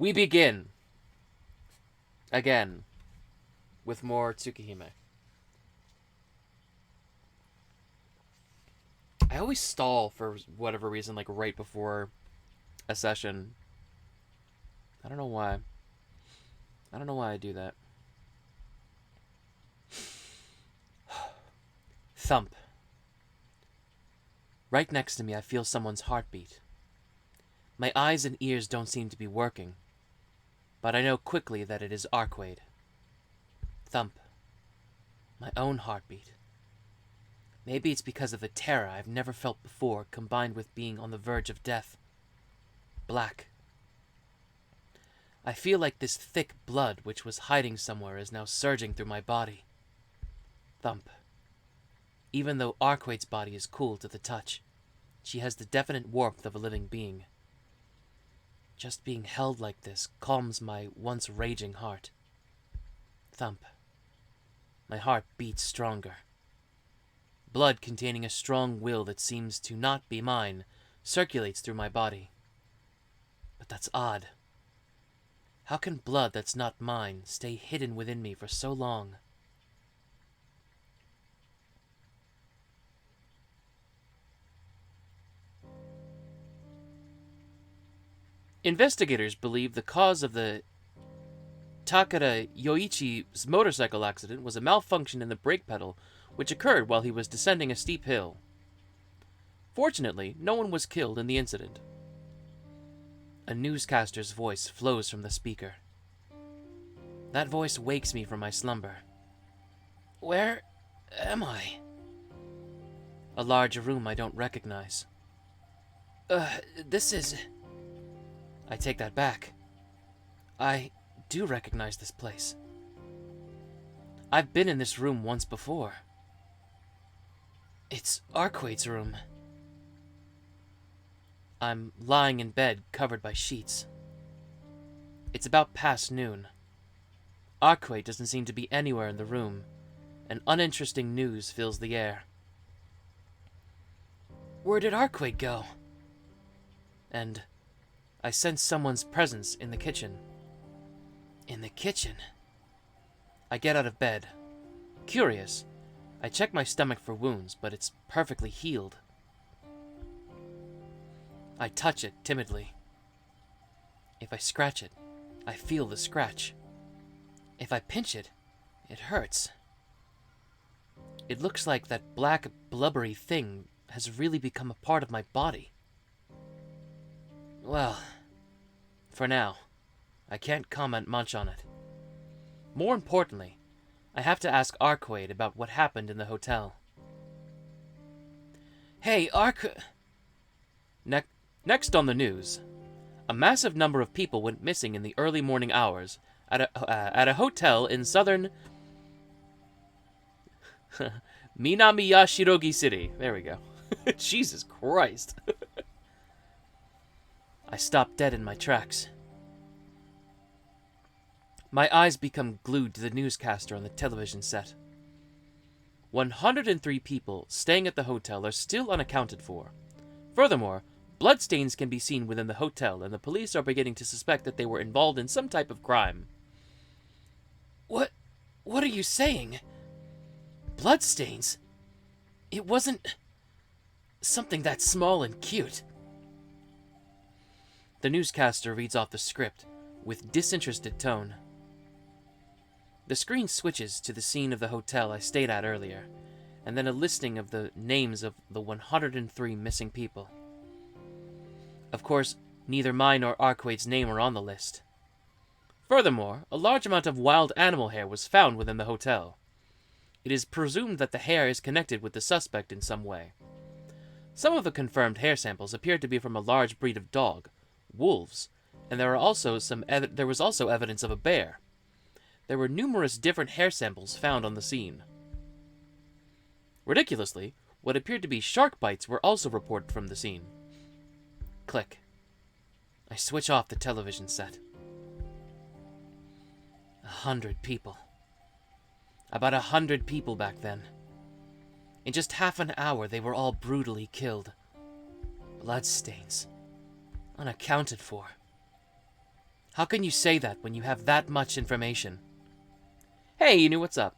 We begin. Again. With more Tsukihime. I always stall for whatever reason, like right before a session. I don't know why. I don't know why I do that. Thump. Right next to me, I feel someone's heartbeat. My eyes and ears don't seem to be working, but I know quickly that it is Arcueid. Thump. My own heartbeat. Maybe it's because of the terror I've never felt before, combined with being on the verge of death. Black. I feel like this thick blood which was hiding somewhere is now surging through my body. Thump. Even though Arcueid's body is cool to the touch, she has the definite warmth of a living being. Just being held like this calms my once raging heart. Thump. My heart beats stronger. Blood containing a strong will that seems to not be mine circulates through my body. But that's odd. How can blood that's not mine stay hidden within me for so long? Investigators believe the cause of the Takara Yoichi's motorcycle accident was a malfunction in the brake pedal which occurred while he was descending a steep hill. Fortunately, no one was killed in the incident. A newscaster's voice flows from the speaker. That voice wakes me from my slumber. Where am I? A large room I don't recognize. This is... I take that back. I do recognize this place. I've been in this room once before. It's Arcueid's room. I'm lying in bed, covered by sheets. It's about past noon. Arcueid doesn't seem to be anywhere in the room, and uninteresting news fills the air. Where did Arcueid go? And I sense someone's presence in the kitchen. In the kitchen? I get out of bed. Curious, I check my stomach for wounds, but it's perfectly healed. I touch it timidly. If I scratch it, I feel the scratch. If I pinch it, it hurts. It looks like that black, blubbery thing has really become a part of my body. Well, for now, I can't comment much on it. More importantly, I have to ask Arcueid about what happened in the hotel. Hey, Next on the news, a massive number of people went missing in the early morning hours at a hotel in southern Minamiyashirogi City. There we go. Jesus Christ. I stop dead in my tracks. My eyes become glued to the newscaster on the television set. 103 people staying at the hotel are still unaccounted for. Furthermore, bloodstains can be seen within the hotel, and the police are beginning to suspect that they were involved in some type of crime. What are you saying? Bloodstains? It wasn't something that small and cute. The newscaster reads off the script with disinterested tone. The screen switches to the scene of the hotel I stayed at earlier, and then a listing of the names of the 103 missing people. Of course, neither mine nor Arcueid's name are on the list. Furthermore, a large amount of wild animal hair was found within the hotel. It is presumed that the hair is connected with the suspect in some way. Some of the confirmed hair samples appeared to be from a large breed of dog, wolves, and there was also evidence of a bear. There were numerous different hair samples found on the scene. Ridiculously, what appeared to be shark bites were also reported from the scene. Click. I switch off the television set. 100 people. About 100 people back then. In just half an hour, they were all brutally killed. Bloodstains. Unaccounted for. How can you say that when you have that much information? Hey, you knew what's up.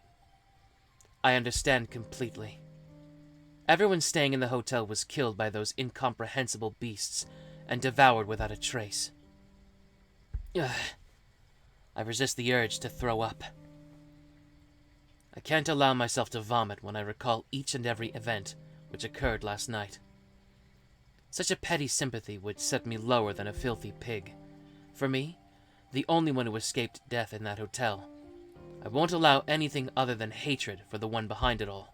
I understand completely. Everyone staying in the hotel was killed by those incomprehensible beasts and devoured without a trace. Ugh. I resist the urge to throw up. I can't allow myself to vomit when I recall each and every event which occurred last night. Such a petty sympathy would set me lower than a filthy pig. For me, the only one who escaped death in that hotel, I won't allow anything other than hatred for the one behind it all.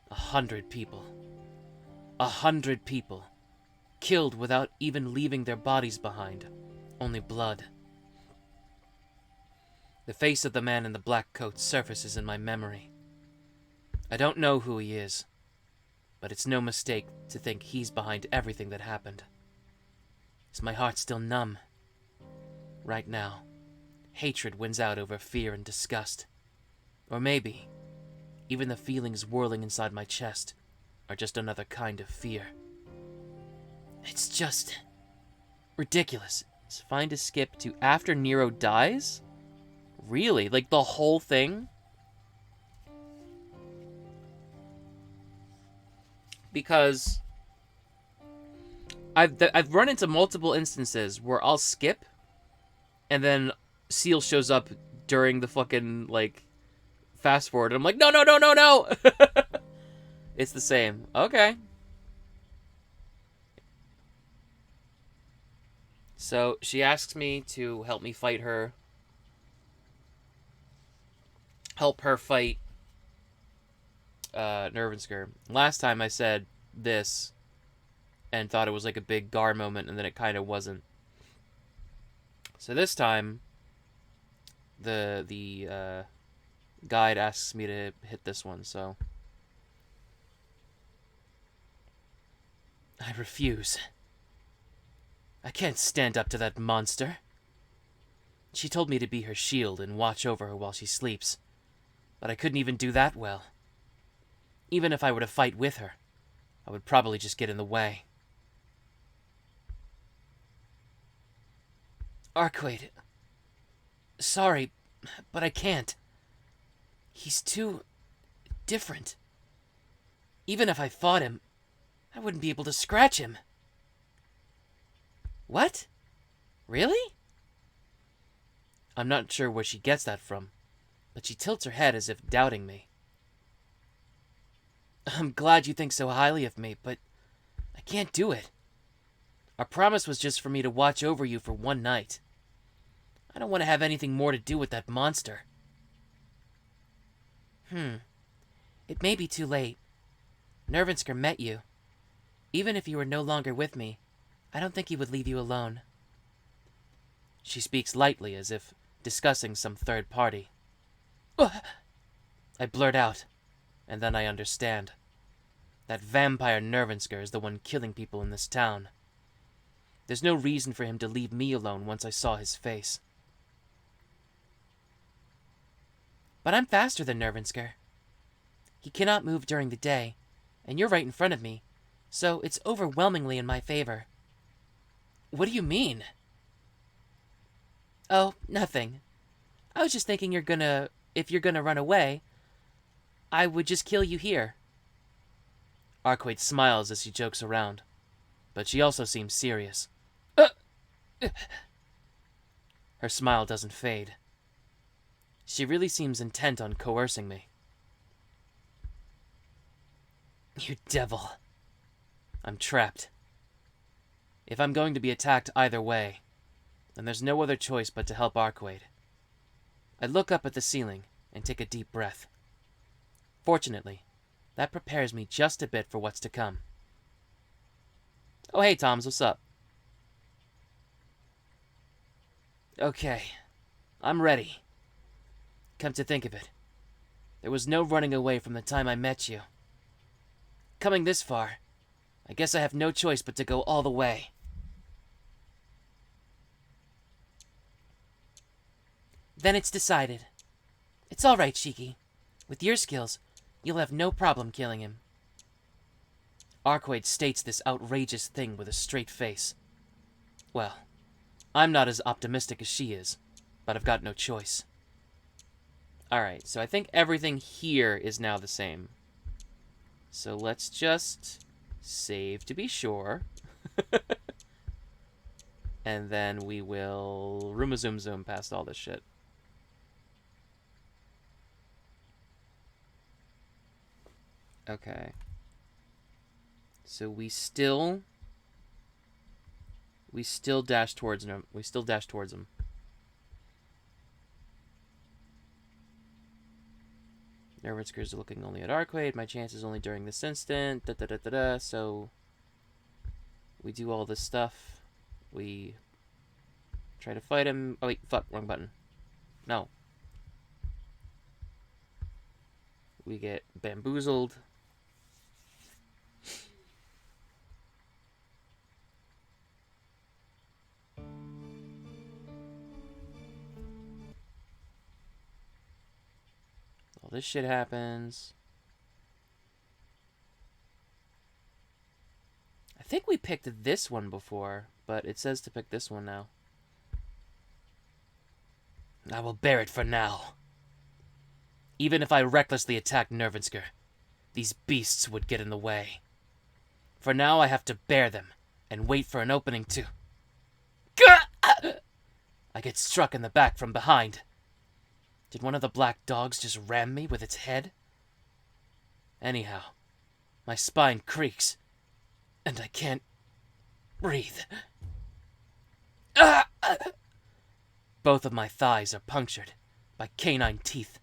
100 people. 100 people. Killed without even leaving their bodies behind. Only blood. The face of the man in the black coat surfaces in my memory. I don't know who he is, but it's no mistake to think he's behind everything that happened. Is my heart still numb? Right now, hatred wins out over fear and disgust. Or maybe, even the feelings whirling inside my chest are just another kind of fear. It's just ridiculous. It's fine to skip to after Nero dies? Really? Like the whole thing? Because I've run into multiple instances where I'll skip and then Seal shows up during the fucking, like, fast forward. And I'm like, no, no, no, no, no! It's the same. Okay. So, she asks me to help me fight her. Help her fight Nervinsker. Last time I said this and thought it was like a big Gar moment, and then it kind of wasn't. So this time, the guide asks me to hit this one, so I refuse. I can't stand up to that monster. She told me to be her shield and watch over her while she sleeps, but I couldn't even do that well. Even if I were to fight with her, I would probably just get in the way. Arcueid, sorry, but I can't. He's too different. Even if I fought him, I wouldn't be able to scratch him. What? Really? I'm not sure where she gets that from, but she tilts her head as if doubting me. I'm glad you think so highly of me, but I can't do it. Our promise was just for me to watch over you for one night. I don't want to have anything more to do with that monster. It may be too late. Nervinsker met you. Even if you were no longer with me, I don't think he would leave you alone. She speaks lightly, as if discussing some third party. I blurt out, and then I understand. That vampire Nervinsker is the one killing people in this town. There's no reason for him to leave me alone once I saw his face. But I'm faster than Nervinsker. He cannot move during the day, and you're right in front of me, so it's overwhelmingly in my favor. What do you mean? Oh, nothing. I was just thinking if you're gonna run away, I would just kill you here. Arcueid smiles as she jokes around, but she also seems serious. Her smile doesn't fade. She really seems intent on coercing me. You devil. I'm trapped. If I'm going to be attacked either way, then there's no other choice but to help Arcueid. I look up at the ceiling and take a deep breath. Fortunately, that prepares me just a bit for what's to come. Oh, hey, Toms, what's up? Okay, I'm ready. Come to think of it, there was no running away from the time I met you. Coming this far, I guess I have no choice but to go all the way. Then it's decided. It's all right, Shiki. With your skills, you'll have no problem killing him. Arcueid states this outrageous thing with a straight face. Well, I'm not as optimistic as she is, but I've got no choice. Alright, so I think everything here is now the same. So let's just save to be sure. And then we will zoom past all this shit. Okay. So we still dash towards him. We still dash towards him. Nervinskers are looking only at Arcueid. My chances only during this instant. So we do all this stuff. We try to fight him. Oh wait, fuck, wrong button. No. We get bamboozled. All this shit happens. I think we picked this one before, but it says to pick this one now. I will bear it for now. Even if I recklessly attacked Nervinsker, these beasts would get in the way. For now, I have to bear them and wait for an opening to... I get struck in the back from behind. Did one of the black dogs just ram me with its head? Anyhow, my spine creaks, and I can't breathe. Both of my thighs are punctured by canine teeth.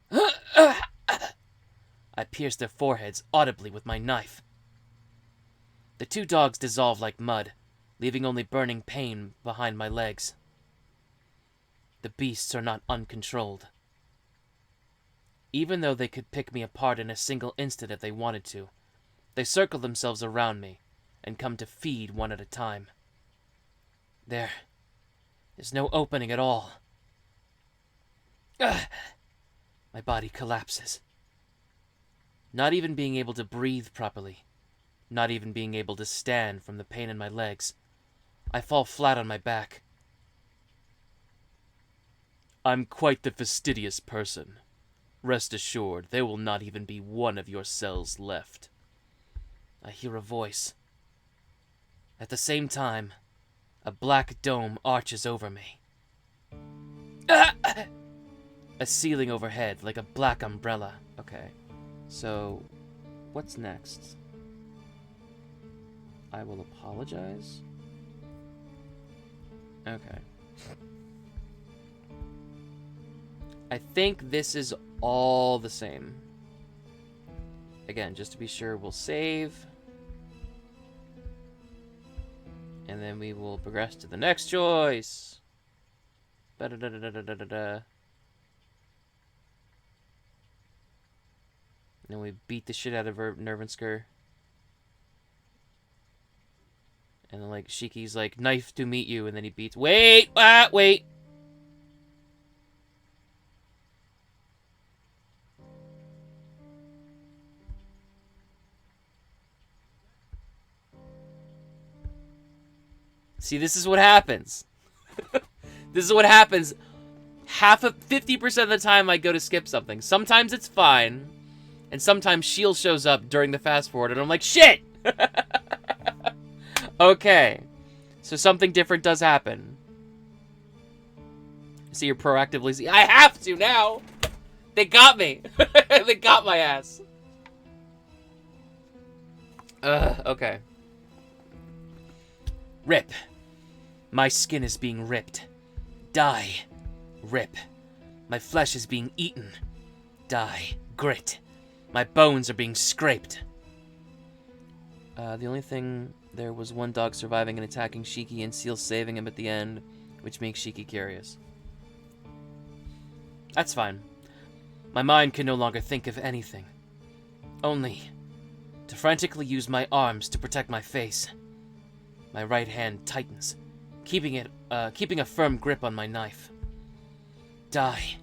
I pierce their foreheads audibly with my knife. The two dogs dissolve like mud, leaving only burning pain behind my legs. The beasts are not uncontrolled. Even though they could pick me apart in a single instant if they wanted to, they circle themselves around me and come to feed one at a time. There's no opening at all. My body collapses. Not even being able to breathe properly. Not even being able to stand from the pain in my legs. I fall flat on my back. I'm quite the fastidious person. Rest assured, there will not even be one of your cells left. I hear a voice. At the same time, a black dome arches over me. A ceiling overhead, like a black umbrella. Okay, so what's next? I will apologize. Okay. I think this is all the same. Again, just to be sure, we'll save. And then we will progress to the next choice. Then we beat the shit out of Nervinsker. And then, like, Shiki's like, knife to meet you, and then he beats... Wait! Wait! See, this is what happens. This is what happens. 50% of the time I go to skip something. Sometimes it's fine. And sometimes Shield shows up during the fast forward, and I'm like, shit! Okay. So something different does happen. So you're proactively... I have to now! They got me! They got my ass. Okay. Rip. My skin is being ripped. Die. Rip. My flesh is being eaten. Die. Grit. My bones are being scraped. The only thing... There was one dog surviving and attacking Shiki and Seal saving him at the end, which makes Shiki curious. That's fine. My mind can no longer think of anything. Only to frantically use my arms to protect my face. My right hand tightens, keeping a firm grip on my knife. Die.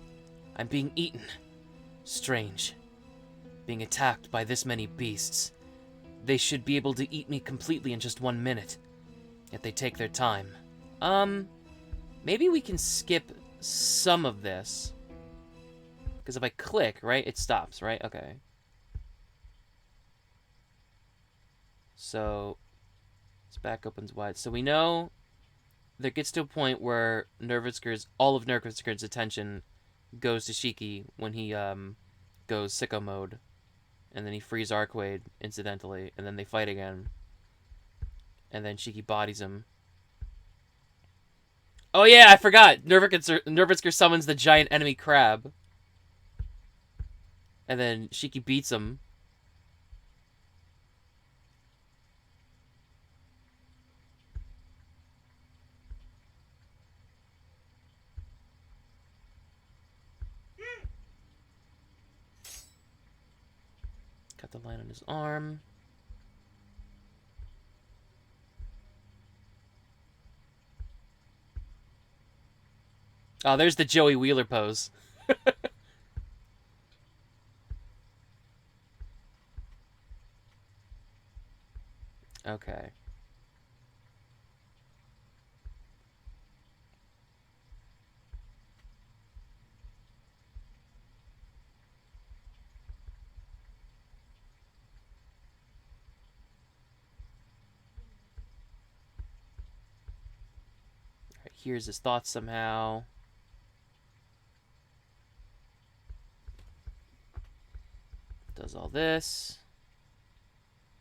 I'm being eaten. Strange. Being attacked by this many beasts. They should be able to eat me completely in just 1 minute. Yet they take their time. Maybe we can skip some of this. Because if I click, right, it stops, right? Okay. So, this back opens wide. So we know there gets to a point where all of Nervoursker's attention goes to Shiki when he, goes sicko mode. And then he frees Arcueid, incidentally. And then they fight again. And then Shiki bodies him. Oh yeah, I forgot! Nervousker summons the giant enemy crab. And then Shiki beats him. Cut the line on his arm. Oh, there's the Joey Wheeler pose. Okay. Alright, here's his thoughts somehow. Does all this.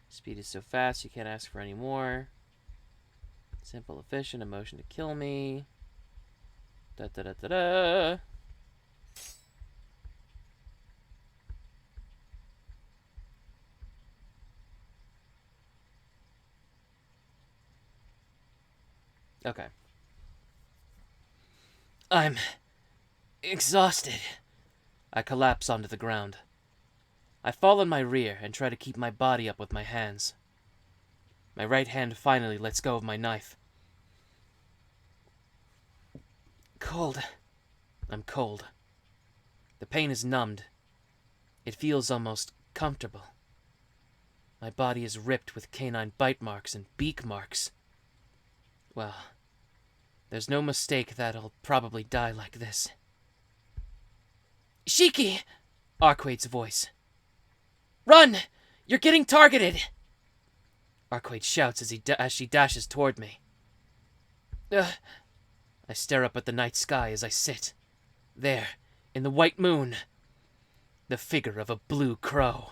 Speed is so fast, you can't ask for any more. Simple, efficient, emotion to kill me. Da da da da da. Okay. I'm exhausted. I collapse onto the ground. I fall on my rear and try to keep my body up with my hands. My right hand finally lets go of my knife. Cold. I'm cold. The pain is numbed. It feels almost comfortable. My body is ripped with canine bite marks and beak marks. Well, there's no mistake that I'll probably die like this. Shiki! Arcueid's voice. Run! You're getting targeted! Arcueid shouts as she dashes toward me. I stare up at the night sky as I sit. There, in the white moon, the figure of a blue crow.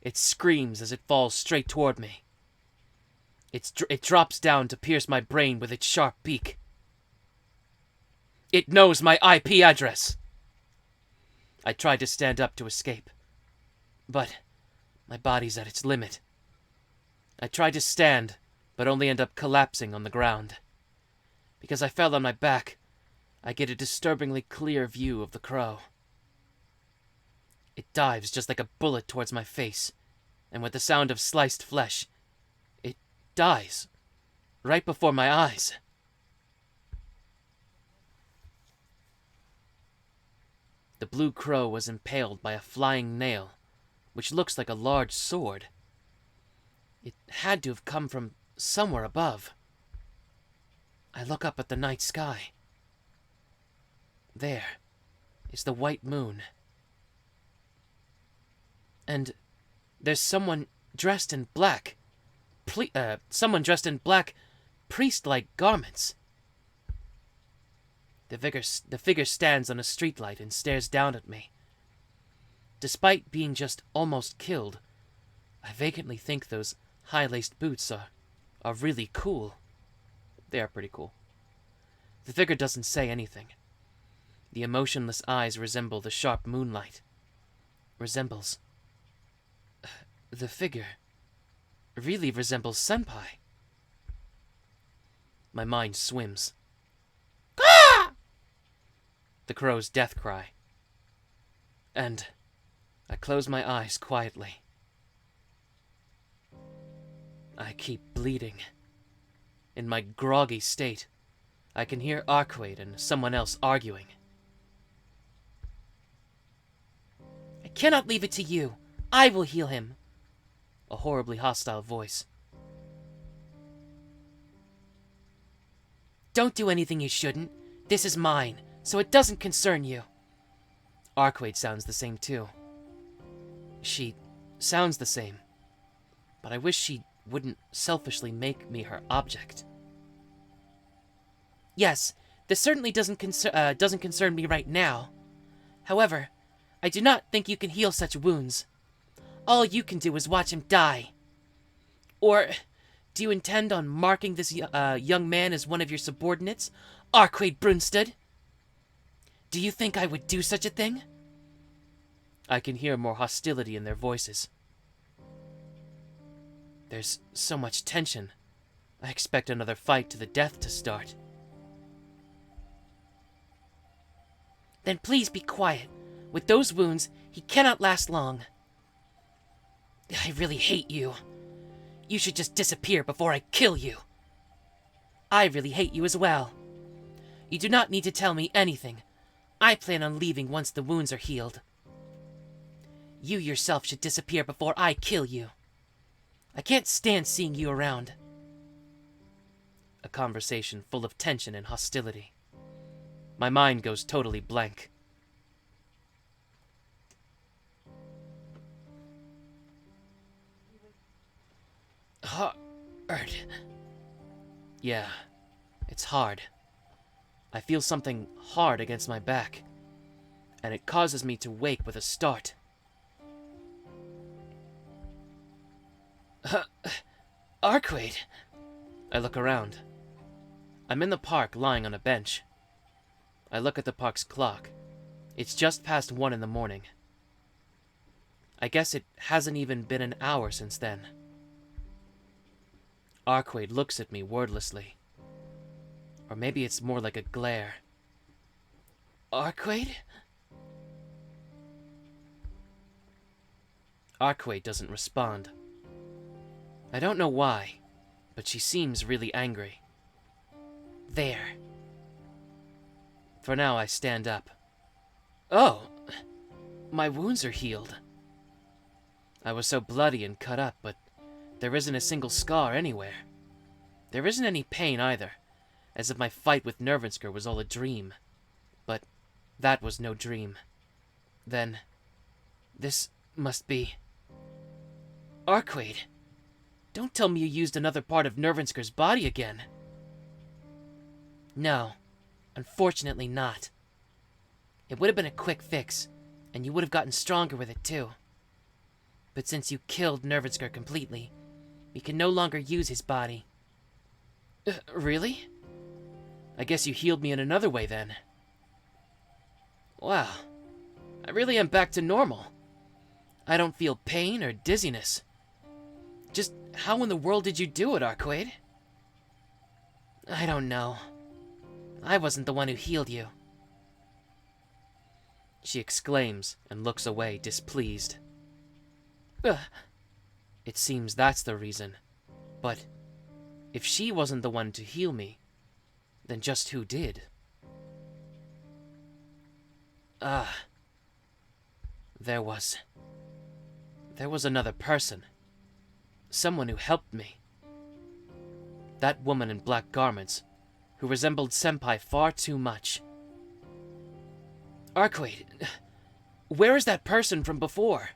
It screams as it falls straight toward me. It drops down to pierce my brain with its sharp beak. It knows my IP address. I tried to stand up to escape, but my body's at its limit. I tried to stand, but only end up collapsing on the ground. Because I fell on my back, I get a disturbingly clear view of the crow. It dives just like a bullet towards my face, and with the sound of sliced flesh, it dies right before my eyes. The blue crow was impaled by a flying nail, which looks like a large sword. It had to have come from somewhere above. I look up at the night sky. There is the white moon. And there's someone dressed in black. Someone dressed in black priest-like garments. The figure stands on a streetlight and stares down at me. Despite being just almost killed, I vacantly think those high-laced boots are really cool. They are pretty cool. The figure doesn't say anything. The emotionless eyes resemble the sharp moonlight. The figure really resembles Senpai. My mind swims. Ah! The crow's death cry. And I close my eyes quietly. I keep bleeding. In my groggy state, I can hear Arcueid and someone else arguing. I cannot leave it to you. I will heal him. A horribly hostile voice. Don't do anything you shouldn't. This is mine, so it doesn't concern you. Arcueid sounds the same too. She sounds the same, but I wish she wouldn't selfishly make me her object. Yes, this certainly doesn't concern me right now. However, I do not think you can heal such wounds. All you can do is watch him die. Or, do you intend on marking this young man as one of your subordinates, Arcueid Brunstad? Do you think I would do such a thing? I can hear more hostility in their voices. There's so much tension. I expect another fight to the death to start. Then please be quiet. With those wounds, he cannot last long. I really hate you. You should just disappear before I kill you. I really hate you as well. You do not need to tell me anything. I plan on leaving once the wounds are healed. You yourself should disappear before I kill you. I can't stand seeing you around. A conversation full of tension and hostility. My mind goes totally blank. Hard. Yeah, it's hard. I feel something hard against my back, and it causes me to wake with a start. Arcueid! I look around. I'm in the park, lying on a bench. I look at the park's clock. It's just past 1 in the morning. I guess it hasn't even been an hour since then. Arcueid looks at me wordlessly. Or maybe it's more like a glare. Arcueid? Arcueid doesn't respond. I don't know why, but she seems really angry. There. For now, I stand up. Oh, my wounds are healed. I was so bloody and cut up, but there isn't a single scar anywhere. There isn't any pain either, as if my fight with Nervinsker was all a dream. But that was no dream. Then, this must be... Arcueid, don't tell me you used another part of Nervinsker's body again. No, unfortunately not. It would have been a quick fix, and you would have gotten stronger with it too. But since you killed Nervinsker completely, we can no longer use his body. Really? I guess you healed me in another way then. Wow, I really am back to normal. I don't feel pain or dizziness. Just how in the world did you do it, Arcueid? I don't know. I wasn't the one who healed you. She exclaims and looks away, displeased. It seems that's the reason. But if she wasn't the one to heal me, then just who did? There was another person. Someone who helped me. That woman in black garments, who resembled Senpai far too much. Arcueid, where is that person from before?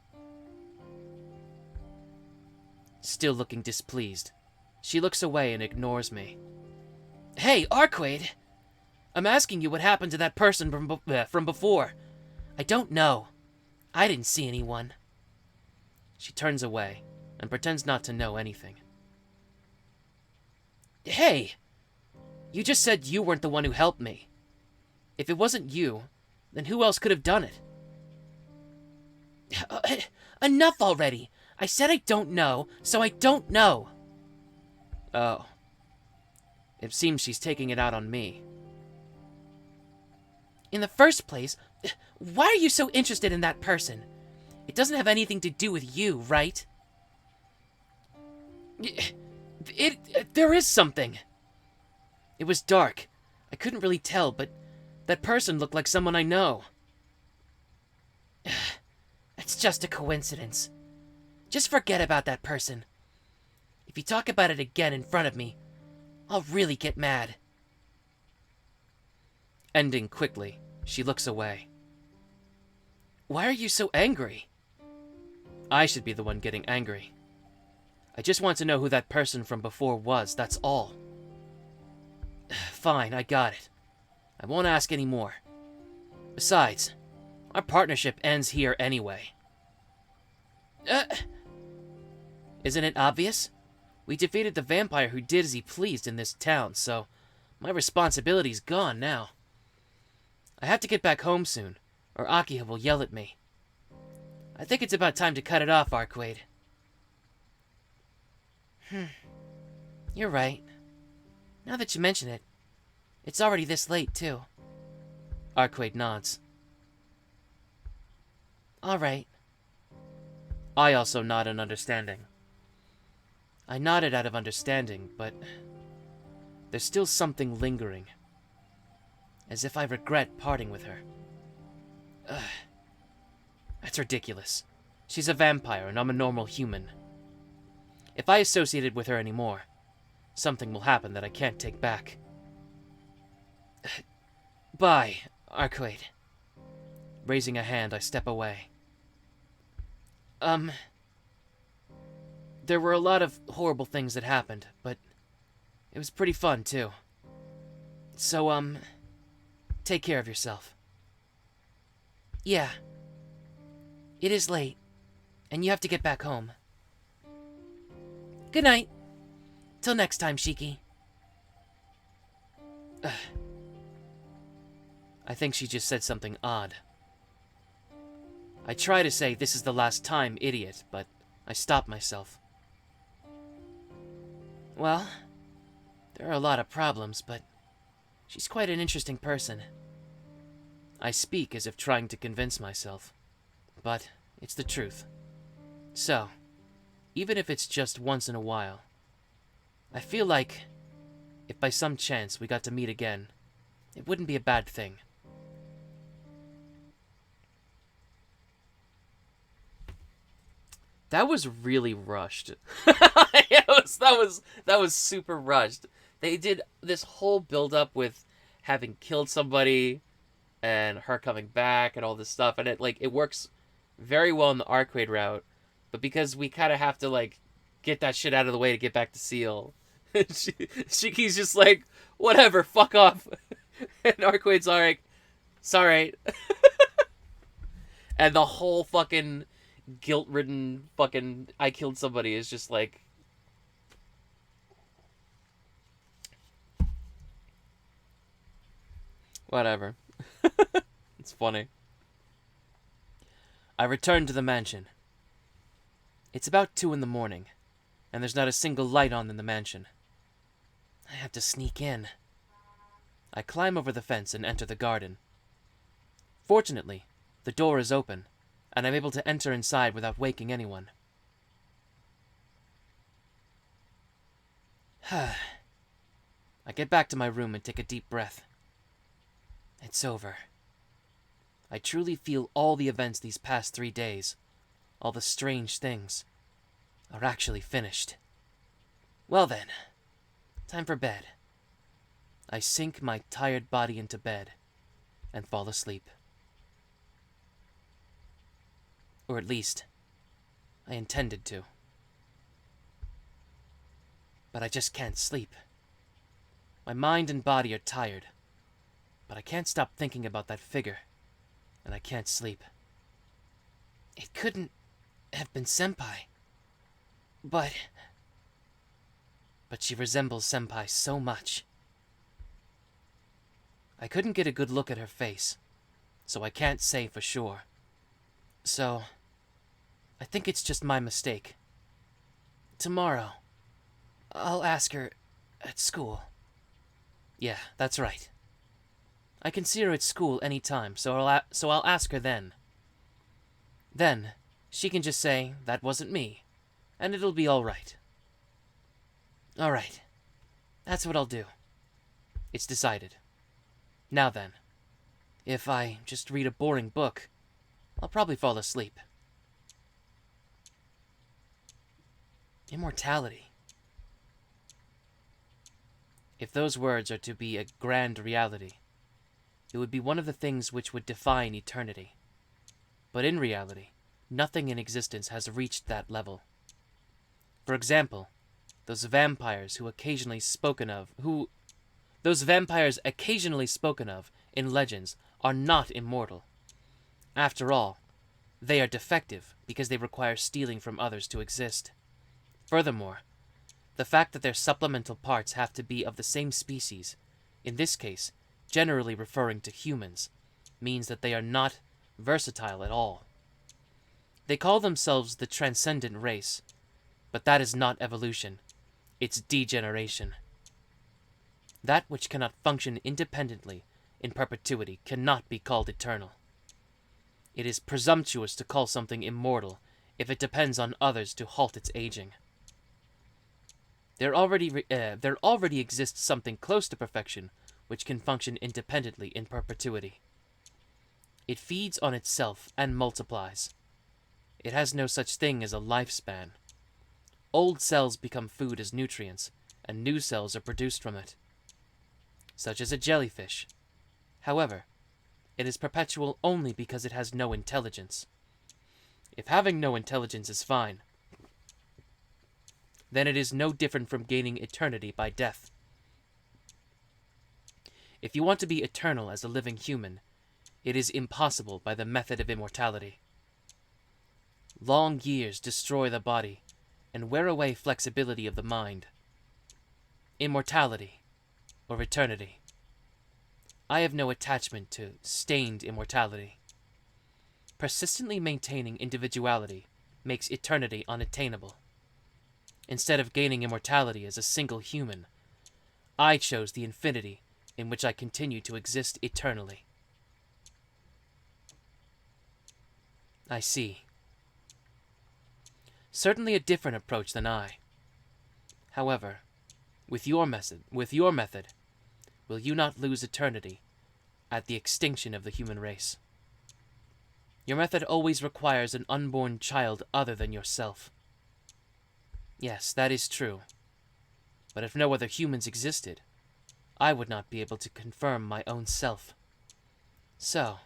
Still looking displeased, she looks away and ignores me. Hey, Arcueid! I'm asking you what happened to that person from before. I don't know. I didn't see anyone. She turns away and pretends not to know anything. Hey! You just said you weren't the one who helped me. If it wasn't you, then who else could have done it? Enough already! I said I don't know, so I don't know! Oh. It seems she's taking it out on me. In the first place, why are you so interested in that person? It doesn't have anything to do with you, right? There is something. It was dark. I couldn't really tell, but that person looked like someone I know. It's just a coincidence. Just forget about that person. If you talk about it again in front of me, I'll really get mad. Ending quickly, she looks away. Why are you so angry? I should be the one getting angry. I just want to know who that person from before was, that's all. Fine, I got it. I won't ask any more. Besides, our partnership ends here anyway. Isn't it obvious? We defeated the vampire who did as he pleased in this town, so my responsibility's gone now. I have to get back home soon, or Akiha will yell at me. I think it's about time to cut it off, Arcueid. You're right. Now that you mention it, it's already this late, too. Arcueid nods. All right. I also nod in understanding. I nodded out of understanding, but there's still something lingering. As if I regret parting with her. That's ridiculous. She's a vampire and I'm a normal human. If I associated with her anymore, something will happen that I can't take back. Bye, Arcueid. Raising a hand, I step away. There were a lot of horrible things that happened, but it was pretty fun, too. So, take care of yourself. Yeah. It is late, and you have to get back home. Good night. Till next time, Shiki. I think she just said something odd. I try to say this is the last time, idiot, but I stop myself. Well, there are a lot of problems, but she's quite an interesting person. I speak as if trying to convince myself, but it's the truth. So, even if it's just once in a while, I feel like if by some chance we got to meet again, it wouldn't be a bad thing. That was really rushed. That was super rushed. They did this whole build up with having killed somebody and her coming back and all this stuff, and it works very well in the Arcueid route, but because we kind of have to get that shit out of the way to get back to Seal, Shiki's just like, whatever, fuck off, and Arcueid's like, sorry, and the whole fucking guilt-ridden fucking I killed somebody is just like, whatever. It's funny. I return to the mansion. It's about 2 in the morning, and there's not a single light on in the mansion. I have to sneak in. I climb over the fence and enter the garden. Fortunately, the door is open, and I'm able to enter inside without waking anyone. I get back to my room and take a deep breath. It's over. I truly feel all the events these past 3 days, all the strange things, are actually finished. Well then, time for bed. I sink my tired body into bed and fall asleep. Or at least, I intended to. But I just can't sleep. My mind and body are tired, but I can't stop thinking about that figure, and I can't sleep. It couldn't have been Senpai. But she resembles Senpai so much. I couldn't get a good look at her face, so I can't say for sure. So, I think it's just my mistake. Tomorrow, I'll ask her at school. Yeah, that's right. I can see her at school any time, so I'll ask her then. Then, she can just say, that wasn't me, and it'll be all right. All right. That's what I'll do. It's decided. Now then, if I just read a boring book, I'll probably fall asleep. Immortality. If those words are to be a grand reality, it would be one of the things which would define eternity. But in reality, nothing in existence has reached that level. For example, those vampires occasionally spoken of in legends are not immortal. After all, they are defective because they require stealing from others to exist. Furthermore, the fact that their supplemental parts have to be of the same species, in this case generally referring to humans, means that they are not versatile at all. They call themselves the transcendent race, but that is not evolution, it's degeneration. That which cannot function independently in perpetuity cannot be called eternal. It is presumptuous to call something immortal if it depends on others to halt its aging. There already exists something close to perfection which can function independently in perpetuity. It feeds on itself and multiplies. It has no such thing as a lifespan. Old cells become food as nutrients, and new cells are produced from it, such as a jellyfish. However, it is perpetual only because it has no intelligence. If having no intelligence is fine, then it is no different from gaining eternity by death. If you want to be eternal as a living human, it is impossible by the method of immortality. Long years destroy the body and wear away flexibility of the mind. Immortality, or eternity. I have no attachment to stained immortality. Persistently maintaining individuality makes eternity unattainable. Instead of gaining immortality as a single human, I chose the infinity in which I continue to exist eternally. I see. Certainly a different approach than I. However, with your method, will you not lose eternity at the extinction of the human race? Your method always requires an unborn child other than yourself. Yes, that is true. But if no other humans existed, I would not be able to confirm my own self. So,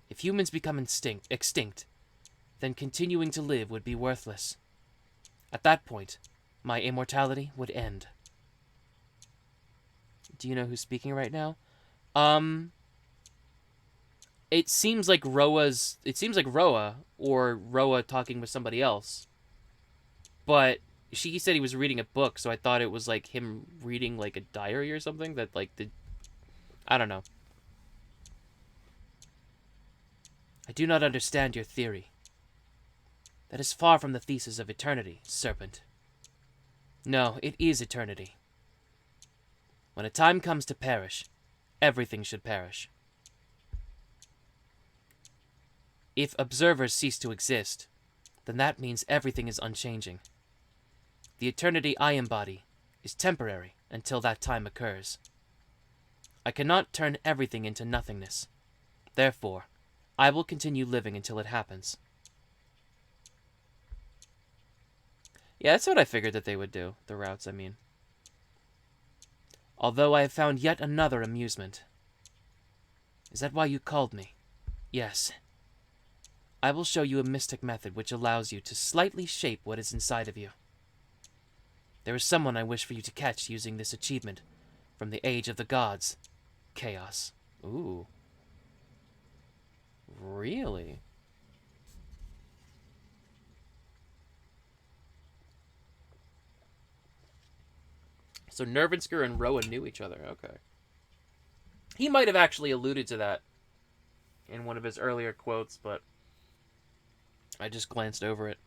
if humans become extinct, then continuing to live would be worthless. At that point, my immortality would end. Do you know who's speaking right now? It seems like Roa or Roa talking with somebody else. But he said he was reading a book, so I thought it was like him reading like a diary or something that like I don't know. I do not understand your theory. That is far from the thesis of eternity, serpent. No, it is eternity. When a time comes to perish, everything should perish. If observers cease to exist, then that means everything is unchanging. The eternity I embody is temporary until that time occurs. I cannot turn everything into nothingness. Therefore, I will continue living until it happens. Yeah, that's what I figured that they would do. The routes, I mean. Although I have found yet another amusement. Is that why you called me? Yes. I will show you a mystic method which allows you to slightly shape what is inside of you. There is someone I wish for you to catch using this achievement from the Age of the Gods. Chaos. Ooh. Really? So Nervinsker and Roa knew each other. Okay. He might have actually alluded to that in one of his earlier quotes, but I just glanced over it.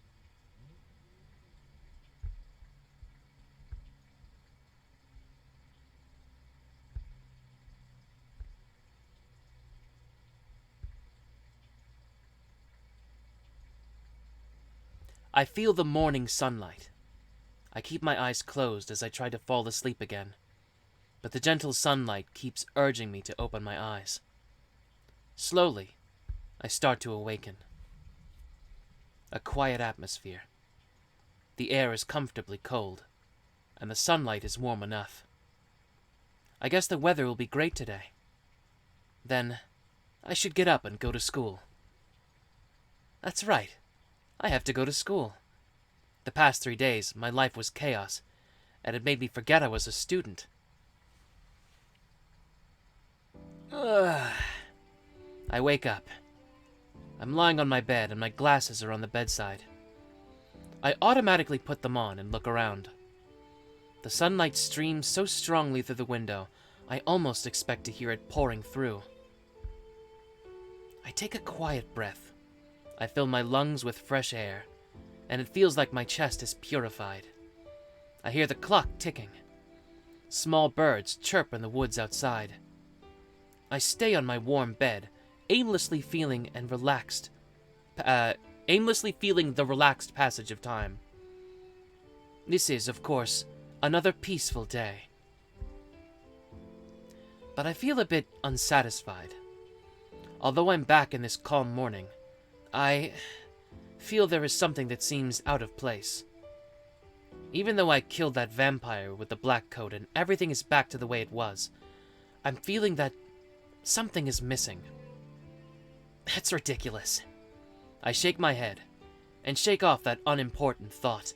I feel the morning sunlight. I keep my eyes closed as I try to fall asleep again, but the gentle sunlight keeps urging me to open my eyes. Slowly, I start to awaken. A quiet atmosphere. The air is comfortably cold, and the sunlight is warm enough. I guess the weather will be great today. then I should get up and go to school. That's right. I have to go to school. The past 3 days, my life was chaos, and it made me forget I was a student. I wake up. I'm lying on my bed, and my glasses are on the bedside. I automatically put them on and look around. The sunlight streams so strongly through the window, I almost expect to hear it pouring through. I take a quiet breath. I fill my lungs with fresh air, and it feels like my chest is purified. I hear the clock ticking. Small birds chirp in the woods outside. I stay on my warm bed, aimlessly feeling the relaxed passage of time. This is, of course, another peaceful day. But I feel a bit unsatisfied. Although I'm back in this calm morning, I feel there is something that seems out of place. Even though I killed that vampire with the black coat and everything is back to the way it was, I'm feeling that something is missing. That's ridiculous. I shake my head and shake off that unimportant thought.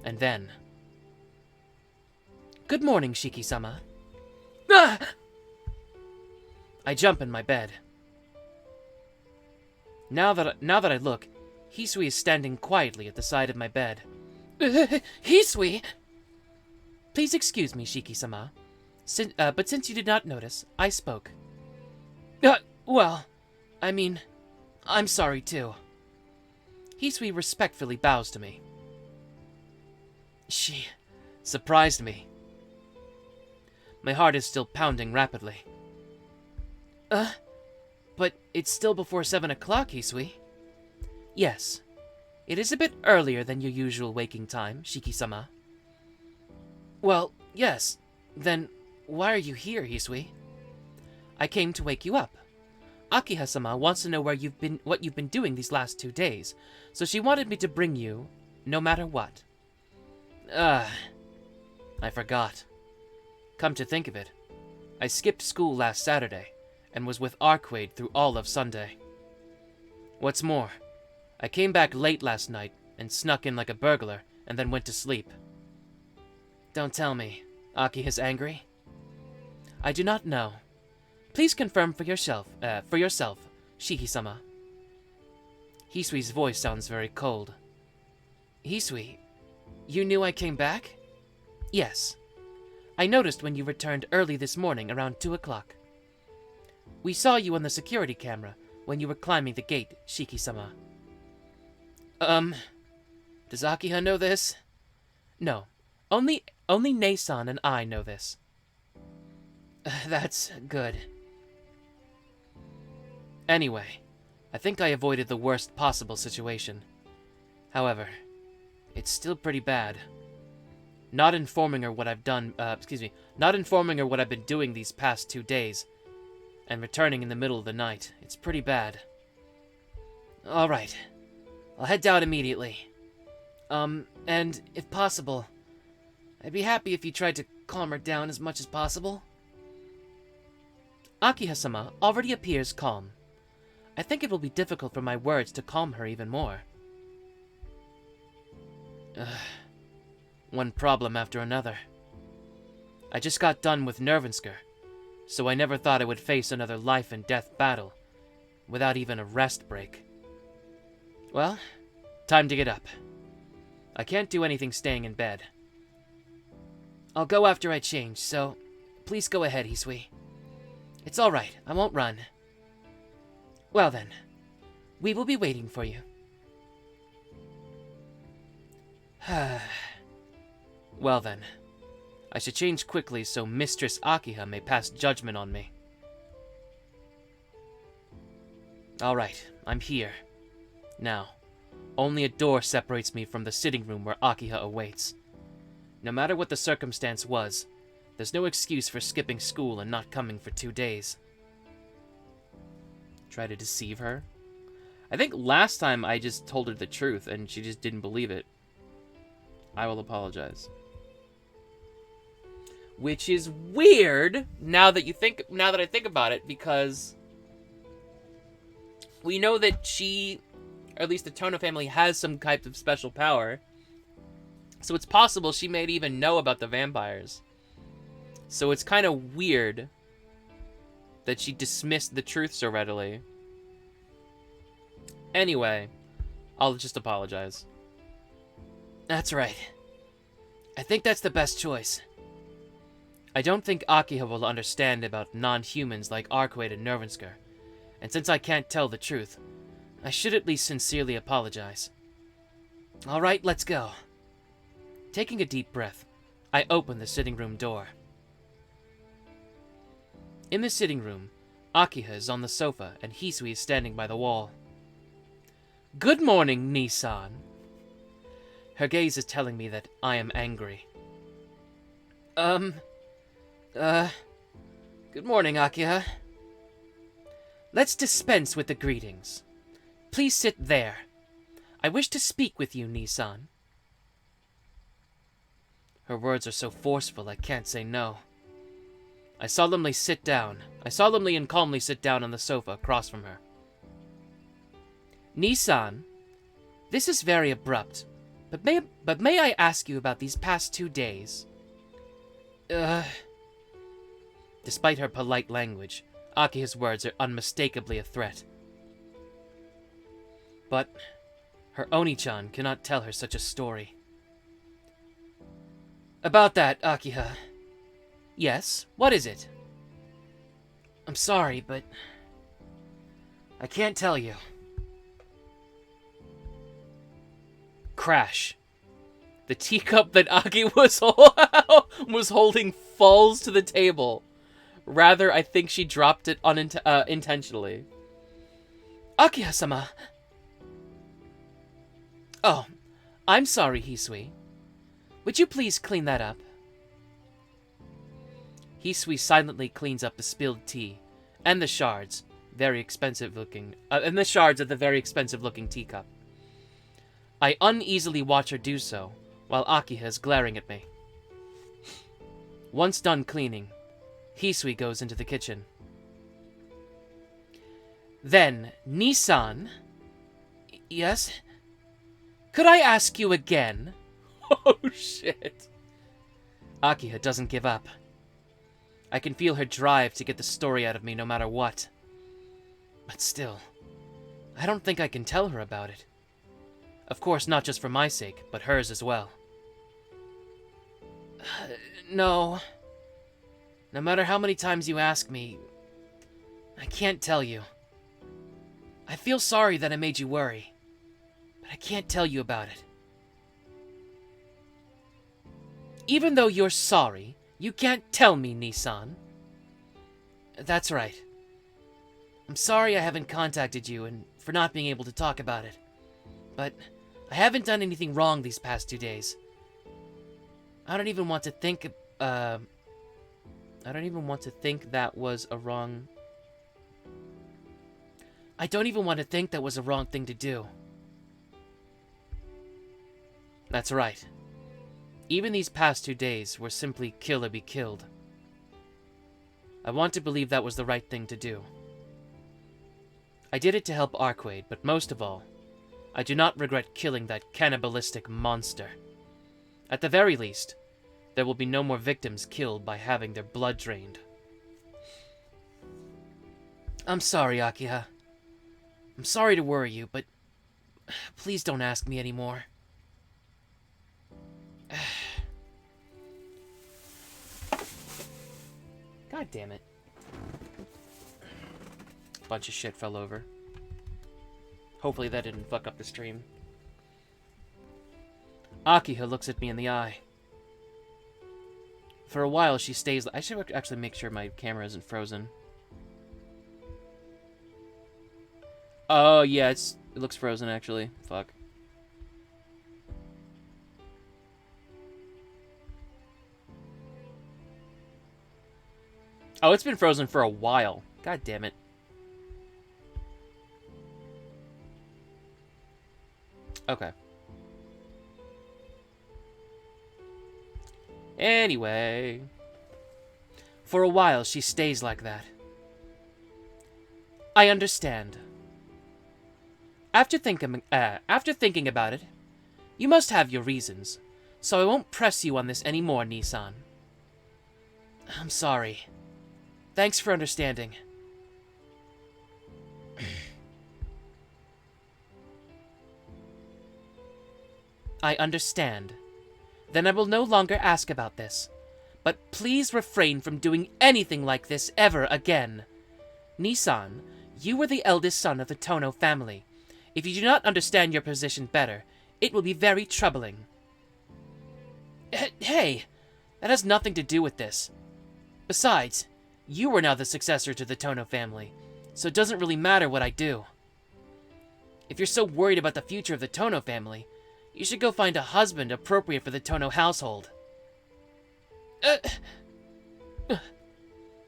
And then... Good morning, Shiki-sama. Ah! I jump in my bed. Now that I look, Hisui is standing quietly at the side of my bed. Hisui! Please excuse me, Shiki-sama. But since you did not notice, I spoke. Well, I mean, I'm sorry too. Hisui respectfully bows to me. She surprised me. My heart is still pounding rapidly. But it's still before 7 o'clock, Hisui. Yes. It is a bit earlier than your usual waking time, Shiki-sama. Well, yes. Then why are you here, Hisui? I came to wake you up. Akiha-sama wants to know what you've been doing these last 2 days, so she wanted me to bring you, no matter what. I forgot. Come to think of it, I skipped school last Saturday, and was with Arcueid through all of Sunday. What's more, I came back late last night and snuck in like a burglar, and then went to sleep. Don't tell me, Akiha's angry? I do not know. Please confirm for yourself, Shiki-sama. Hisui's voice sounds very cold. Hisui, you knew I came back? Yes. I noticed when you returned early this morning around 2 o'clock. We saw you on the security camera when you were climbing the gate, Shiki-sama. Does Akiha know this? No. Only Nei-san and I know this. That's good. Anyway, I think I avoided the worst possible situation. However, it's still pretty bad. Not informing her what I've been doing these past 2 days, and returning in the middle of the night. It's pretty bad. Alright. I'll head down immediately. And if possible, I'd be happy if you tried to calm her down as much as possible. Akiha-sama already appears calm. I think it will be difficult for my words to calm her even more. One problem after another. I just got done with Nervensker, so I never thought I would face another life and death battle, without even a rest break. Well, time to get up. I can't do anything staying in bed. I'll go after I change, so please go ahead, Hisui. It's alright, I won't run. Well then, we will be waiting for you. Well then, I should change quickly so Mistress Akiha may pass judgment on me. Alright, I'm here. Now, only a door separates me from the sitting room where Akiha awaits. No matter what the circumstance was, there's no excuse for skipping school and not coming for 2 days. Try to deceive her? I think last time I just told her the truth and she just didn't believe it. I will apologize. Which is weird now that I think about it, because we know that she, or at least the Tohno family, has some type of special power. So it's possible she may even know about the vampires. So it's kind of weird that she dismissed the truth so readily. Anyway, I'll just apologize. That's right. I think that's the best choice. I don't think Akiha will understand about non-humans like Arcueid and Nervensker, and since I can't tell the truth, I should at least sincerely apologize. Alright, let's go. Taking a deep breath, I open the sitting room door. In the sitting room, Akiha is on the sofa and Hisui is standing by the wall. Good morning, Nissan. Her gaze is telling me that I am angry. Good morning, Akiha. Let's dispense with the greetings. Please sit there. I wish to speak with you, Nissan. Her words are so forceful I can't say no. I solemnly and calmly sit down on the sofa across from her. Nissan, this is very abrupt, but may I ask you about these past 2 days? Despite her polite language, Akiha's words are unmistakably a threat. But her Oni-chan cannot tell her such a story. About that, Akiha. Yes, what is it? I'm sorry, but I can't tell you. Crash. The teacup that Aki was holding falls to the table. Rather, I think she dropped it intentionally. Akiha-sama. Oh, I'm sorry, Hisui. Would you please clean that up? Hisui silently cleans up the spilled tea and the shards, of the very expensive looking teacup. I uneasily watch her do so, while Akiha is glaring at me. Once done cleaning, Hisui goes into the kitchen. Then, Nissan... Yes? Could I ask you again? Oh, shit. Akiha doesn't give up. I can feel her drive to get the story out of me no matter what. But still, I don't think I can tell her about it. Of course, not just for my sake, but hers as well. No. No matter how many times you ask me, I can't tell you. I feel sorry that I made you worry, but I can't tell you about it. Even though you're sorry, you can't tell me, Nissan. That's right. I'm sorry I haven't contacted you and for not being able to talk about it. But I haven't done anything wrong these past 2 days. I don't even want to think that was a wrong... I don't even want to think that was a wrong thing to do. That's right. Even these past 2 days were simply kill or be killed. I want to believe that was the right thing to do. I did it to help Arcueid, but most of all, I do not regret killing that cannibalistic monster. At the very least, there will be no more victims killed by having their blood drained. I'm sorry, Akiha. I'm sorry to worry you, but please don't ask me anymore. God damn it. Bunch of shit fell over. Hopefully that didn't fuck up the stream. Akiha looks at me in the eye. For a while she stays... I should actually make sure my camera isn't frozen. Oh, yeah, it looks frozen, actually. Fuck. Oh, it's been frozen for a while. God damn it. Okay. Anyway. For a while, she stays like that. I understand. After thinking about it, you must have your reasons, so I won't press you on this anymore, Nissan. I'm sorry. Thanks for understanding. I understand. Then I will no longer ask about this. But please refrain from doing anything like this ever again. Nissan, you were the eldest son of the Tohno family. If you do not understand your position better, it will be very troubling. Hey, that has nothing to do with this. Besides, you are now the successor to the Tohno family, so it doesn't really matter what I do. If you're so worried about the future of the Tohno family, you should go find a husband appropriate for the Tohno household.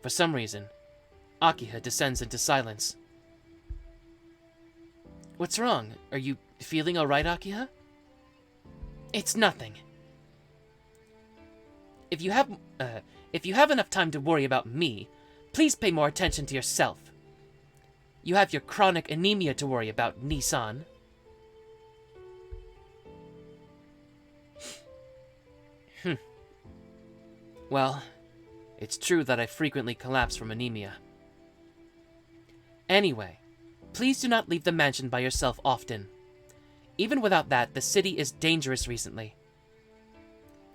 For some reason, Akiha descends into silence. What's wrong? Are you feeling alright, Akiha? It's nothing. If you have enough time to worry about me, please pay more attention to yourself. You have your chronic anemia to worry about, Nissan. Well, it's true that I frequently collapse from anemia. Anyway, please do not leave the mansion by yourself often. Even without that, the city is dangerous recently.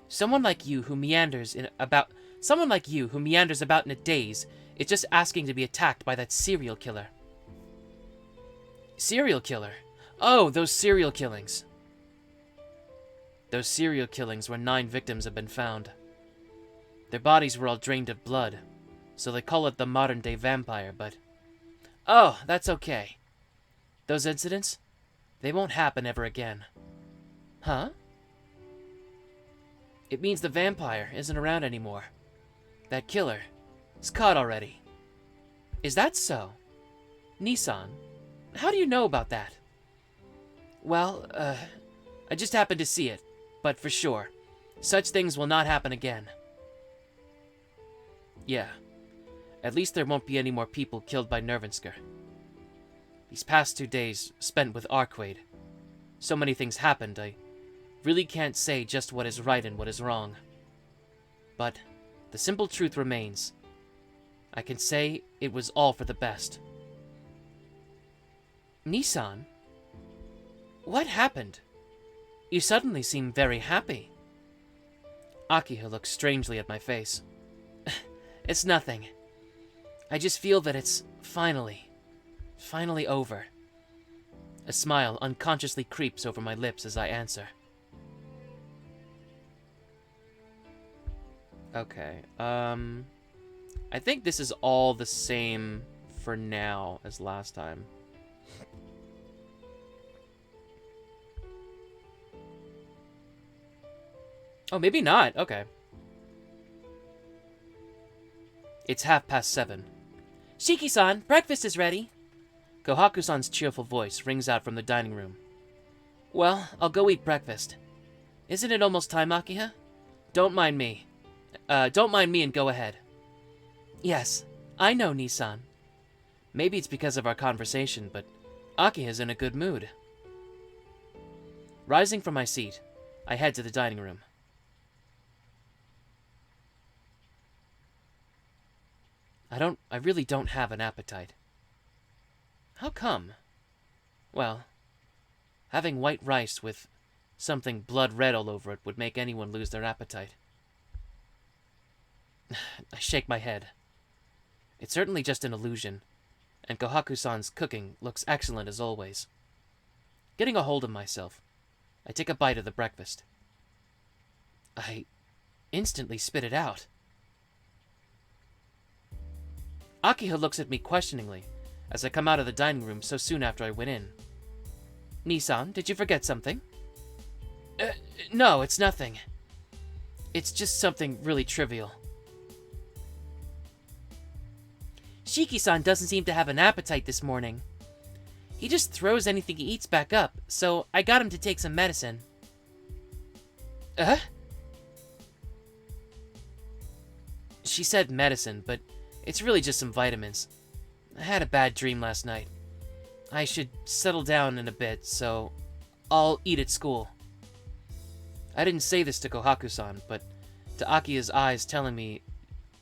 Someone like you who meanders about in a daze is just asking to be attacked by that serial killer. Serial killer? Oh, those serial killings. Those serial killings where 9 victims have been found. Their bodies were all drained of blood, so they call it the modern-day vampire, but... Oh, that's okay. Those incidents, they won't happen ever again. Huh? It means the vampire isn't around anymore. That killer is caught already. Is that so? Nissan, how do you know about that? Well, I just happened to see it, but for sure, such things will not happen again. Yeah, at least there won't be any more people killed by Nervensker. These past 2 days spent with Arcueid, so many things happened, I really can't say just what is right and what is wrong. But the simple truth remains. I can say it was all for the best. Nissan? What happened? You suddenly seem very happy. Akiha looks strangely at my face. It's nothing. I just feel that it's finally over. A smile unconsciously creeps over my lips as I answer. Okay, I think this is all the same for now as last time. Oh, maybe not. Okay. It's 7:30. Shiki-san, breakfast is ready. Kohaku-san's cheerful voice rings out from the dining room. Well, I'll go eat breakfast. Isn't it almost time, Akiha? Don't mind me and go ahead. Yes, I know, Nissan. Maybe it's because of our conversation, but Akiha's in a good mood. Rising from my seat, I head to the dining room. I really don't have an appetite. How come? Well, having white rice with something blood red all over it would make anyone lose their appetite. I shake my head. It's certainly just an illusion, and Kohaku-san's cooking looks excellent as always. Getting a hold of myself, I take a bite of the breakfast. I instantly spit it out. Akiha looks at me questioningly as I come out of the dining room so soon after I went in. Nissan, did you forget something? No, it's nothing. It's just something really trivial. Shiki-san doesn't seem to have an appetite this morning. He just throws anything he eats back up, so I got him to take some medicine. She said medicine, but it's really just some vitamins. I had a bad dream last night. I should settle down in a bit, so I'll eat at school. I didn't say this to Kohaku-san, but to Akiha's eyes telling me...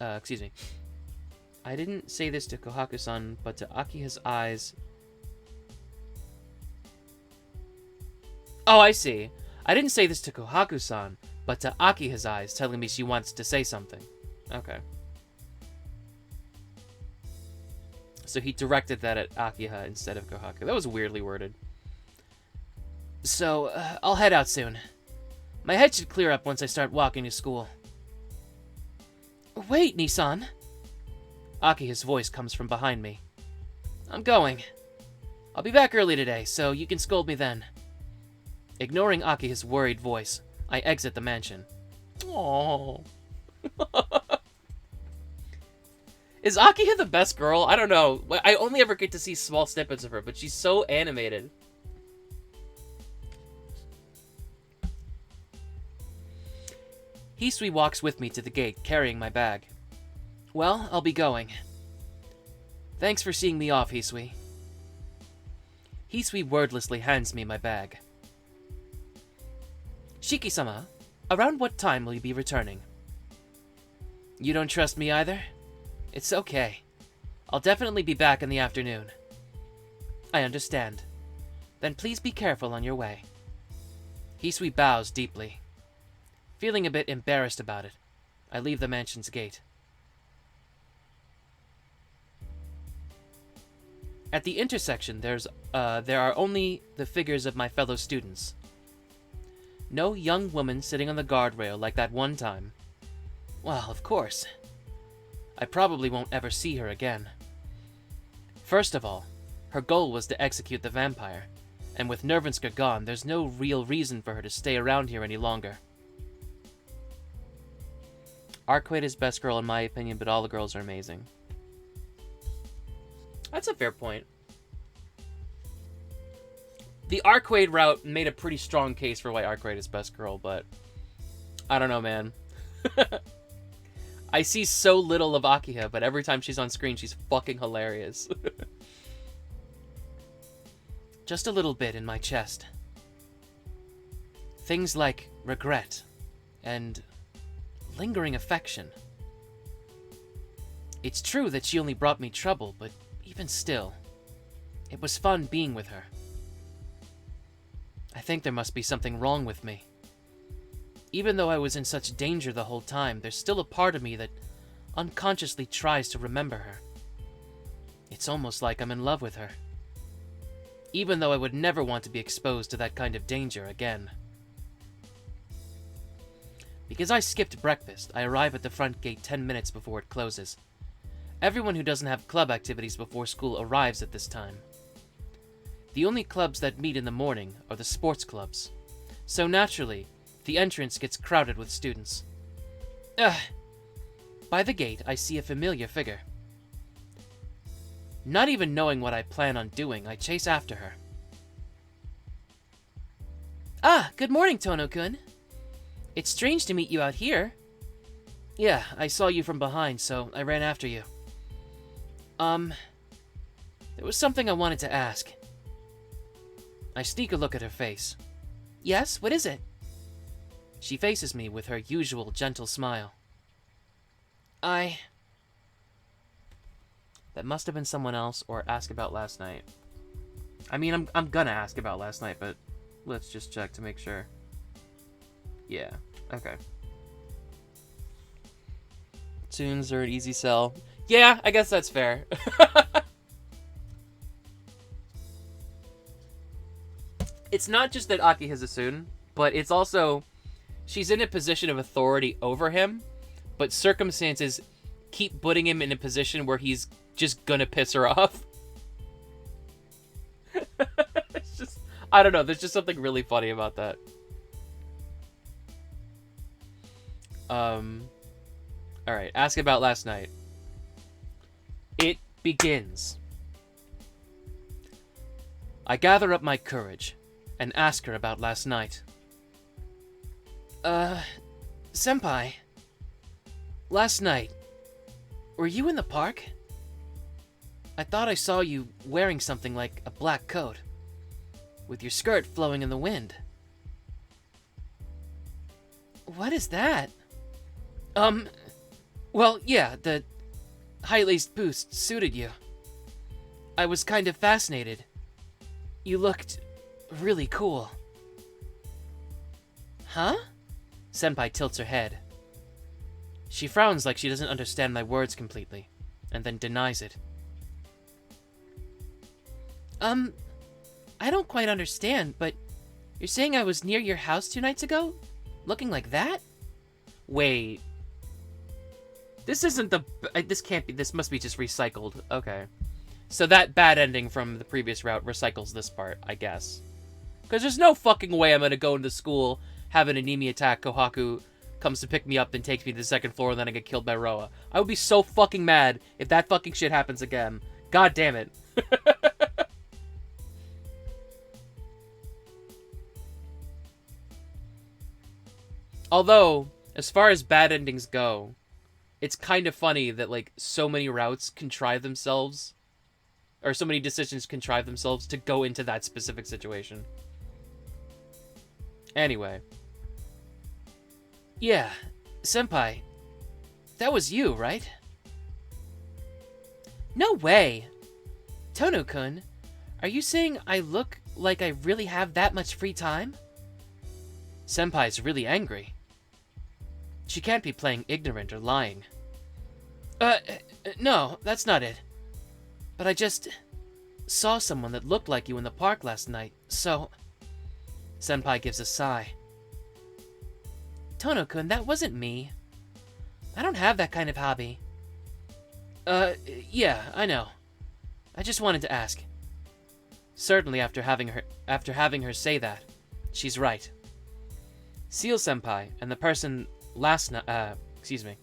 excuse me. I didn't say this to Kohaku-san, but to Akiha's eyes... Oh, I see. I didn't say this to Kohaku-san, but to Akiha's eyes telling me she wants to say something. Okay. So he directed that at Akiha instead of Kohaku. That was weirdly worded. So, I'll head out soon. My head should clear up once I start walking to school. Wait, Nissan. Akiha's voice comes from behind me. I'm going. I'll be back early today, so you can scold me then. Ignoring Akiha's worried voice, I exit the mansion. Aww. Is Akiha the best girl? I don't know. I only ever get to see small snippets of her, but she's so animated. Hisui walks with me to the gate, carrying my bag. Well, I'll be going. Thanks for seeing me off, Hisui. Hisui wordlessly hands me my bag. Shiki-sama, around what time will you be returning? You don't trust me either? It's okay. I'll definitely be back in the afternoon. I understand. Then please be careful on your way. Hisui bows deeply. Feeling a bit embarrassed about it, I leave the mansion's gate. At the intersection, there are only the figures of my fellow students. No young woman sitting on the guardrail like that one time. Well, of course. I probably won't ever see her again. First of all, her goal was to execute the vampire, and with Nervensker gone, there's no real reason for her to stay around here any longer. Arcueid is best girl in my opinion, but all the girls are amazing. That's a fair point. The Arcueid route made a pretty strong case for why Arcueid is best girl, but I don't know, man. I see so little of Akiha, but every time she's on screen, she's fucking hilarious. Just a little bit in my chest. Things like regret and lingering affection. It's true that she only brought me trouble, but even still, it was fun being with her. I think there must be something wrong with me. Even though I was in such danger the whole time, there's still a part of me that unconsciously tries to remember her. It's almost like I'm in love with her. Even though I would never want to be exposed to that kind of danger again. Because I skipped breakfast, I arrive at the front gate 10 minutes before it closes. Everyone who doesn't have club activities before school arrives at this time. The only clubs that meet in the morning are the sports clubs. So naturally, the entrance gets crowded with students. By the gate, I see a familiar figure. Not even knowing what I plan on doing, I chase after her. Ah, good morning, Tohno-kun. It's strange to meet you out here. Yeah, I saw you from behind, so I ran after you. There was something I wanted to ask. I sneak a look at her face. Yes, what is it? She faces me with her usual gentle smile. That must have been someone else, or ask about last night. I mean, I'm gonna ask about last night, but let's just check to make sure. Yeah, okay. Tunes are an easy sell. Yeah, I guess that's fair. It's not just that Aki has a Tsun, but it's also she's in a position of authority over him, but circumstances keep putting him in a position where he's just gonna piss her off. It's just, I don't know, there's just something really funny about that. Alright, ask about last night. It begins. I gather up my courage and ask her about last night. Senpai. Last night, Were you in the park? I thought I saw you wearing something like a black coat, with your skirt flowing in the wind. What is that? Well, yeah, the high-laced boots suited you. I was kind of fascinated. You looked really cool. Huh? Senpai tilts her head. She frowns like she doesn't understand my words completely, and then denies it. I don't quite understand, but you're saying I was near your house 2 nights ago? Looking like that? Wait. This isn't the... This can't be... This must be just recycled. Okay. So that bad ending from the previous route recycles this part, I guess. Because there's no fucking way I'm gonna go into school, have an anemia attack, Kohaku comes to pick me up and takes me to the 2nd floor, and then I get killed by Roa. I would be so fucking mad if that fucking shit happens again. God damn it. Although, as far as bad endings go, it's kind of funny that, like, so many routes contrive themselves, or so many decisions contrive themselves to go into that specific situation. Anyway. Yeah, Senpai, that was you, right? No way! Tohno-kun, are you saying I look like I really have that much free time? Senpai's really angry. She can't be playing ignorant or lying. No, that's not it. But I just saw someone that looked like you in the park last night, so... Senpai gives a sigh. Tohno-kun, that wasn't me. I don't have that kind of hobby. Yeah, I know. I just wanted to ask. Certainly after having her say that, she's right. Seal Senpai and the person last night, excuse me.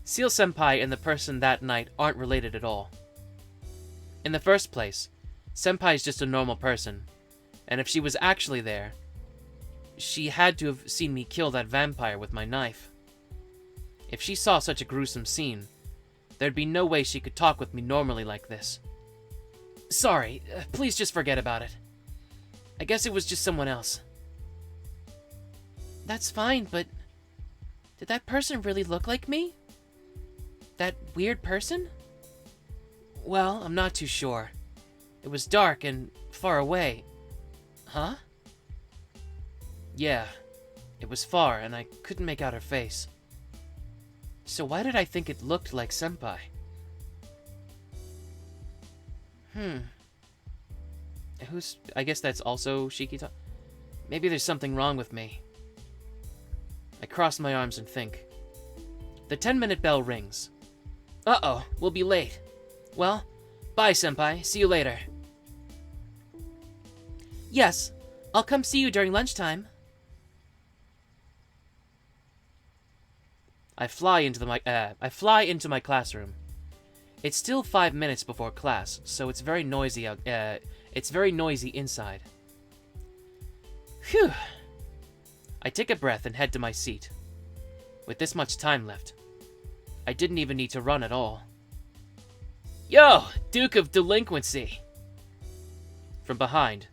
Seal Senpai and the person that night aren't related at all. In the first place, Senpai is just a normal person, and if she was actually there, she had to have seen me kill that vampire with my knife. If she saw such a gruesome scene, there'd be no way she could talk with me normally like this. Sorry, please just forget about it. I guess it was just someone else. That's fine, but did that person really look like me? That weird person? Well, I'm not too sure. It was dark and far away. Huh? Yeah, it was far and I couldn't make out her face. So why did I think it looked like Senpai? I guess that's also Shiki Tohno. Maybe there's something wrong with me. I cross my arms and think. The 10-minute bell rings. Uh-oh, we'll be late. Well, bye, Senpai. See you later. Yes, I'll come see you during lunchtime. I fly into my classroom. It's still 5 minutes before class, so it's very noisy out. It's very noisy inside. Phew. I take a breath and head to my seat. With this much time left, I didn't even need to run at all. Yo, Duke of Delinquency! From behind,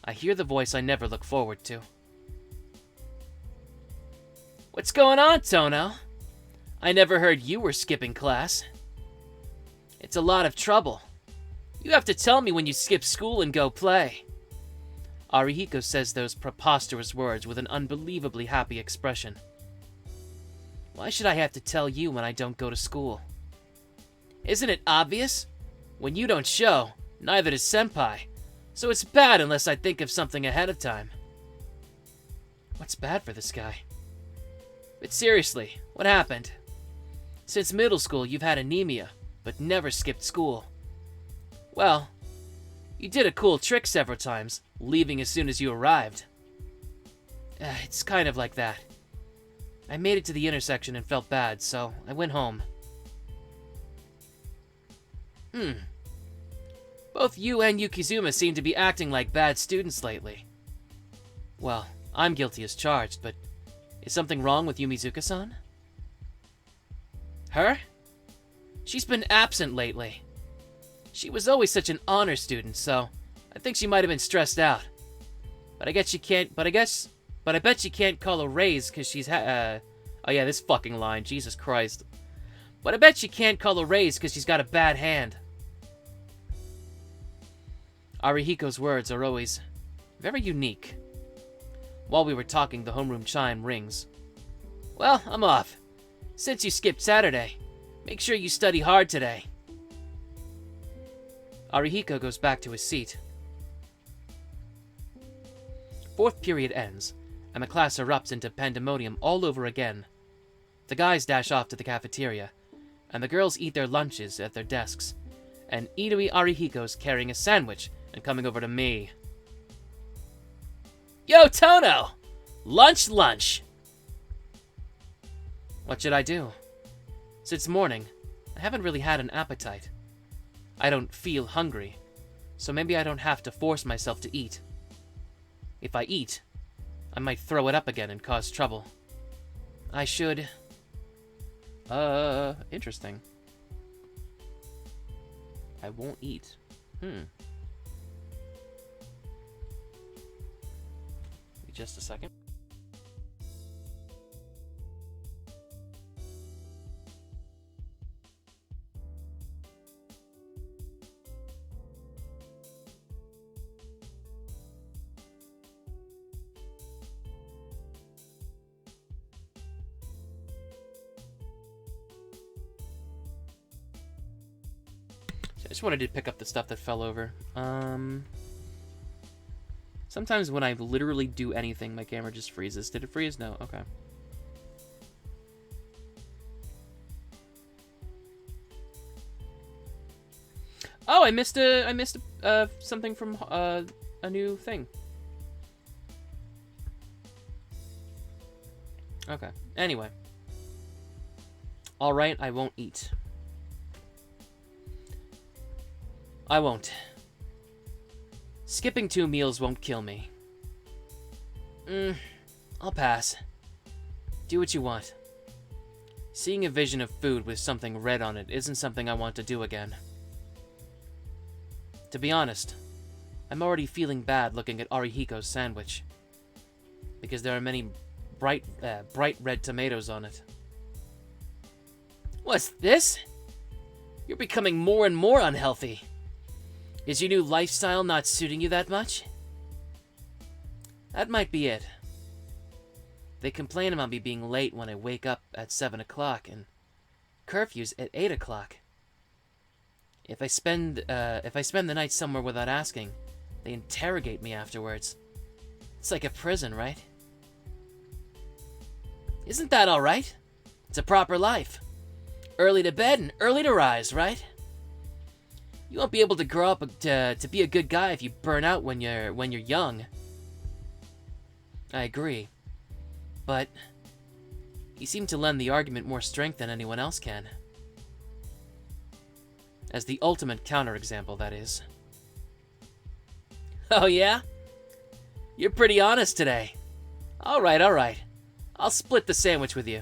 I hear the voice I never look forward to. What's going on, Tohno? I never heard you were skipping class. It's a lot of trouble. You have to tell me when you skip school and go play. Arihiko says those preposterous words with an unbelievably happy expression. Why should I have to tell you when I don't go to school? Isn't it obvious? When you don't show, neither does Senpai. So it's bad unless I think of something ahead of time. What's bad for this guy? But seriously, what happened? Since middle school, you've had anemia, but never skipped school. Well, you did a cool trick several times, leaving as soon as you arrived. It's kind of like that. I made it to the intersection and felt bad, so I went home. Both you and Yukizuma seem to be acting like bad students lately. Well, I'm guilty as charged, but is something wrong with Yumizuka-san? Her? She's been absent lately. She was always such an honor student, so I think she might have been stressed out. But I bet she can't call a raise because she's oh yeah, this fucking line, Jesus Christ. But I bet she can't call a raise because she's got a bad hand. Arihiko's words are always very unique. While we were talking, the homeroom chime rings. Well, I'm off. Since you skipped Saturday, make sure you study hard today. Arihiko goes back to his seat. Fourth period ends, and the class erupts into pandemonium all over again. The guys dash off to the cafeteria, and the girls eat their lunches at their desks, and Inui Arihiko's carrying a sandwich and coming over to me. Yo, Tohno! Lunch! What should I do? Since morning, I haven't really had an appetite. I don't feel hungry, so maybe I don't have to force myself to eat. If I eat, I might throw it up again and cause trouble. I should... interesting. I won't eat. Just a second. I just wanted to pick up the stuff that fell over. Sometimes when I literally do anything, my camera just freezes. Did it freeze? No. Okay. Oh, I missed something from a new thing. Okay. Anyway. All right, I won't eat. I won't. Skipping 2 meals won't kill me. I'll pass. Do what you want. Seeing a vision of food with something red on it isn't something I want to do again. To be honest, I'm already feeling bad looking at Arihiko's sandwich, because there are many bright red tomatoes on it. What's this? You're becoming more and more unhealthy. Is your new lifestyle not suiting you that much? That might be it. They complain about me being late when I wake up at 7 o'clock and curfew's at 8 o'clock. If I spend the night somewhere without asking, they interrogate me afterwards. It's like a prison, right? Isn't that all right? It's a proper life. Early to bed and early to rise, right? You won't be able to grow up to be a good guy if you burn out when you're young. I agree. But you seem to lend the argument more strength than anyone else can. As the ultimate counterexample, that is. Oh yeah? You're pretty honest today. All right. I'll split the sandwich with you.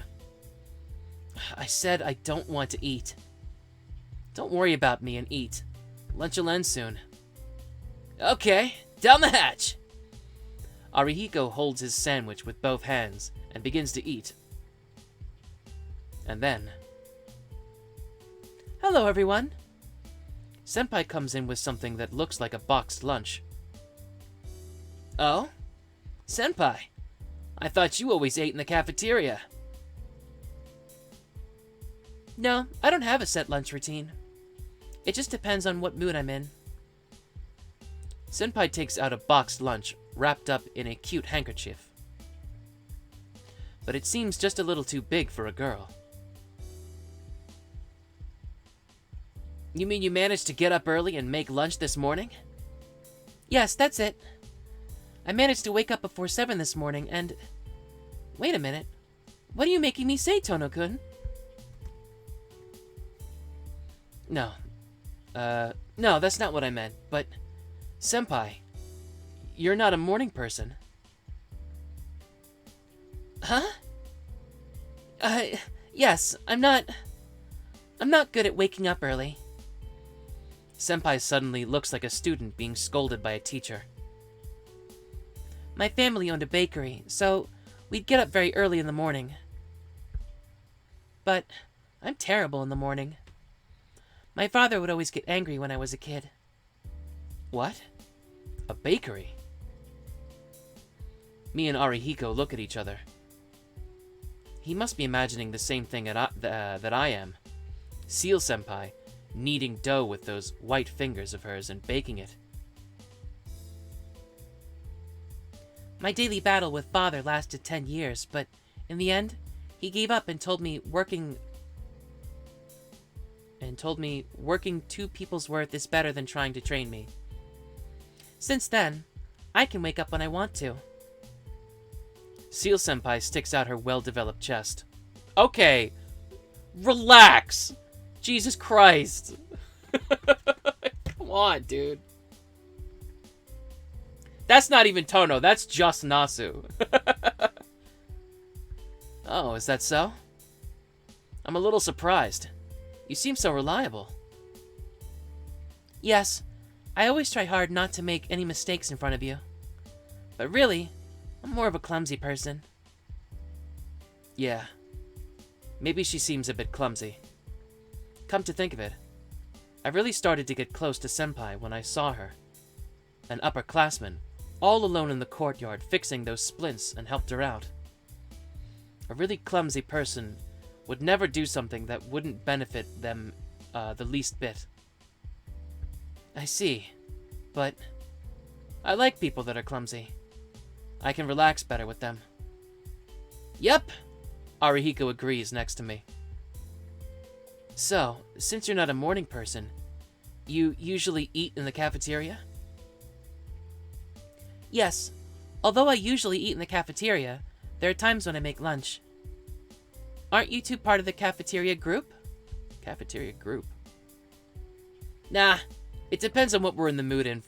I said I don't want to eat. Don't worry about me and eat. Lunch will end soon. Okay, down the hatch. Arihiko holds his sandwich with both hands and begins to eat. And then... Hello, everyone. Senpai comes in with something that looks like a boxed lunch. Oh? Senpai, I thought you always ate in the cafeteria. No, I don't have a set lunch routine. It just depends on what mood I'm in. Senpai takes out a boxed lunch wrapped up in a cute handkerchief. But it seems just a little too big for a girl. You mean you managed to get up early and make lunch this morning? Yes, that's it. I managed to wake up before 7 this morning and... Wait a minute. What are you making me say, Tohno-kun? No. No, that's not what I meant, but... Senpai, you're not a morning person. Huh? Yes, I'm not good at waking up early. Senpai suddenly looks like a student being scolded by a teacher. My family owned a bakery, so we'd get up very early in the morning. But I'm terrible in the morning. My father would always get angry when I was a kid. What? A bakery? Me and Arihiko look at each other. He must be imagining the same thing that I am. Seal Senpai kneading dough with those white fingers of hers and baking it. My daily battle with father lasted 10 years, but in the end, he gave up and told me working 2 people's worth is better than trying to train me. Since then, I can wake up when I want to. Seal Senpai sticks out her well-developed chest. Okay, relax. Jesus Christ. Come on, dude. That's not even Tohno, that's just Nasu. Oh, is that so? I'm a little surprised. You seem so reliable. Yes, I always try hard not to make any mistakes in front of you. But really, I'm more of a clumsy person. Yeah. Maybe she seems a bit clumsy. Come to think of it, I really started to get close to Senpai when I saw her, an upperclassman, all alone in the courtyard fixing those splints, and helped her out. A really clumsy person would never do something that wouldn't benefit them the least bit. I see, but I like people that are clumsy. I can relax better with them. Yep, Arihiko agrees next to me. So, since you're not a morning person, you usually eat in the cafeteria? Yes, although I usually eat in the cafeteria, there are times when I make lunch. Aren't you 2 part of the cafeteria group? Cafeteria group? Nah, it depends on what we're in the mood in,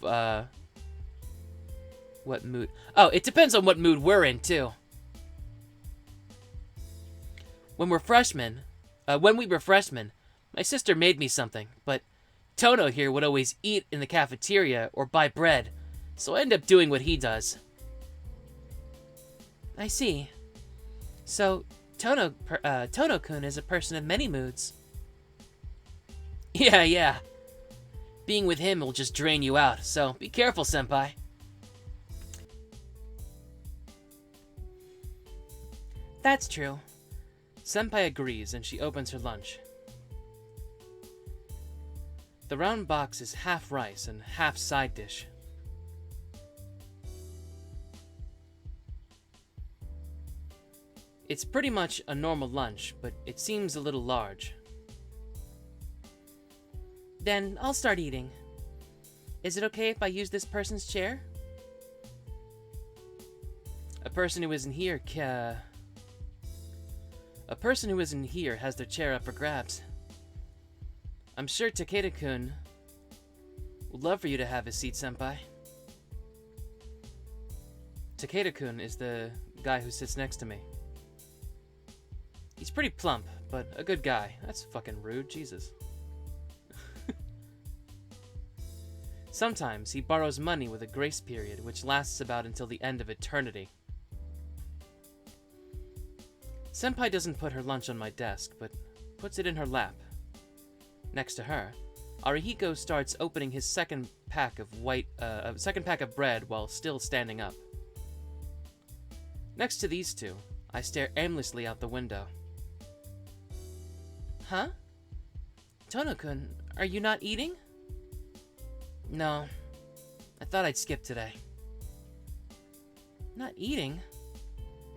what mood? Oh, it depends on what mood we're in, too. When we were freshmen, my sister made me something, but Tohno here would always eat in the cafeteria or buy bread, so I end up doing what he does. I see. So, Tohno-kun is a person of many moods. Yeah. Being with him will just drain you out, so be careful, senpai. That's true. Senpai agrees, and she opens her lunch. The round box is half rice and half side dish. It's pretty much a normal lunch, but it seems a little large. Then I'll start eating. Is it okay if I use this person's chair? A person who isn't here has their chair up for grabs. I'm sure Takeda-kun would love for you to have his seat, senpai. Takeda-kun is the guy who sits next to me. He's pretty plump, but a good guy. That's fucking rude, Jesus. Sometimes he borrows money with a grace period, which lasts about until the end of eternity. Senpai doesn't put her lunch on my desk, but puts it in her lap. Next to her, Arihiko starts opening his second pack of bread while still standing up. Next to these two, I stare aimlessly out the window. Huh? Tohno-kun, are you not eating? No. I thought I'd skip today. Not eating?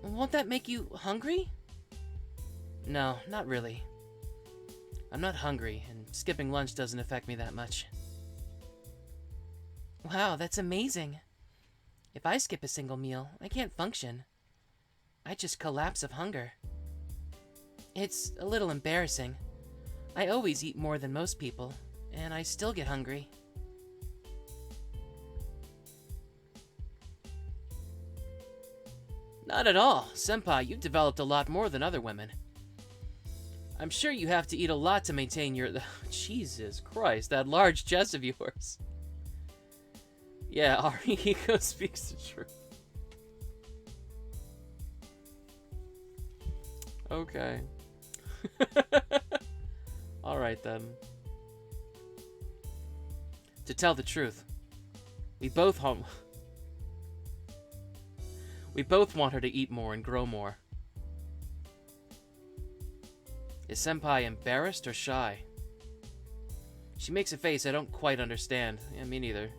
Won't that make you hungry? No, not really. I'm not hungry, and skipping lunch doesn't affect me that much. Wow, that's amazing. If I skip a single meal, I can't function. I just collapse of hunger. It's a little embarrassing. I always eat more than most people, and I still get hungry. Not at all. Senpai, you've developed a lot more than other women. I'm sure you have to eat a lot to maintain your... Jesus Christ, that large chest of yours. Yeah, Arihiko speaks the truth. Okay. Alright then. To tell the truth, we both want her to eat more and grow more. Is Senpai embarrassed or shy? She makes a face I don't quite understand. Yeah, me neither.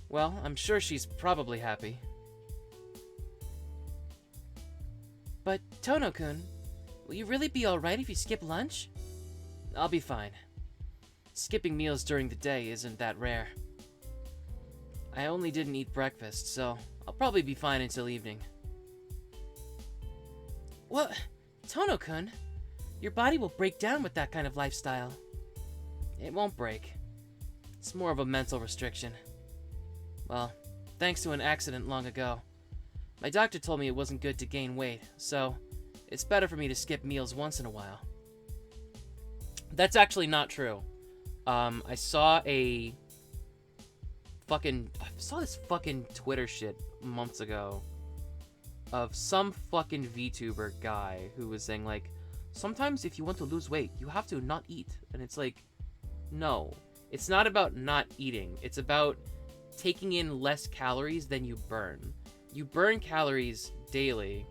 Well, I'm sure she's probably happy. But, Tohno-kun, will you really be alright if you skip lunch? I'll be fine. Skipping meals during the day isn't that rare. I only didn't eat breakfast, so I'll probably be fine until evening. What? Tohno-kun, your body will break down with that kind of lifestyle. It won't break. It's more of a mental restriction. Well, thanks to an accident long ago. My doctor told me it wasn't good to gain weight, so it's better for me to skip meals once in a while. That's actually not true. I saw this fucking Twitter shit months ago of some fucking VTuber guy who was saying, like, sometimes if you want to lose weight, you have to not eat. And it's like, no. It's not about not eating. It's about taking in less calories than you burn. You burn calories daily,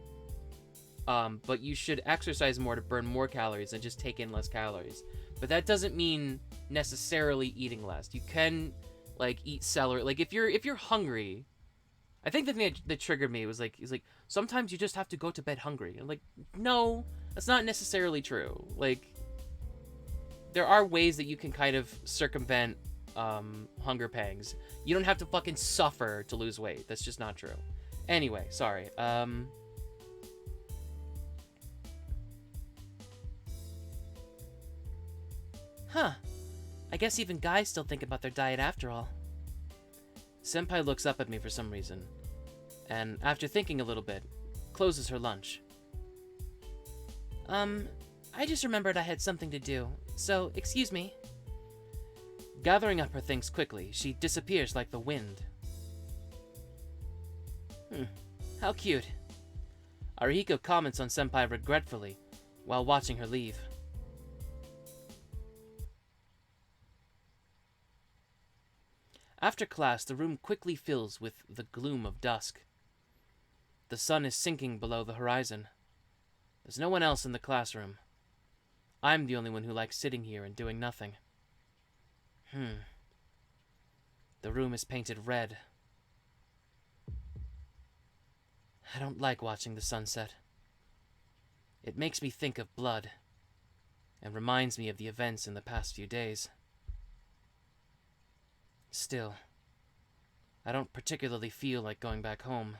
but you should exercise more to burn more calories and just take in less calories. But that doesn't mean necessarily eating less. You can, like, eat celery. Like, if you're hungry... I think the thing that triggered me was, like, sometimes you just have to go to bed hungry. I'm like, no, that's not necessarily true. Like, there are ways that you can kind of circumvent hunger pangs. You don't have to fucking suffer to lose weight. That's just not true. Anyway, sorry. Huh. I guess even guys still think about their diet after all. Senpai looks up at me for some reason, and after thinking a little bit, closes her lunch. I just remembered I had something to do, so excuse me. Gathering up her things quickly, she disappears like the wind. How cute. Arihiko comments on Senpai regretfully, while watching her leave. After class, the room quickly fills with the gloom of dusk. The sun is sinking below the horizon. There's no one else in the classroom. I'm the only one who likes sitting here and doing nothing. The room is painted red. I don't like watching the sunset. It makes me think of blood, and reminds me of the events in the past few days. Still, I don't particularly feel like going back home.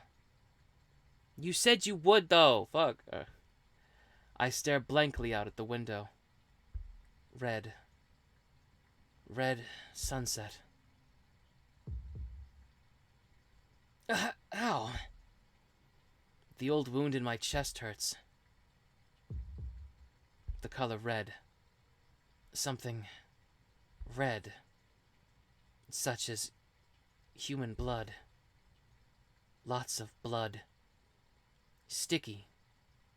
You said you would, though! Fuck. I stare blankly out at the window. Red. Red sunset. Ow! The old wound in my chest hurts. The color red. Something red. Such as human blood. Lots of blood. Sticky,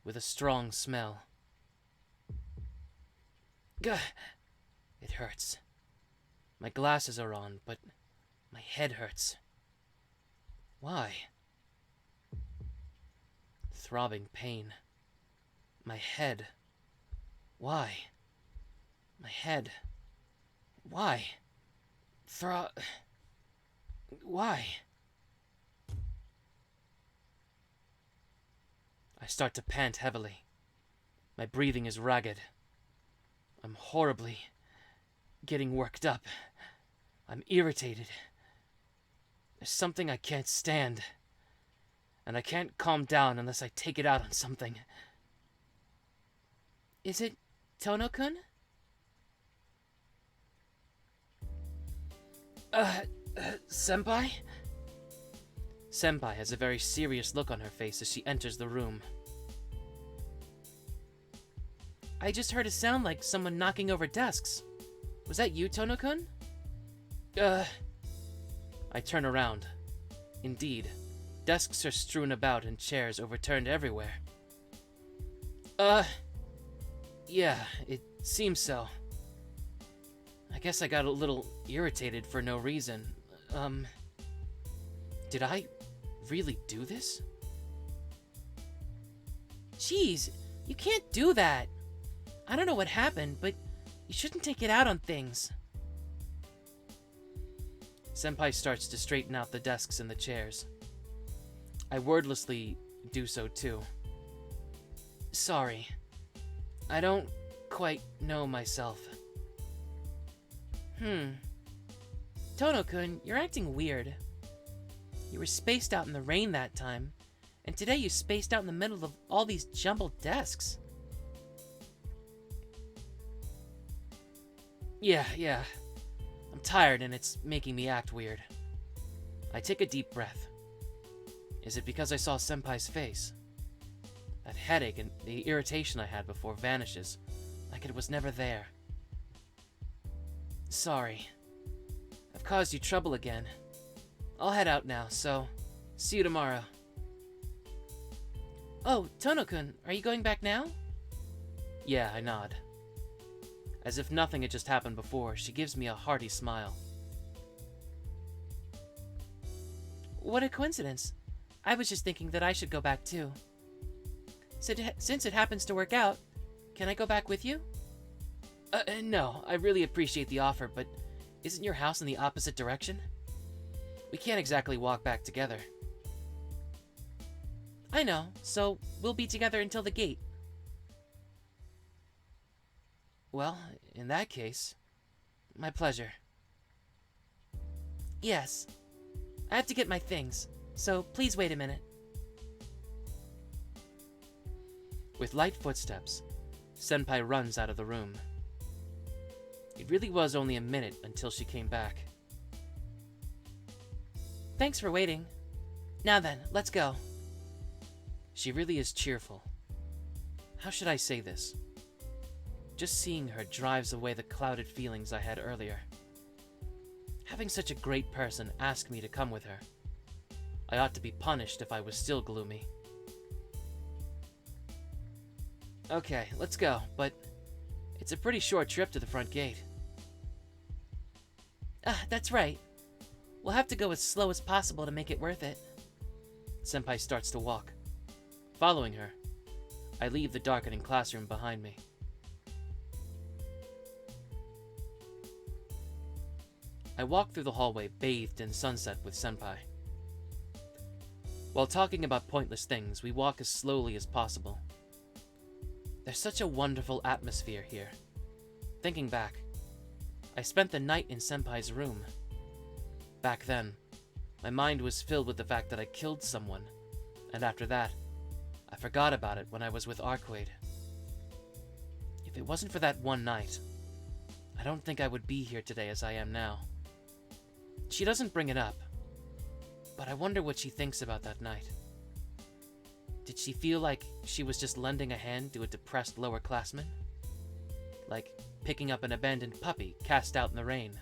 with a strong smell. Gah! It hurts. My glasses are on, but my head hurts. Why? Throbbing pain. My head. Why? My head. Why? Why? I start to pant heavily. My breathing is ragged. I'm horribly getting worked up. I'm irritated. There's something I can't stand. And I can't calm down unless I take it out on something. Is it Tohno-kun? Senpai? Senpai has a very serious look on her face as she enters the room. I just heard a sound like someone knocking over desks. Was that you, Tohno-kun? I turn around. Indeed, desks are strewn about and chairs overturned everywhere. Yeah, it seems so. I guess I got a little irritated for no reason. Did I really do this? Jeez, you can't do that. I don't know what happened, but you shouldn't take it out on things. Senpai starts to straighten out the desks and the chairs. I wordlessly do so too. Sorry. I don't quite know myself. Tohno-kun, you're acting weird. You were spaced out in the rain that time, and today you spaced out in the middle of all these jumbled desks. Yeah. I'm tired and it's making me act weird. I take a deep breath. Is it because I saw Senpai's face? That headache and the irritation I had before vanishes, like it was never there. Sorry. I've caused you trouble again. I'll head out now, so see you tomorrow. Oh, Tohno-kun, are you going back now? Yeah, I nod. As if nothing had just happened before, she gives me a hearty smile. What a coincidence. I was just thinking that I should go back too. Since it happens to work out, can I go back with you? No, I really appreciate the offer, but isn't your house in the opposite direction? We can't exactly walk back together. I know, so we'll be together until the gate. Well, in that case, my pleasure. Yes. I have to get my things, so please wait a minute. With light footsteps, Senpai runs out of the room. It really was only a minute until she came back. Thanks for waiting. Now then, let's go. She really is cheerful. How should I say this? Just seeing her drives away the clouded feelings I had earlier. Having such a great person ask me to come with her. I ought to be punished if I was still gloomy. Okay, let's go, but it's a pretty short trip to the front gate. That's right. We'll have to go as slow as possible to make it worth it. Senpai starts to walk. Following her, I leave the darkening classroom behind me. I walk through the hallway bathed in sunset with Senpai. While talking about pointless things, we walk as slowly as possible. There's such a wonderful atmosphere here. Thinking back, I spent the night in Senpai's room. Back then, my mind was filled with the fact that I killed someone, and after that, I forgot about it when I was with Arcueid. If it wasn't for that one night, I don't think I would be here today as I am now. She doesn't bring it up, but I wonder what she thinks about that night. Did she feel like she was just lending a hand to a depressed lower-classman? Like picking up an abandoned puppy cast out in the rain?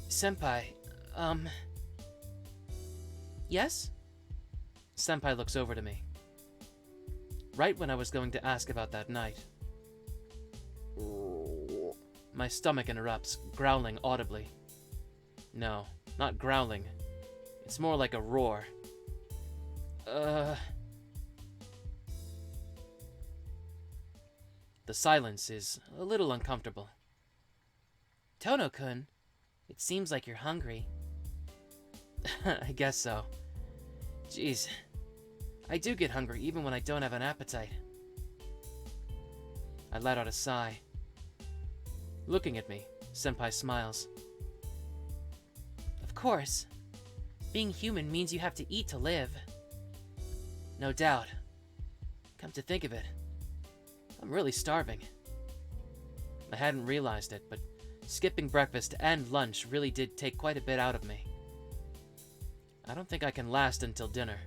Senpai, Yes? Senpai looks over to me. Right when I was going to ask about that night. My stomach interrupts, growling audibly. No, not growling. It's more like a roar. The silence is a little uncomfortable. Tohno-kun, it seems like you're hungry. I guess so. Jeez, I do get hungry even when I don't have an appetite. I let out a sigh. Looking at me, Senpai smiles. Of course. Being human means you have to eat to live. No doubt. Come to think of it, I'm really starving. I hadn't realized it, but skipping breakfast and lunch really did take quite a bit out of me. I don't think I can last until dinner.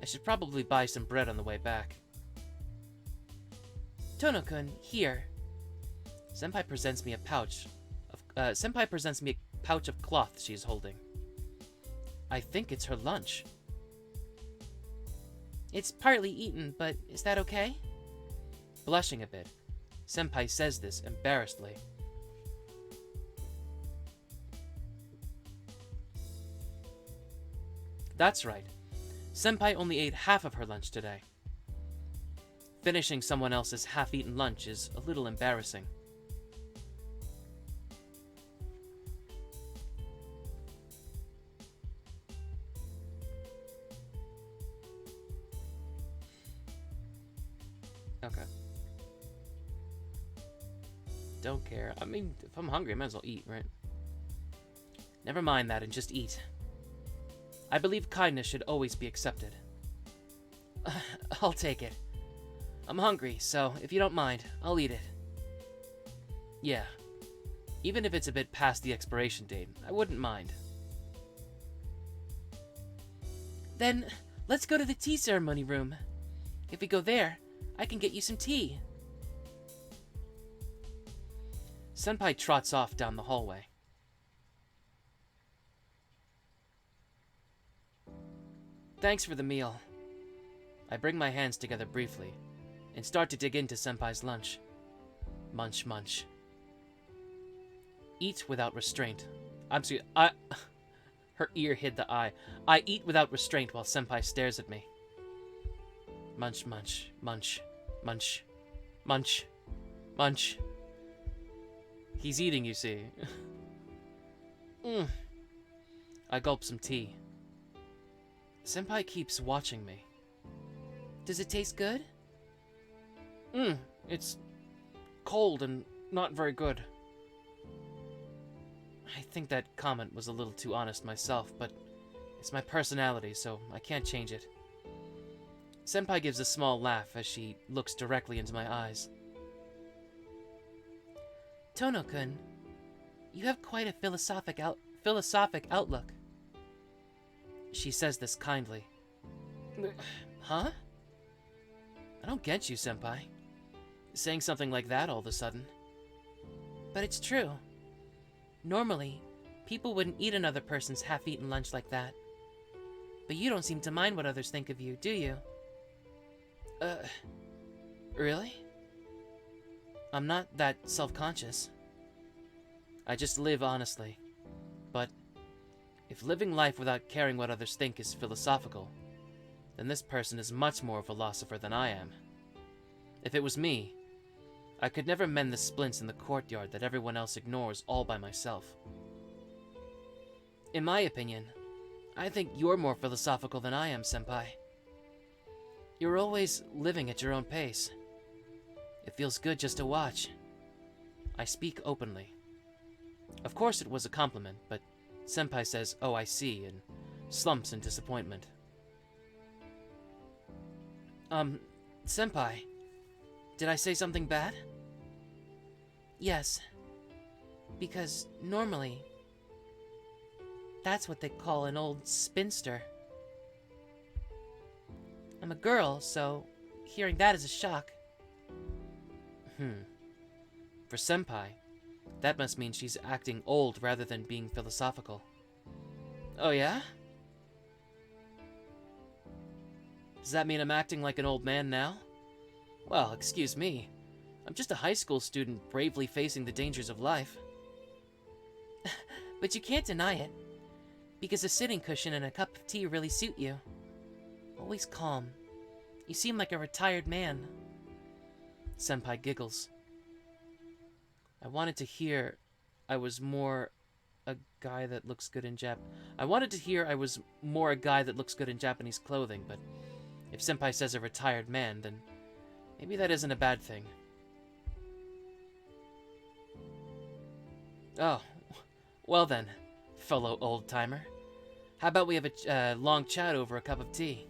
I should probably buy some bread on the way back. Tohno-kun, here. Senpai presents me a pouch of cloth she's holding. I think it's her lunch. It's partly eaten, but is that okay? Blushing a bit, Senpai says this embarrassedly. That's right. Senpai only ate half of her lunch today. Finishing someone else's half-eaten lunch is a little embarrassing. Okay. Don't care. I mean, if I'm hungry, I might as well eat, right? Never mind that and just eat. I believe kindness should always be accepted. I'll take it. I'm hungry, so if you don't mind, I'll eat it. Yeah. Even if it's a bit past the expiration date, I wouldn't mind. Then, let's go to the tea ceremony room. If we go there, I can get you some tea. Senpai trots off down the hallway. Thanks for the meal. I bring my hands together briefly and start to dig into Senpai's lunch. Munch, munch. Eat without restraint. Her ear hid the eye. I eat without restraint while Senpai stares at me. Munch, munch, munch, munch, munch, munch. He's eating, you see. I gulp some tea. Senpai keeps watching me. Does it taste good? It's cold and not very good. I think that comment was a little too honest myself, but it's my personality, so I can't change it. Senpai gives a small laugh as she looks directly into my eyes. Tohno-kun, you have quite a philosophic outlook. She says this kindly. Huh? I don't get you, Senpai. Saying something like that all of a sudden. But it's true. Normally, people wouldn't eat another person's half-eaten lunch like that. But you don't seem to mind what others think of you, do you? Really? I'm not that self-conscious. I just live honestly. But if living life without caring what others think is philosophical, then this person is much more a philosopher than I am. If it was me, I could never mend the splints in the courtyard that everyone else ignores all by myself. In my opinion, I think you're more philosophical than I am, Senpai. You're always living at your own pace. It feels good just to watch. I speak openly. Of course it was a compliment, but Senpai says, "Oh, I see," and slumps in disappointment. Senpai, did I say something bad? Yes. Because normally, that's what they call an old spinster. I'm a girl, so hearing that is a shock. For Senpai, that must mean she's acting old rather than being philosophical. Oh yeah? Does that mean I'm acting like an old man now? Well, excuse me. I'm just a high school student bravely facing the dangers of life. But you can't deny it, because a sitting cushion and a cup of tea really suit you. Always calm. You seem like a retired man. Senpai giggles. I wanted to hear I was more a guy that looks good in Japanese clothing, but if Senpai says a retired man, then maybe that isn't a bad thing. Oh, well then, fellow old-timer. How about we have a long chat over a cup of tea?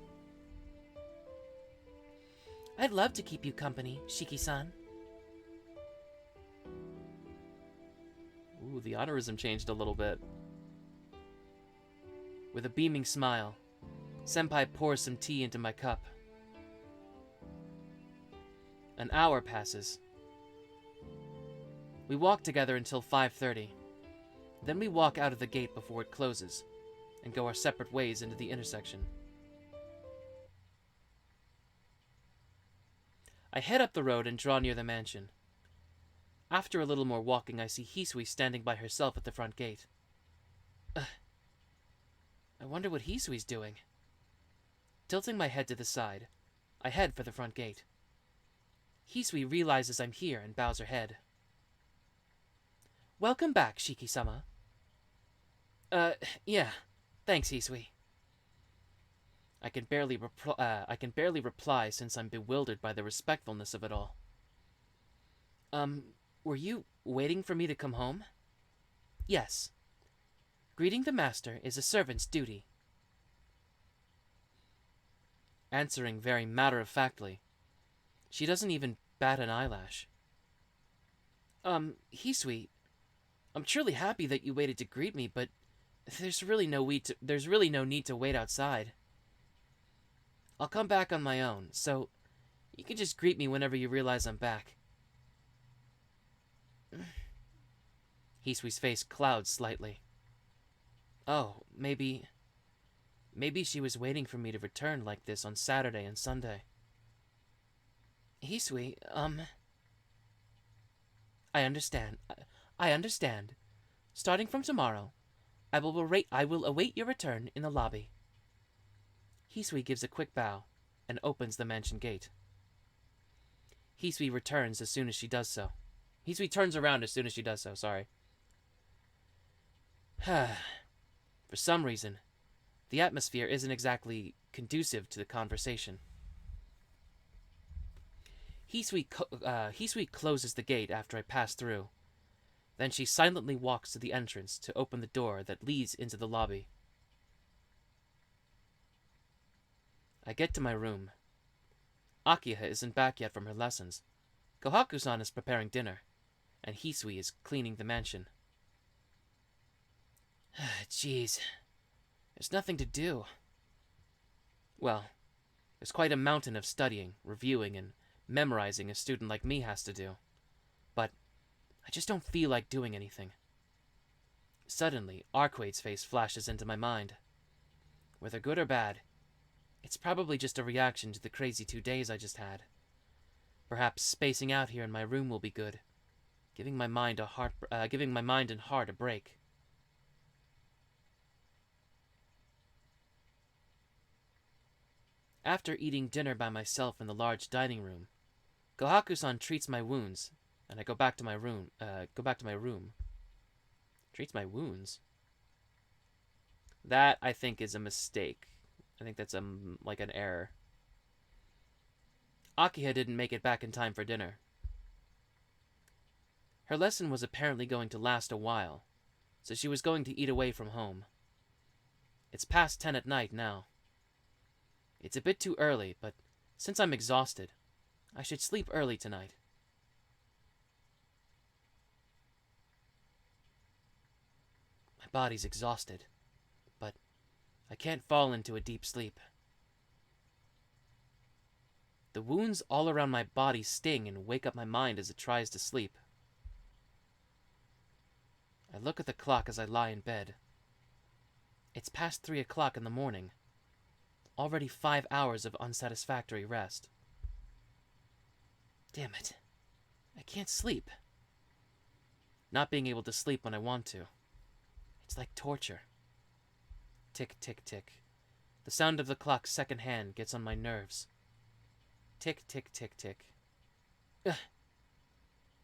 I'd love to keep you company, Shiki-san. Ooh, the honorism changed a little bit. With a beaming smile, Senpai pours some tea into my cup. An hour passes. We walk together until 5:30. Then we walk out of the gate before it closes, and go our separate ways into the intersection. I head up the road and draw near the mansion. After a little more walking, I see Hisui standing by herself at the front gate. I wonder what Hisui's doing. Tilting my head to the side, I head for the front gate. Hisui realizes I'm here and bows her head. Welcome back, Shiki-sama. Yeah. Thanks, Hisui. I can barely reply since I'm bewildered by the respectfulness of it all. Were you waiting for me to come home? Yes. Greeting the master is a servant's duty. Answering very matter-of-factly. She doesn't even bat an eyelash. Hisui, I'm truly happy that you waited to greet me, but there's really no need to wait outside. I'll come back on my own, so you can just greet me whenever you realize I'm back. Hisui's face clouds slightly. Oh, maybe she was waiting for me to return like this on Saturday and Sunday. Hisui, I understand. I understand. Starting from tomorrow, I will await your return in the lobby. Hisui gives a quick bow and opens the mansion gate. Hisui returns as soon as she does so. Hisui turns around as soon as she does so, sorry. For some reason, the atmosphere isn't exactly conducive to the conversation. Hisui closes the gate after I pass through. Then she silently walks to the entrance to open the door that leads into the lobby. I get to my room. Akiha isn't back yet from her lessons. Kohaku-san is preparing dinner, and Hisui is cleaning the mansion. Jeez, there's nothing to do. Well, there's quite a mountain of studying, reviewing, and memorizing a student like me has to do. But I just don't feel like doing anything. Suddenly, Arcueid's face flashes into my mind. Whether good or bad, it's probably just a reaction to the crazy 2 days I just had. Perhaps spacing out here in my room will be good, giving my mind and heart a break. After eating dinner by myself in the large dining room, Kohaku-san treats my wounds, and I go back to my room. Treats my wounds? That, I think, is a mistake. I think that's like an error. Akiha didn't make it back in time for dinner. Her lesson was apparently going to last a while, so she was going to eat away from home. It's past 10 at night now. It's a bit too early, but since I'm exhausted, I should sleep early tonight. My body's exhausted, but I can't fall into a deep sleep. The wounds all around my body sting and wake up my mind as it tries to sleep. I look at the clock as I lie in bed. It's past 3 o'clock in the morning. Already 5 hours of unsatisfactory rest. Damn it. I can't sleep. Not being able to sleep when I want to. It's like torture. Tick, tick, tick. The sound of the clock's second hand gets on my nerves. Tick, tick, tick, tick. Ugh.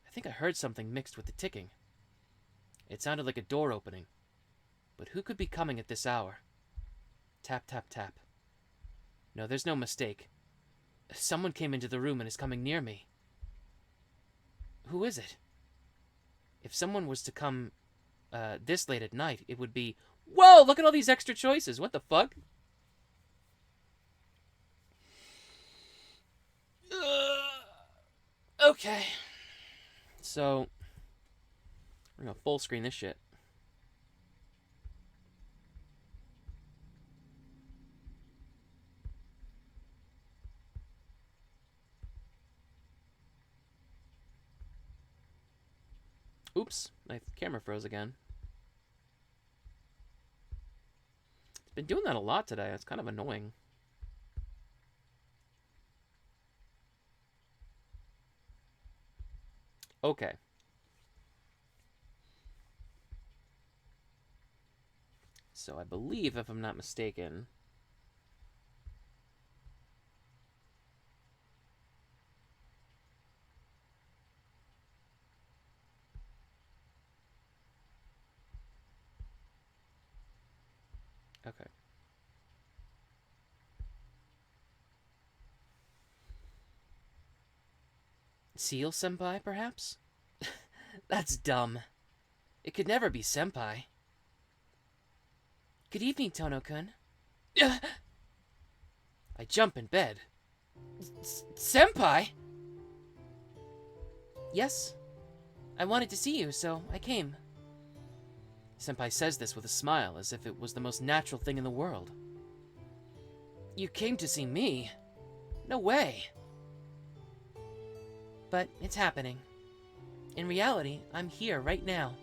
I think I heard something mixed with the ticking. It sounded like a door opening. But who could be coming at this hour? Tap, tap, tap. No, there's no mistake. Someone came into the room and is coming near me. Who is it? If someone was to come this late at night, it would be... Whoa, look at all these extra choices. What the fuck? Okay. So, we're gonna full screen this shit. Oops, my camera froze again. It's been doing that a lot today. It's kind of annoying. Okay. So I believe, if I'm not mistaken... Okay. Seal Senpai, perhaps? That's dumb. It could never be Senpai. Good evening, Tohno-kun. I jump in bed. Senpai? Yes. I wanted to see you, so I came. Senpai says this with a smile, as if it was the most natural thing in the world. You came to see me? No way. But it's happening. In reality, I'm here right now.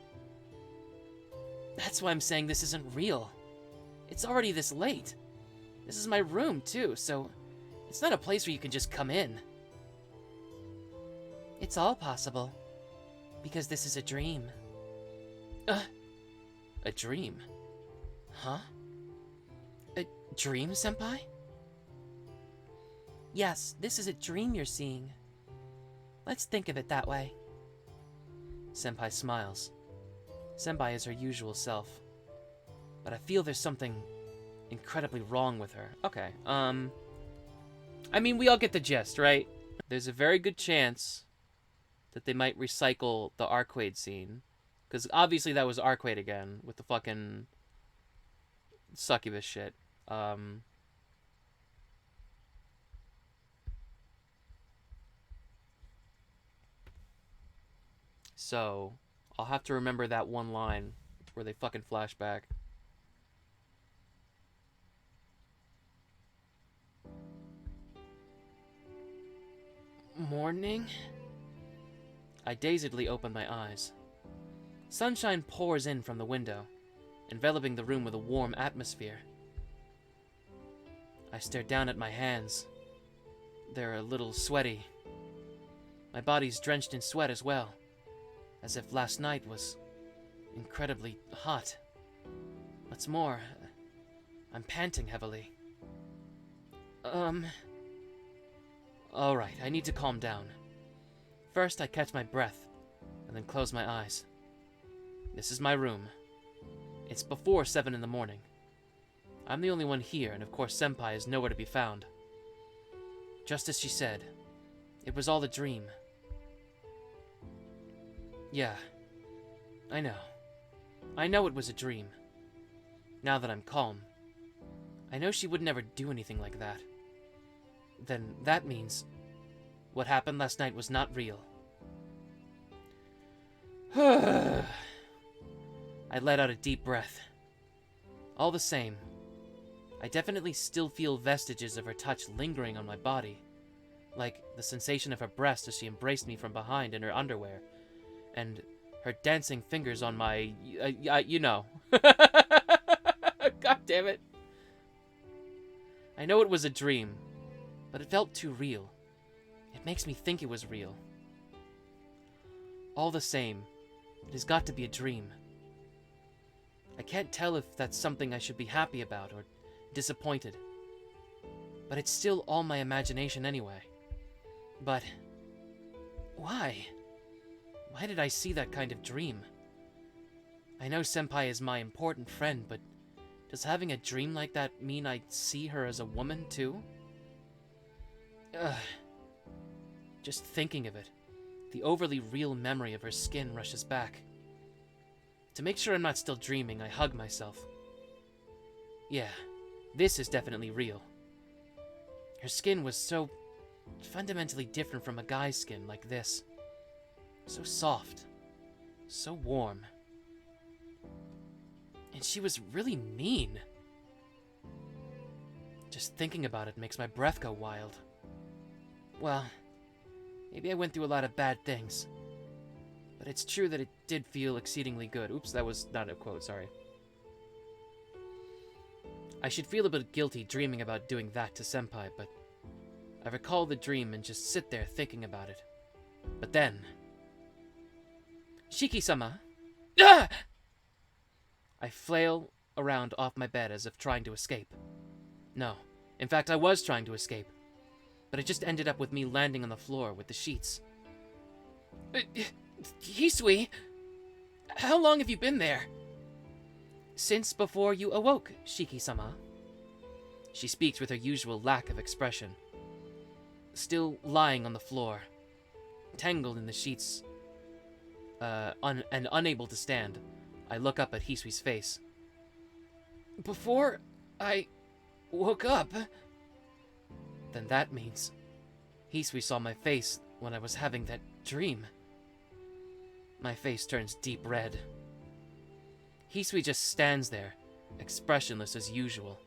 That's why I'm saying this isn't real. It's already this late. This is my room, too, so it's not a place where you can just come in. It's all possible. Because this is a dream. A dream? Huh? A dream, Senpai? Yes, this is a dream you're seeing. Let's think of it that way. Senpai smiles. Senpai is her usual self. But I feel there's something incredibly wrong with her. Okay, I mean, we all get the gist, right? There's a very good chance that they might recycle the Arcueid scene. Because obviously that was Arcueid again, with the fucking succubus shit. So, I'll have to remember that one line where they fucking flash back. Morning? I dazedly open my eyes. Sunshine pours in from the window, enveloping the room with a warm atmosphere. I stare down at my hands. They're a little sweaty. My body's drenched in sweat as well, as if last night was incredibly hot. What's more, I'm panting heavily. Alright, I need to calm down. First, I catch my breath, and then close my eyes. This is my room. It's before 7 in the morning. I'm the only one here, and of course Senpai is nowhere to be found. Just as she said, it was all a dream. Yeah, I know. I know it was a dream. Now that I'm calm, I know she would never do anything like that. Then that means what happened last night was not real. I let out a deep breath. All the same, I definitely still feel vestiges of her touch lingering on my body, like the sensation of her breast as she embraced me from behind in her underwear, and her dancing fingers on my, you know. God damn it. I know it was a dream, but it felt too real. It makes me think it was real. All the same, it has got to be a dream. I can't tell if that's something I should be happy about or disappointed. But it's still all my imagination anyway. But why? Why did I see that kind of dream? I know Senpai is my important friend, but does having a dream like that mean I see her as a woman too? Just thinking of it, the overly real memory of her skin rushes back. To make sure I'm not still dreaming, I hug myself. Yeah, this is definitely real. Her skin was so fundamentally different from a guy's skin like this. So soft, so warm. And she was really mean. Just thinking about it makes my breath go wild. Well, maybe I went through a lot of bad things. but it's true that it did feel exceedingly good. Oops, that was not a quote, sorry. I should feel a bit guilty dreaming about doing that to Senpai, but I recall the dream and just sit there thinking about it. But then... Shiki-sama! Ah! I flail around off my bed as if trying to escape. No, in fact, I was trying to escape, but it just ended up with me landing on the floor with the sheets. Hisui, how long have you been there? Since before you awoke, Shiki-sama. She speaks with her usual lack of expression. Still lying on the floor, tangled in the sheets, and unable to stand, I look up at Hisui's face. Before I woke up? Then that means Hisui saw my face when I was having that dream. My face turns deep red. Hisui just stands there, expressionless as usual,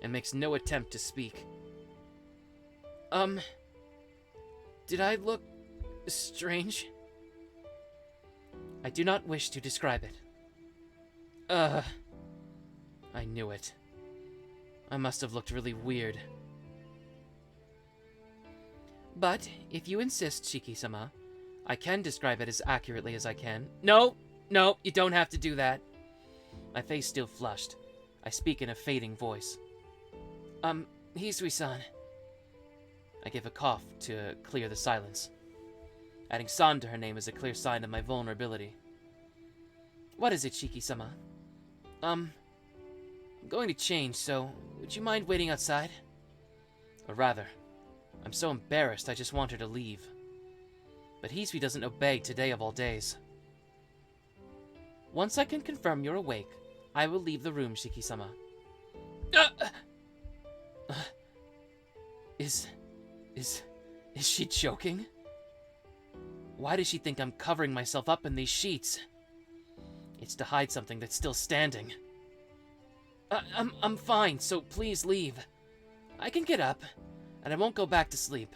and makes no attempt to speak. Did I look strange? I do not wish to describe it. I knew it. I must have looked really weird. But, if you insist, Shiki-sama, I can describe it as accurately as I can. No, you don't have to do that. My face still flushed. I speak in a fading voice. Hisui-san. I give a cough to clear the silence. Adding san to her name is a clear sign of my vulnerability. What is it, Shiki-sama? I'm going to change, so would you mind waiting outside? Or rather, I'm so embarrassed I just want her to leave. But Hisui doesn't obey today of all days. Once I can confirm you're awake, I will leave the room, Shiki-sama. Is she joking? Why does she think I'm covering myself up in these sheets? It's to hide something that's still standing. I'm fine, so please leave. I can get up, and I won't go back to sleep.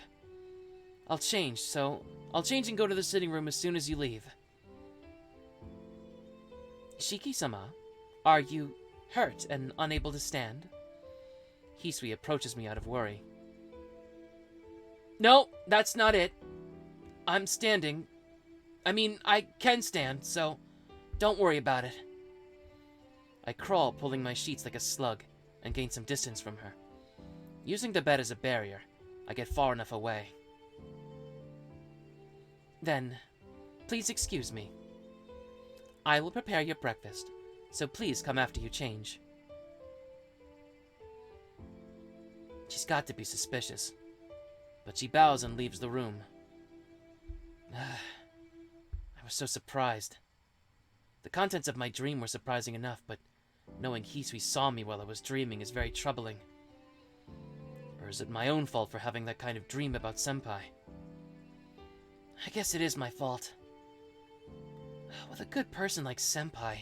I'll change and go to the sitting room as soon as you leave. Shiki-sama, are you hurt and unable to stand? Hisui approaches me out of worry. No, that's not it. I'm standing. I can stand, so don't worry about it. I crawl, pulling my sheets like a slug, and gain some distance from her. Using the bed as a barrier, I get far enough away. Then, please excuse me. I will prepare your breakfast, so please come after you change. She's got to be suspicious, but she bows and leaves the room. I was so surprised. The contents of my dream were surprising enough, but knowing Hisui saw me while I was dreaming is very troubling. Or is it my own fault for having that kind of dream about Senpai? I guess it is my fault. With a good person like Senpai,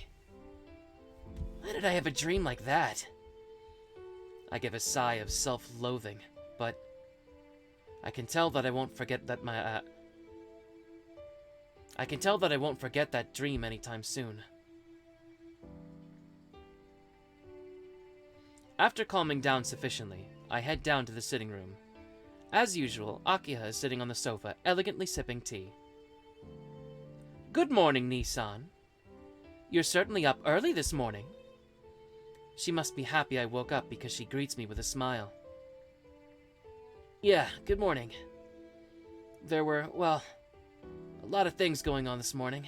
why did I have a dream like that? I give a sigh of self-loathing, but I can tell that I won't forget that that dream anytime soon. After calming down sufficiently, I head down to the sitting room. As usual, Akiha is sitting on the sofa, elegantly sipping tea. Good morning, Nissan. You're certainly up early this morning. She must be happy I woke up because she greets me with a smile. Yeah, good morning. There were, well, a lot of things going on this morning.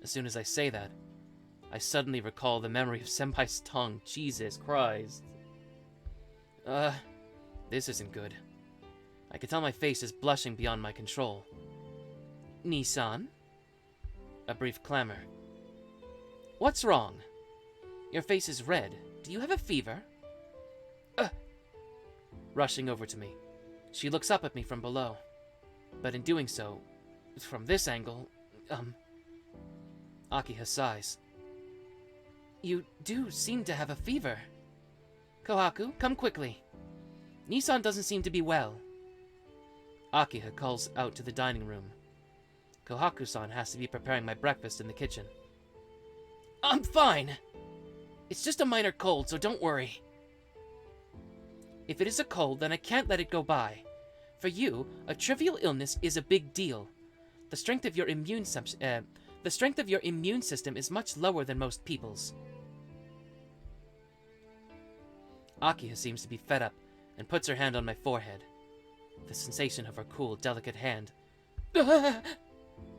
As soon as I say that, I suddenly recall the memory of Senpai's tongue. Jesus Christ. This isn't good. I can tell my face is blushing beyond my control. Nissan? A brief clamor. What's wrong? Your face is red. Do you have a fever? Rushing over to me, she looks up at me from below. But in doing so, from this angle, Akiha sighs. You do seem to have a fever. Kohaku, come quickly. Nissan doesn't seem to be well. Akiha calls out to the dining room. Kohaku-san has to be preparing my breakfast in the kitchen. I'm fine. It's just a minor cold, so don't worry. If it is a cold, then I can't let it go by. For you, a trivial illness is a big deal. The strength of your immune system is much lower than most people's. Akiha seems to be fed up and puts her hand on my forehead. The sensation of her cool, delicate hand.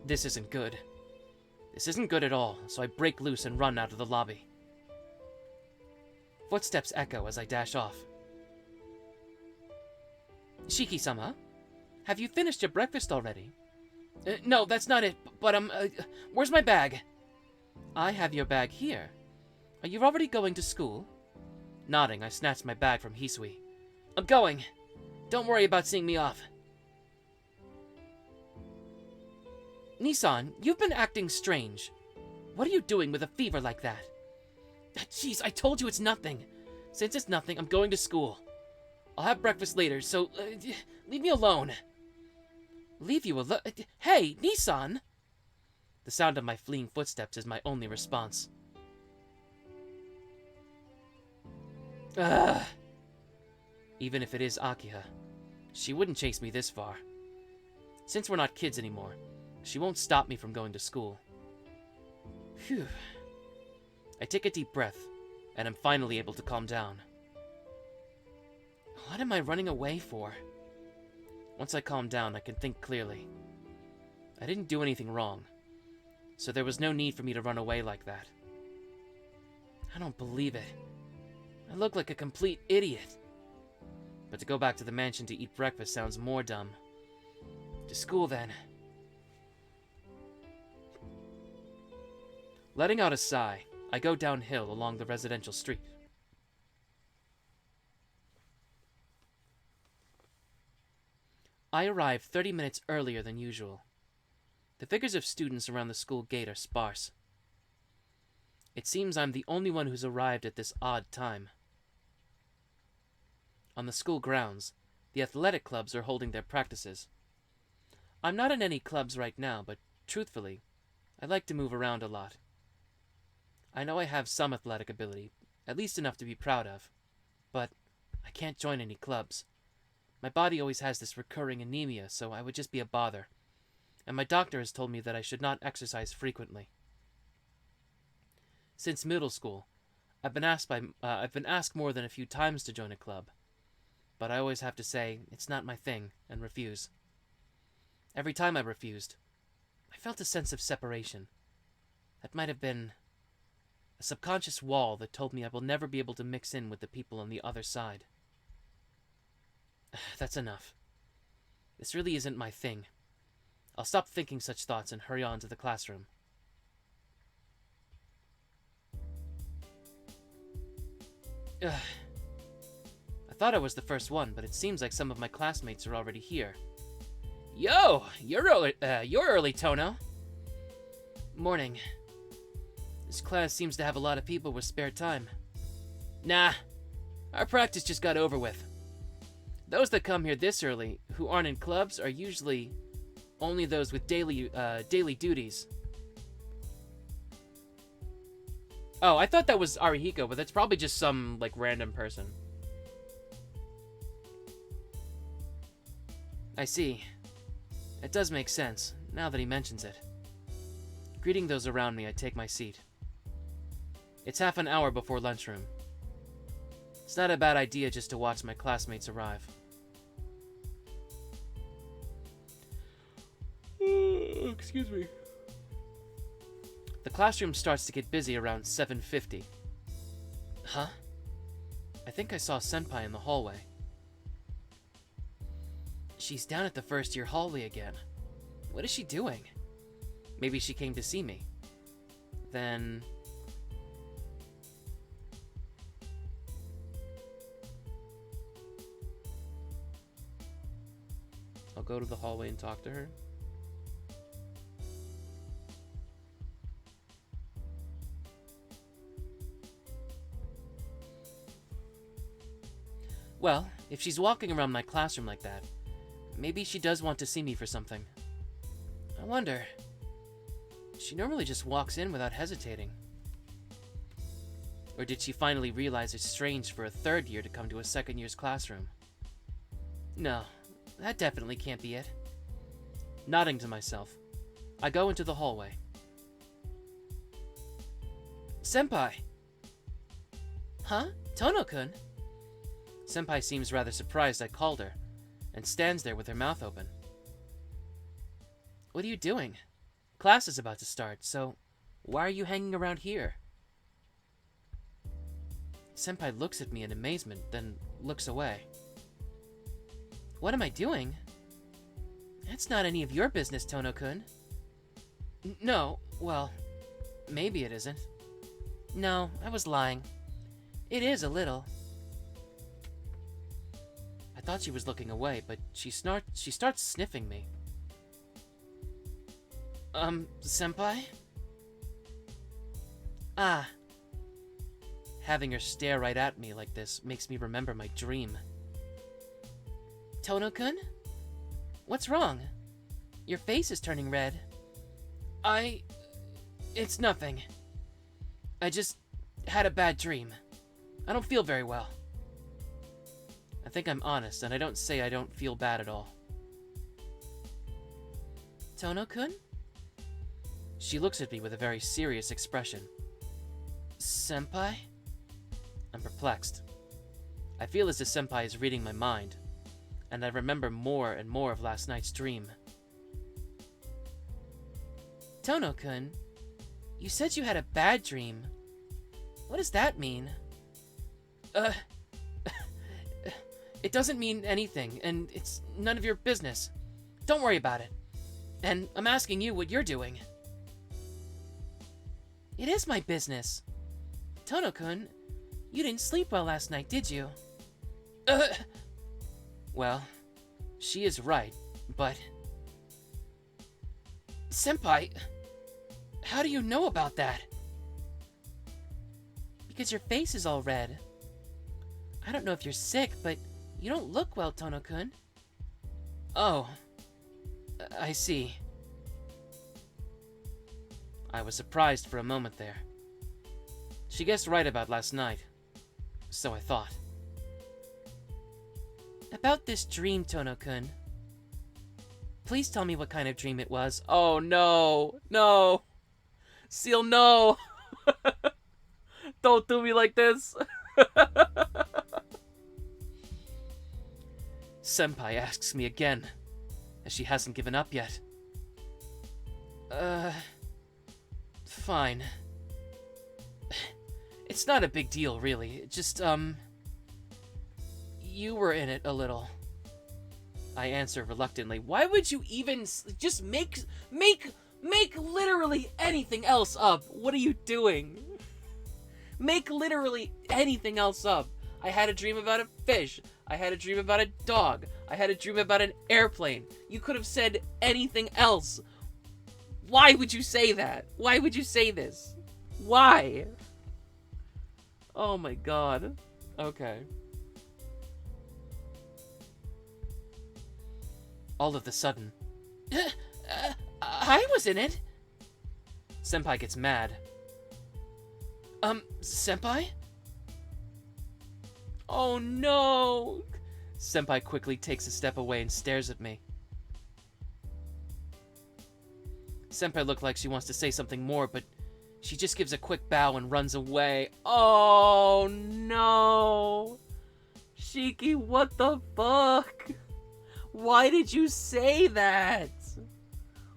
This isn't good. This isn't good at all, so I break loose and run out of the lobby. Footsteps echo as I dash off. Shiki-sama, have you finished your breakfast already? No, that's not it, but where's my bag? I have your bag here. Are you already going to school? Nodding, I snatched my bag from Hisui. I'm going. Don't worry about seeing me off. Nissan, you've been acting strange. What are you doing with a fever like that? Jeez, I told you it's nothing. Since it's nothing, I'm going to school. I'll have breakfast later, so leave me alone. Leave you alone? Hey, Nissan! The sound of my fleeing footsteps is my only response. Ugh. Even if it is Akiha, she wouldn't chase me this far. Since we're not kids anymore, she won't stop me from going to school. Phew. I take a deep breath, and I'm finally able to calm down. What am I running away for? Once I calm down, I can think clearly. I didn't do anything wrong, so there was no need for me to run away like that. I don't believe it. I look like a complete idiot. But to go back to the mansion to eat breakfast sounds more dumb. To school, then. Letting out a sigh, I go downhill along the residential street. I arrive 30 minutes earlier than usual. The figures of students around the school gate are sparse. It seems I'm the only one who's arrived at this odd time. On the school grounds, the athletic clubs are holding their practices. I'm not in any clubs right now, but truthfully, I like to move around a lot. I know I have some athletic ability, at least enough to be proud of, but I can't join any clubs. My body always has this recurring anemia, so I would just be a bother, and my doctor has told me that I should not exercise frequently. Since middle school, I've been asked more than a few times to join a club, but I always have to say it's not my thing and refuse. Every time I refused, I felt a sense of separation. That might have been a subconscious wall that told me I will never be able to mix in with the people on the other side. That's enough. This really isn't my thing. I'll stop thinking such thoughts and hurry on to the classroom. Ugh. I thought I was the first one, but it seems like some of my classmates are already here. Yo! You're early, Tohno. Morning. This class seems to have a lot of people with spare time. Nah. Our practice just got over with. Those that come here this early, who aren't in clubs, are usually only those with daily duties. Oh, I thought that was Arihiko, but that's probably just some, like, random person. I see. It does make sense, now that he mentions it. Greeting those around me, I take my seat. It's half an hour before lunchroom. It's not a bad idea just to watch my classmates arrive. Excuse me. The classroom starts to get busy around 7:50. Huh? I think I saw Senpai in the hallway. She's down at the first year hallway again. What is she doing? Maybe she came to see me. Then... I'll go to the hallway and talk to her. Well, if she's walking around my classroom like that, maybe she does want to see me for something. I wonder. She normally just walks in without hesitating. Or did she finally realize it's strange for a third year to come to a second year's classroom? No, that definitely can't be it. Nodding to myself, I go into the hallway. Senpai! Huh? Tohno-kun? Senpai seems rather surprised I called her, and stands there with her mouth open. What are you doing? Class is about to start, so why are you hanging around here? Senpai looks at me in amazement, then looks away. What am I doing? That's not any of your business, Tohno-kun. No, well, maybe it isn't. No, I was lying. It is a little. I thought she was looking away, but she starts sniffing me. Senpai? Ah. Having her stare right at me like this makes me remember my dream. Tohno-kun? What's wrong? Your face is turning red. It's nothing. I just had a bad dream. I don't feel very well. I think I'm honest, and I don't say I don't feel bad at all. Tohno-kun? She looks at me with a very serious expression. Senpai? I'm perplexed. I feel as if Senpai is reading my mind, and I remember more and more of last night's dream. Tohno-kun, you said you had a bad dream. What does that mean? It doesn't mean anything, and it's none of your business. Don't worry about it. And I'm asking you what you're doing. It is my business. Tohno-kun, you didn't sleep well last night, did you? Well, she is right, but... Senpai, how do you know about that? Because your face is all red. I don't know if you're sick, but you don't look well, Tohno-kun. Oh, I see. I was surprised for a moment there. She guessed right about last night. So I thought. About this dream, Tohno-kun. Please tell me what kind of dream it was. Oh, no. No. Seal, no. Don't do me like this. Senpai asks me again, as she hasn't given up yet. Fine. It's not a big deal, really. Just, you were in it a little. I answer reluctantly. Why would you even just make literally anything else up? What are you doing? Make literally anything else up. I had a dream about a fish. I had a dream about a dog. I had a dream about an airplane. You could have said anything else. Why would you say that? Why would you say this? Why? Oh my god. Okay. All of a sudden, I was in it. Senpai gets mad. Senpai? Oh no! Senpai quickly takes a step away and stares at me. Senpai looked like she wants to say something more, but she just gives a quick bow and runs away. Oh no! Shiki, what the fuck? Why did you say that?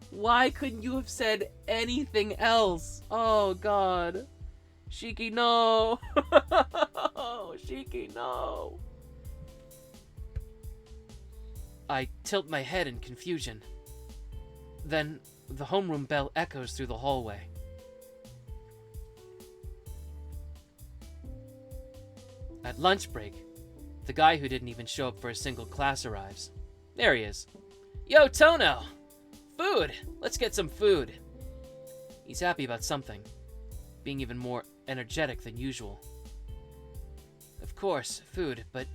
Why couldn't you have said anything else? Oh god. Shiki, no! Shiki, no! I tilt my head in confusion. Then, the homeroom bell echoes through the hallway. At lunch break, the guy who didn't even show up for a single class arrives. There he is. Yo, Tohno! Food! Let's get some food! He's happy about something, being even more energetic than usual. Of course, food, but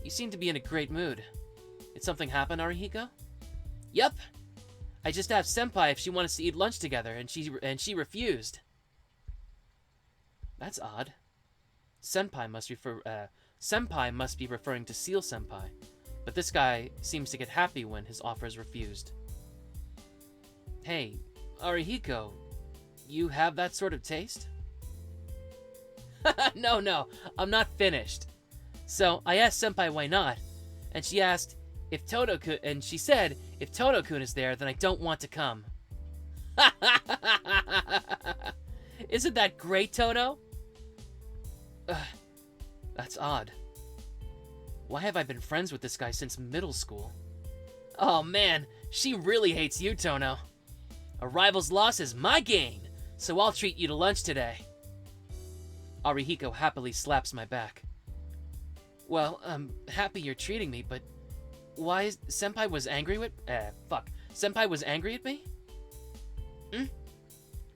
you seem to be in a great mood. Did something happen, Arihiko? Yup. I just asked Senpai if she wanted to eat lunch together, and she refused. That's odd. Senpai must be referring to Seal Senpai, but this guy seems to get happy when his offer is refused. Hey, Arihiko, you have that sort of taste? No, I'm not finished. So I asked Senpai why not, and she asked if Tohno-kun, and she said if Tohno-kun is there, then I don't want to come. Isn't that great, Tohno? That's odd. Why have I been friends with this guy since middle school? Oh man, she really hates you, Tohno. A rival's loss is my gain, so I'll treat you to lunch today. Arihiko happily slaps my back. Well, I'm happy you're treating me, but why is Senpai was angry with Senpai was angry at me?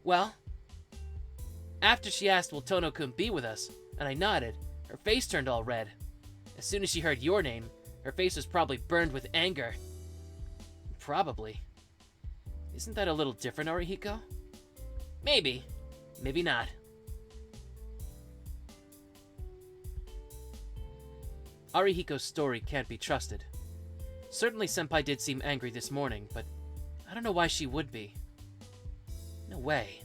Well, after she asked will Tohno-kun be with us, and I nodded, her face turned all red. As soon as she heard your name, her face was probably burned with anger. Probably. Isn't that a little different, Arihiko? Maybe. Maybe not. Arihiko's story can't be trusted. Certainly Senpai did seem angry this morning, but I don't know why she would be. No way.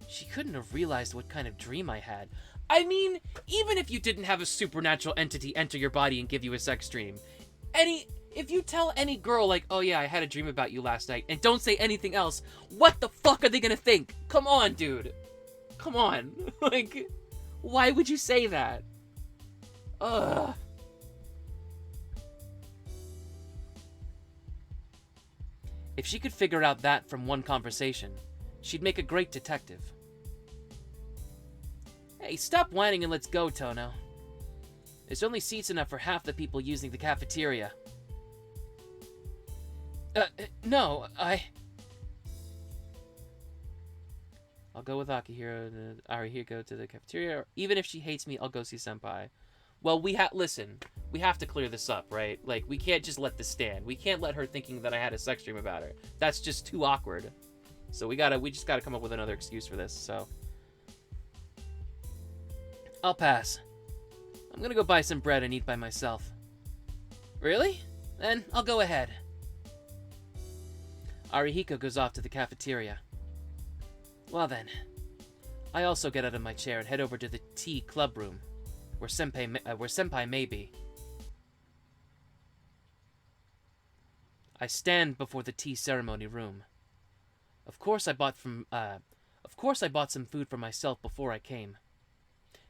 She couldn't have realized what kind of dream I had. I mean, even if you didn't have a supernatural entity enter your body and give you a sex dream, if you tell any girl, like, oh yeah, I had a dream about you last night, and don't say anything else, what the fuck are they gonna think? Come on, dude. Come on. Like, why would you say that? Ugh. If she could figure out that from one conversation, she'd make a great detective. Hey, stop whining and let's go, Tohno. There's only seats enough for half the people using the cafeteria. No, I'll go with Arihiko to the cafeteria. Or even if she hates me, I'll go see Senpai. Well, listen, we have to clear this up, right? Like, we can't just let this stand. We can't let her thinking that I had a sex dream about her. That's just too awkward. So we just gotta come up with another excuse for this, so. I'll pass. I'm gonna go buy some bread and eat by myself. Really? Then I'll go ahead. Arihiko goes off to the cafeteria. Well then. I also get out of my chair and head over to the tea club room, where Senpai may be. I stand before the tea ceremony room. Of course I bought some food for myself before I came.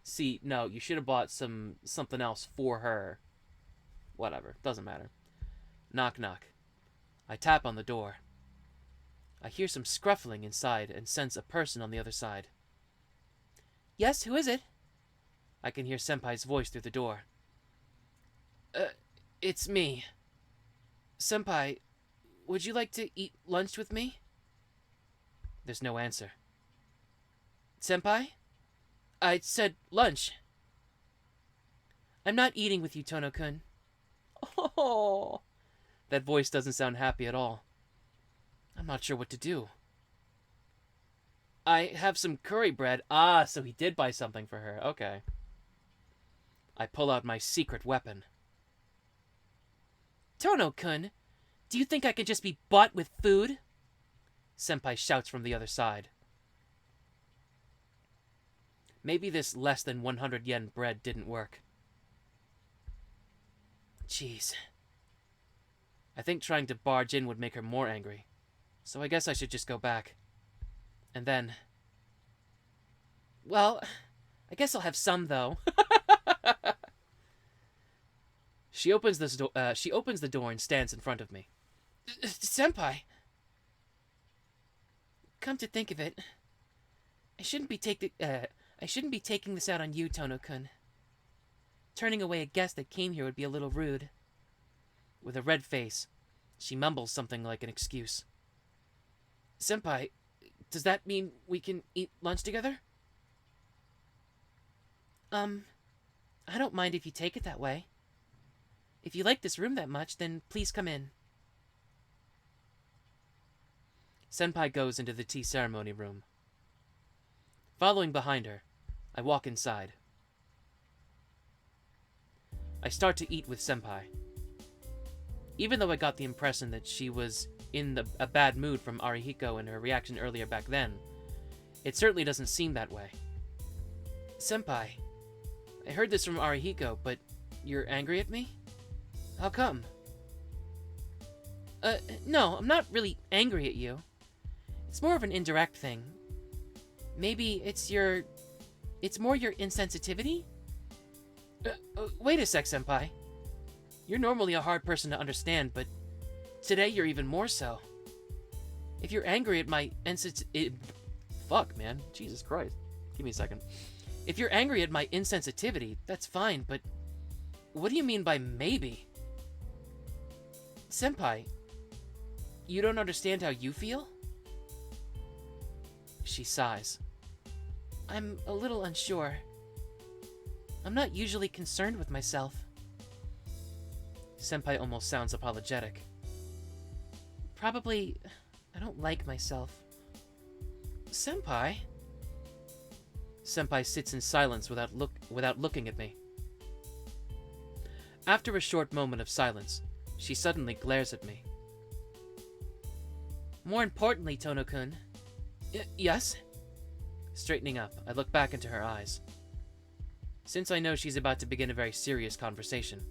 See, no, you should have bought something else for her. Whatever, doesn't matter. Knock knock. I tap on the door. I hear some scruffling inside and sense a person on the other side. Yes, who is it? I can hear Senpai's voice through the door. It's me. Senpai, would you like to eat lunch with me? There's no answer. Senpai? I said lunch. I'm not eating with you, Tohno-kun. Oh, that voice doesn't sound happy at all. I'm not sure what to do. I have some curry bread. Ah, so he did buy something for her. Okay. I pull out my secret weapon. Tohno-kun, do you think I can just be bought with food? Senpai shouts from the other side. Maybe this less than 100 yen bread didn't work. Jeez. I think trying to barge in would make her more angry, so I guess I should just go back. And then... Well, I guess I'll have some, though. She opens the door and stands in front of me. Senpai! Come to think of it, I shouldn't be taking this out on you, Tohno-kun. Turning away a guest that came here would be a little rude. With a red face, she mumbles something like an excuse. Senpai, does that mean we can eat lunch together? I don't mind if you take it that way. If you like this room that much, then please come in. Senpai goes into the tea ceremony room. Following behind her, I walk inside. I start to eat with Senpai. Even though I got the impression that she was in a bad mood from Arihiko and her reaction earlier back then, it certainly doesn't seem that way. Senpai, I heard this from Arihiko, but you're angry at me? How come? No, I'm not really angry at you. It's more of an indirect thing. Maybe it's more your insensitivity? Wait a sec, Senpai. You're normally a hard person to understand, but today you're even more so. If you're angry at my fuck, man. Jesus Christ. Give me a second. If you're angry at my insensitivity, that's fine, but what do you mean by maybe? Senpai, you don't understand how you feel? She sighs. I'm a little unsure. I'm not usually concerned with myself. Senpai almost sounds apologetic. Probably, I don't like myself. Senpai? Senpai sits in silence without looking at me. After a short moment of silence, she suddenly glares at me. More importantly, Tohno-kun. Yes? Straightening up, I look back into her eyes. Since I know she's about to begin a very serious conversation.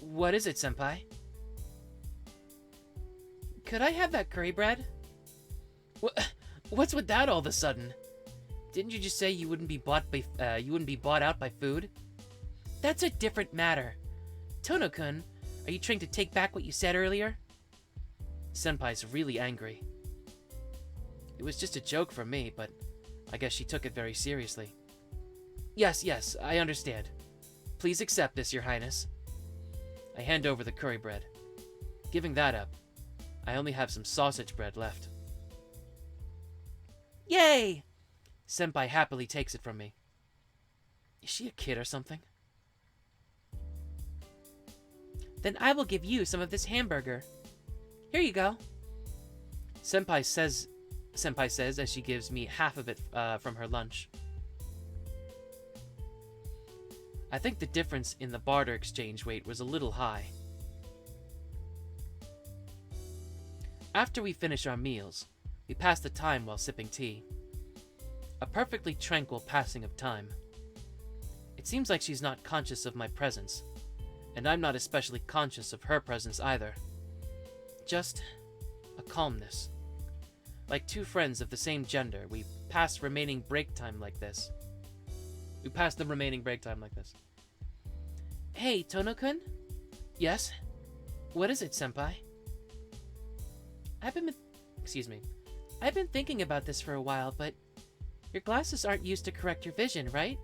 What is it, Senpai? Could I have that curry bread? What's with that all of a sudden? Didn't you just say you wouldn't be bought out by food? That's a different matter. Tohno-kun, are you trying to take back what you said earlier? Senpai's really angry. It was just a joke from me, but I guess she took it very seriously. Yes, I understand. Please accept this, Your Highness. I hand over the curry bread. Giving that up, I only have some sausage bread left. Yay! Senpai happily takes it from me. Is she a kid or something? Then I will give you some of this hamburger. Here you go. Senpai says as she gives me half of it from her lunch. I think the difference in the barter exchange rate was a little high. After we finish our meals, we pass the time while sipping tea. A perfectly tranquil passing of time. It seems like she's not conscious of my presence, and I'm not especially conscious of her presence either. Just a calmness. Like two friends of the same gender, we pass the remaining break time like this. Hey, Tohno-kun? Yes? What is it, Senpai? I've been thinking about this for a while, but your glasses aren't used to correct your vision, right?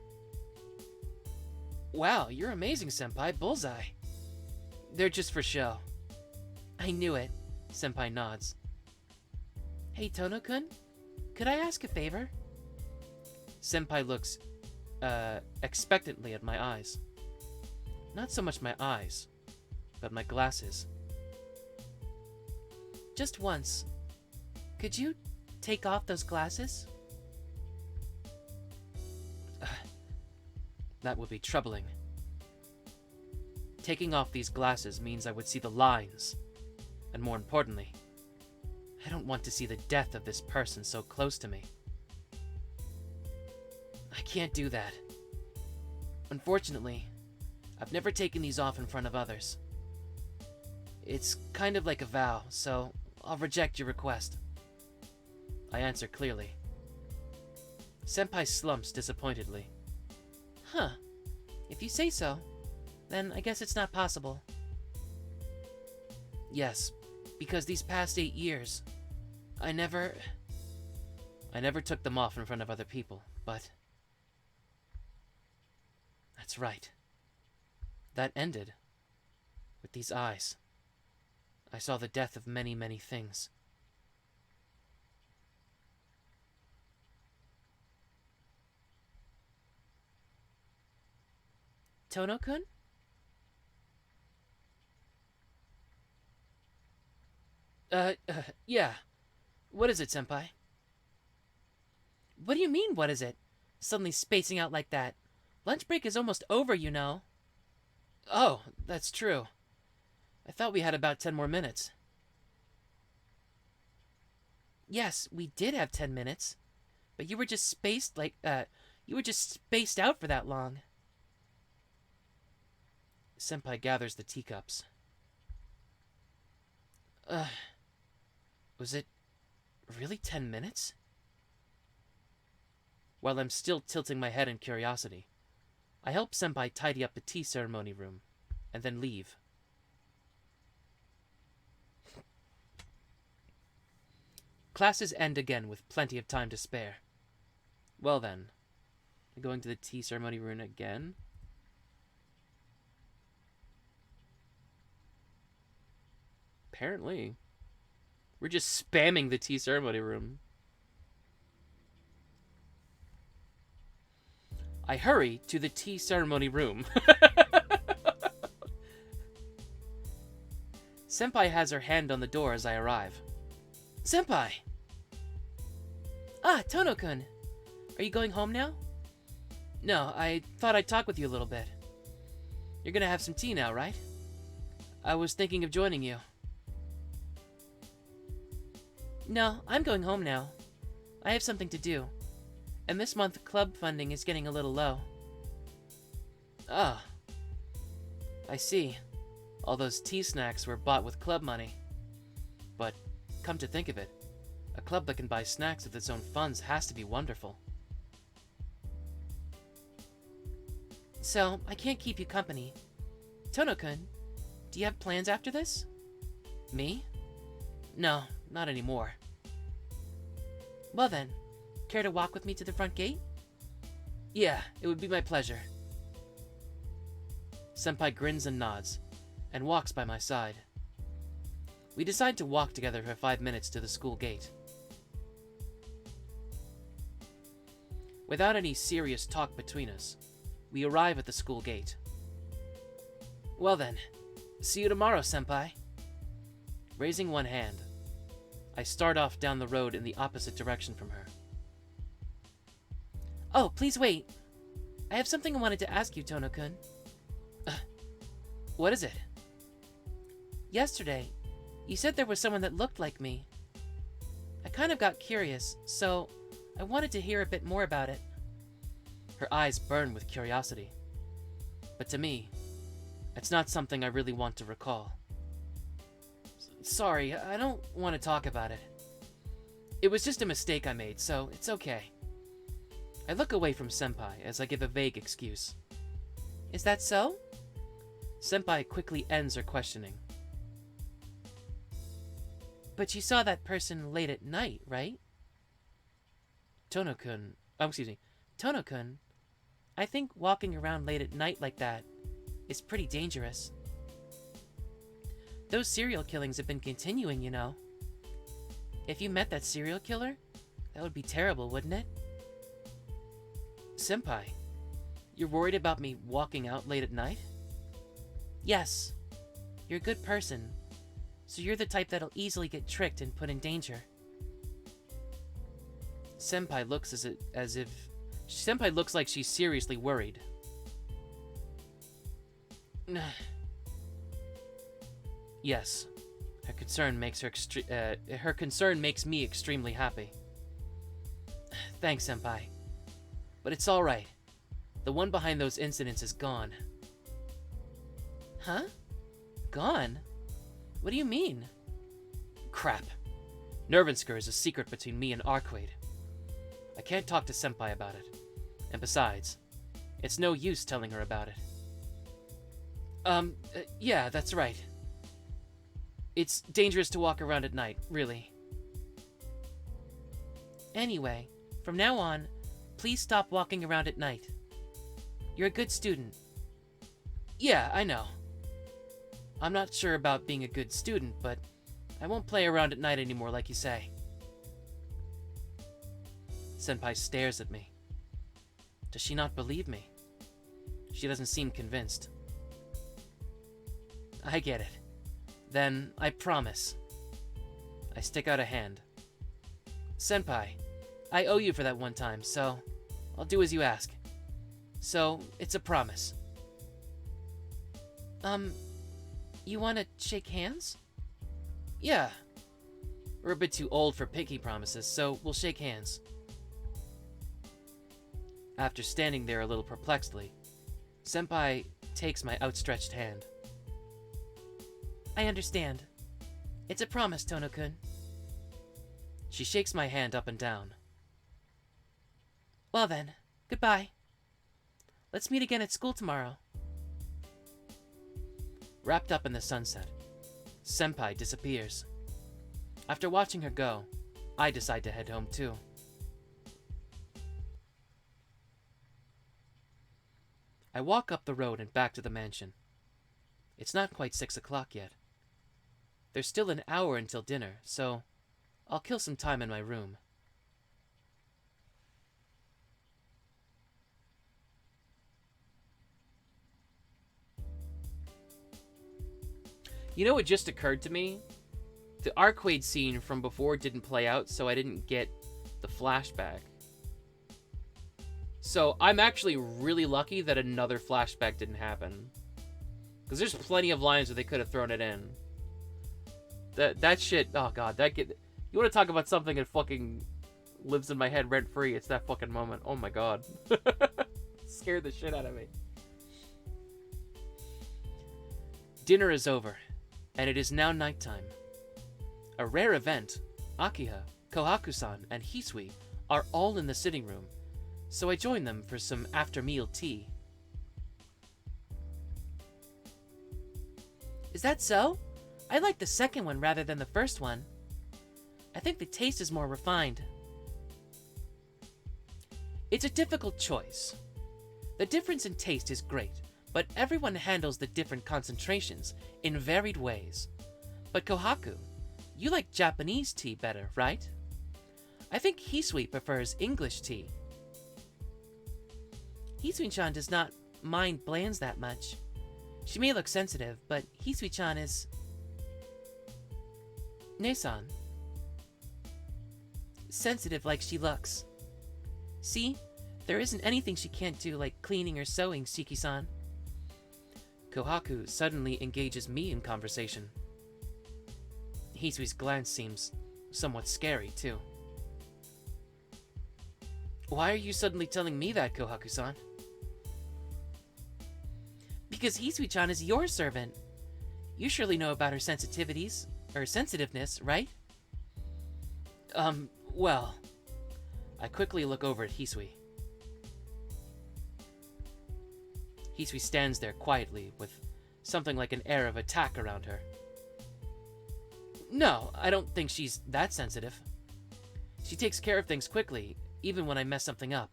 Wow, you're amazing, Senpai. Bullseye. They're just for show. I knew it. Senpai nods. Hey, Tohno-kun? Could I ask a favor? Senpai looks, expectantly at my eyes. Not so much my eyes, but my glasses. Just once. Could you take off those glasses? That would be troubling. Taking off these glasses means I would see the lines. And more importantly, I don't want to see the death of this person so close to me. I can't do that. Unfortunately, I've never taken these off in front of others. It's kind of like a vow, so I'll reject your request. I answer clearly. Senpai slumps disappointedly. Huh. If you say so, then I guess it's not possible. Yes, because these past 8 years, I never took them off in front of other people, but... That's right. That ended with these eyes. I saw the death of many, many things. Tohno-kun? Yeah. What is it, senpai? What do you mean, what is it? Suddenly spacing out like that. Lunch break is almost over, you know. Oh, that's true. I thought we had about 10 more minutes. Yes, we did have 10 minutes. But you were just spaced out for that long. Senpai gathers the teacups. Was it really 10 minutes? While I'm still tilting my head in curiosity, I help Senpai tidy up the tea ceremony room, and then leave. Classes end again with plenty of time to spare. Well then, going to the tea ceremony room again? Apparently. We're just spamming the tea ceremony room. I hurry to the tea ceremony room. Senpai has her hand on the door as I arrive. Senpai! Ah, Tohno-kun. Are you going home now? No, I thought I'd talk with you a little bit. You're gonna have some tea now, right? I was thinking of joining you. No, I'm going home now. I have something to do. And this month, club funding is getting a little low. Ah. I see. All those tea snacks were bought with club money. But, come to think of it, a club that can buy snacks with its own funds has to be wonderful. So, I can't keep you company. Tohno-kun, do you have plans after this? Me? No, not anymore. Well then, care to walk with me to the front gate? Yeah, it would be my pleasure. Senpai grins and nods, and walks by my side. We decide to walk together for 5 minutes to the school gate. Without any serious talk between us, we arrive at the school gate. Well then, see you tomorrow, senpai. Raising one hand, I start off down the road in the opposite direction from her. Oh, please wait. I have something I wanted to ask you, Tohno-kun. What is it? Yesterday, you said there was someone that looked like me. I kind of got curious, so I wanted to hear a bit more about it. Her eyes burn with curiosity. But to me, it's not something I really want to recall. Sorry, I don't want to talk about it. It was just a mistake I made, so it's okay. I look away from Senpai as I give a vague excuse. Is that so? Senpai quickly ends her questioning. But you saw that person late at night, right? Tohno-kun, Tohno-kun, I think walking around late at night like that is pretty dangerous. Those serial killings have been continuing, you know. If you met that serial killer, that would be terrible, wouldn't it? Senpai, you're worried about me walking out late at night? Yes. You're a good person, so you're the type that'll easily get tricked and put in danger. Senpai looks Senpai looks like she's seriously worried. Yes, her concern makes me extremely happy. Thanks, Senpai. But it's all right. The one behind those incidents is gone. Huh? Gone? What do you mean? Crap. Nervensker is a secret between me and Arcueid. I can't talk to Senpai about it. And besides, it's no use telling her about it. Yeah, that's right. It's dangerous to walk around at night, really. Anyway, from now on, please stop walking around at night. You're a good student. Yeah, I know. I'm not sure about being a good student, but I won't play around at night anymore like you say. Senpai stares at me. Does she not believe me? She doesn't seem convinced. I get it. Then I promise. I stick out a hand. Senpai, I owe you for that one time, so I'll do as you ask. So, it's a promise. You want to shake hands? Yeah. We're a bit too old for pinky promises, so we'll shake hands. After standing there a little perplexedly, Senpai takes my outstretched hand. I understand. It's a promise, Tohno-kun. She shakes my hand up and down. Well then, goodbye. Let's meet again at school tomorrow. Wrapped up in the sunset, Senpai disappears. After watching her go, I decide to head home too. I walk up the road and back to the mansion. It's not quite 6 o'clock yet. There's still an hour until dinner, so I'll kill some time in my room. You know what just occurred to me? The Arcueid scene from before didn't play out, so I didn't get the flashback. So I'm actually really lucky that another flashback didn't happen. Because there's plenty of lines where they could have thrown it in. That shit, oh god, you want to talk about something that fucking lives in my head rent-free, it's that fucking moment. Oh my god. Scared the shit out of me. Dinner is over, and it is now nighttime. A rare event, Akiha, Kohaku-san, and Hisui are all in the sitting room, so I join them for some after-meal tea. Is that so? I like the second one rather than the first one. I think the taste is more refined. It's a difficult choice. The difference in taste is great, but everyone handles the different concentrations in varied ways. But Kohaku, you like Japanese tea better, right? I think Hisui prefers English tea. Hisui-chan does not mind blands that much. She may look sensitive, but Hisui-chan is... Ne-san. Sensitive like she looks. See? There isn't anything she can't do like cleaning or sewing, Shiki-san. Kohaku suddenly engages me in conversation. Hisui's glance seems somewhat scary, too. Why are you suddenly telling me that, Kohaku-san? Because Hisui-chan is your servant. You surely know about her sensitivities, or sensitiveness, right? Well... I quickly look over at Hisui. Hisui stands there quietly, with something like an air of attack around her. No, I don't think she's that sensitive. She takes care of things quickly, even when I mess something up.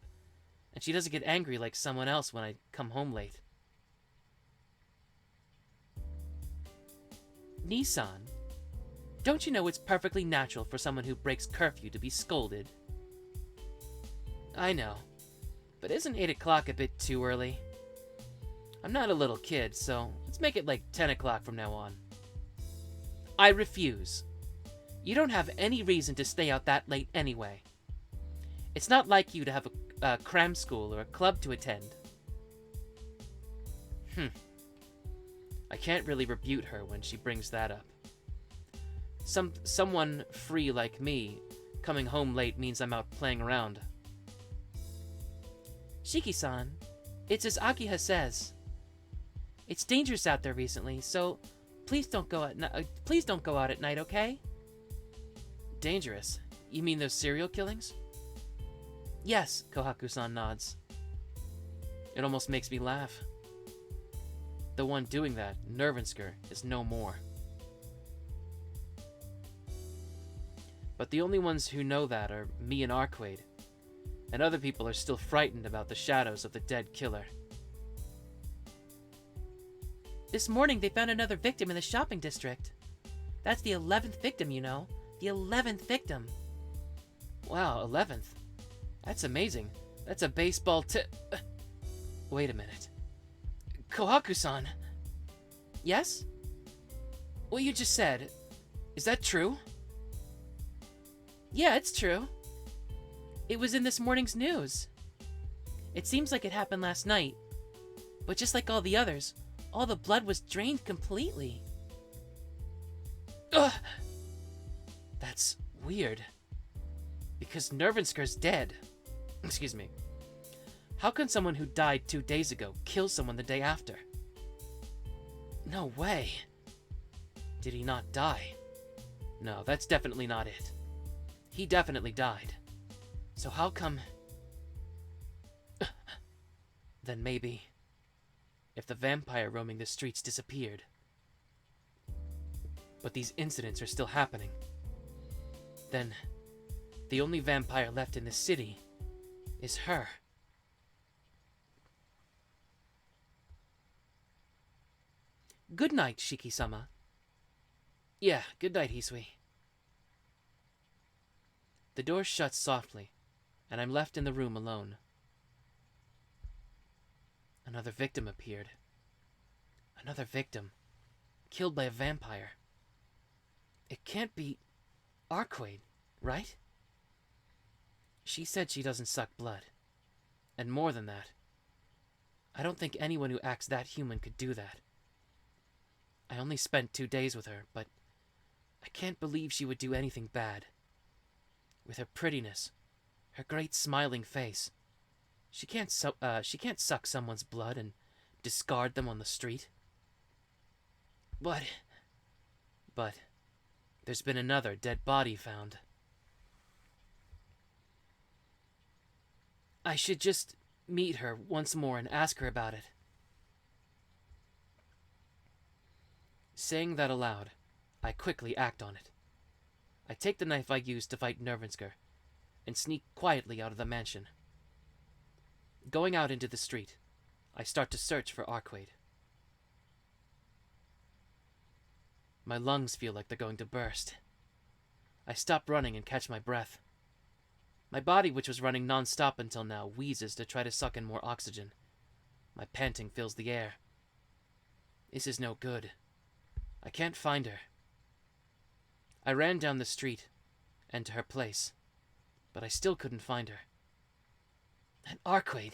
And she doesn't get angry like someone else when I come home late. Nissan, don't you know it's perfectly natural for someone who breaks curfew to be scolded? I know, but isn't 8 o'clock a bit too early? I'm not a little kid, so let's make it like 10 o'clock from now on. I refuse. You don't have any reason to stay out that late anyway. It's not like you to have a cram school or a club to attend. I can't really rebuke her when she brings that up. Someone free like me coming home late means I'm out playing around. Shiki-san, it's as Akiha says. It's dangerous out there recently, so please don't go out at night, okay? Dangerous? You mean those serial killings? Yes, Kohaku-san nods. It almost makes me laugh. The one doing that, Nervensker, is no more. But the only ones who know that are me and Arcueid, and other people are still frightened about the shadows of the dead killer. This morning they found another victim in the shopping district. That's the 11th victim, you know. The 11th victim. Wow, 11th. That's amazing. That's a baseball Wait a minute. Kohaku-san. Yes? What you just said, is that true? Yeah, it's true. It was in this morning's news. It seems like it happened last night, but just like all the others, all the blood was drained completely. Ugh! That's weird. Because Nervinsker's dead. Excuse me. How can someone who died 2 days ago kill someone the day after? No way. Did he not die? No, that's definitely not it. He definitely died. So how come... Then maybe... if the vampire roaming the streets disappeared. But these incidents are still happening. Then... the only vampire left in the city is her. Good night, Shiki-sama. Yeah, good night, Hisui. The door shuts softly, and I'm left in the room alone. Another victim appeared. Another victim. Killed by a vampire. It can't be Arcueid, right? She said she doesn't suck blood. And more than that, I don't think anyone who acts that human could do that. I only spent 2 days with her, but I can't believe she would do anything bad. With her prettiness, her great smiling face, she can't suck someone's blood and discard them on the street. But there's been another dead body found. I should just meet her once more and ask her about it. Saying that aloud, I quickly act on it. I take the knife I used to fight Nervinsker and sneak quietly out of the mansion. Going out into the street, I start to search for Arcueid. My lungs feel like they're going to burst. I stop running and catch my breath. My body, which was running non-stop until now, wheezes to try to suck in more oxygen. My panting fills the air. This is no good. I can't find her. I ran down the street and to her place, but I still couldn't find her. And Arcueid.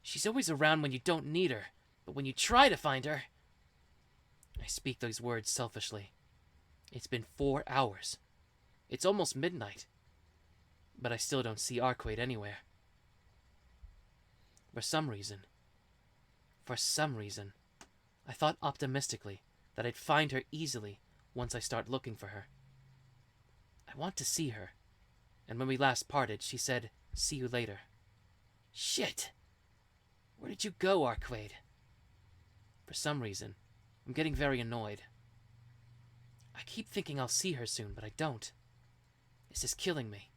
She's always around when you don't need her, but when you try to find her... I speak those words selfishly. It's been 4 hours. It's almost midnight. But I still don't see Arcueid anywhere. For some reason, I thought optimistically that I'd find her easily once I start looking for her. I want to see her, and when we last parted, she said, "See you later." Shit! Where did you go, Arcueid? For some reason, I'm getting very annoyed. I keep thinking I'll see her soon, but I don't. This is killing me.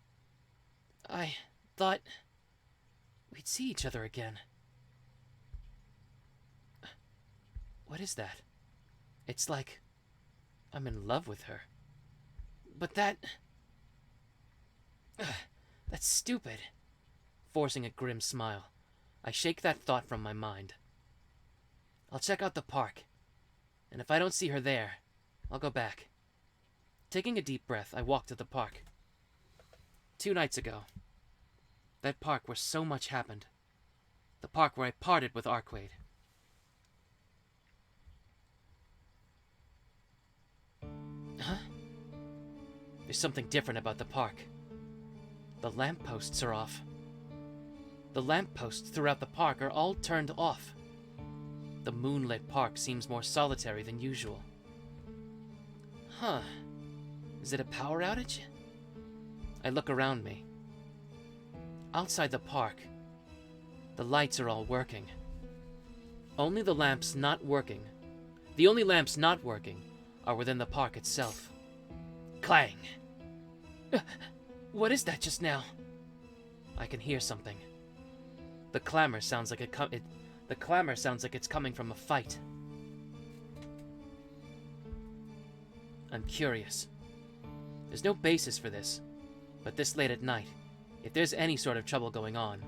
I thought we'd see each other again. What is that? It's like I'm in love with her. But that's stupid. Forcing a grim smile, I shake that thought from my mind. I'll check out the park, and if I don't see her there, I'll go back. Taking a deep breath, I walk to the park. 2 nights ago. That park where so much happened. The park where I parted with Arcueid. Huh? There's something different about the park. The lampposts are off. The lampposts throughout the park are all turned off. The moonlit park seems more solitary than usual. Huh. Is it a power outage? I look around me. Outside the park, the lights are all working. The only lamps not working are within the park itself. Clang! What is that just now? I can hear something. The clamor sounds like it's coming from a fight. I'm curious. There's no basis for this, but this late at night, if there's any sort of trouble going on,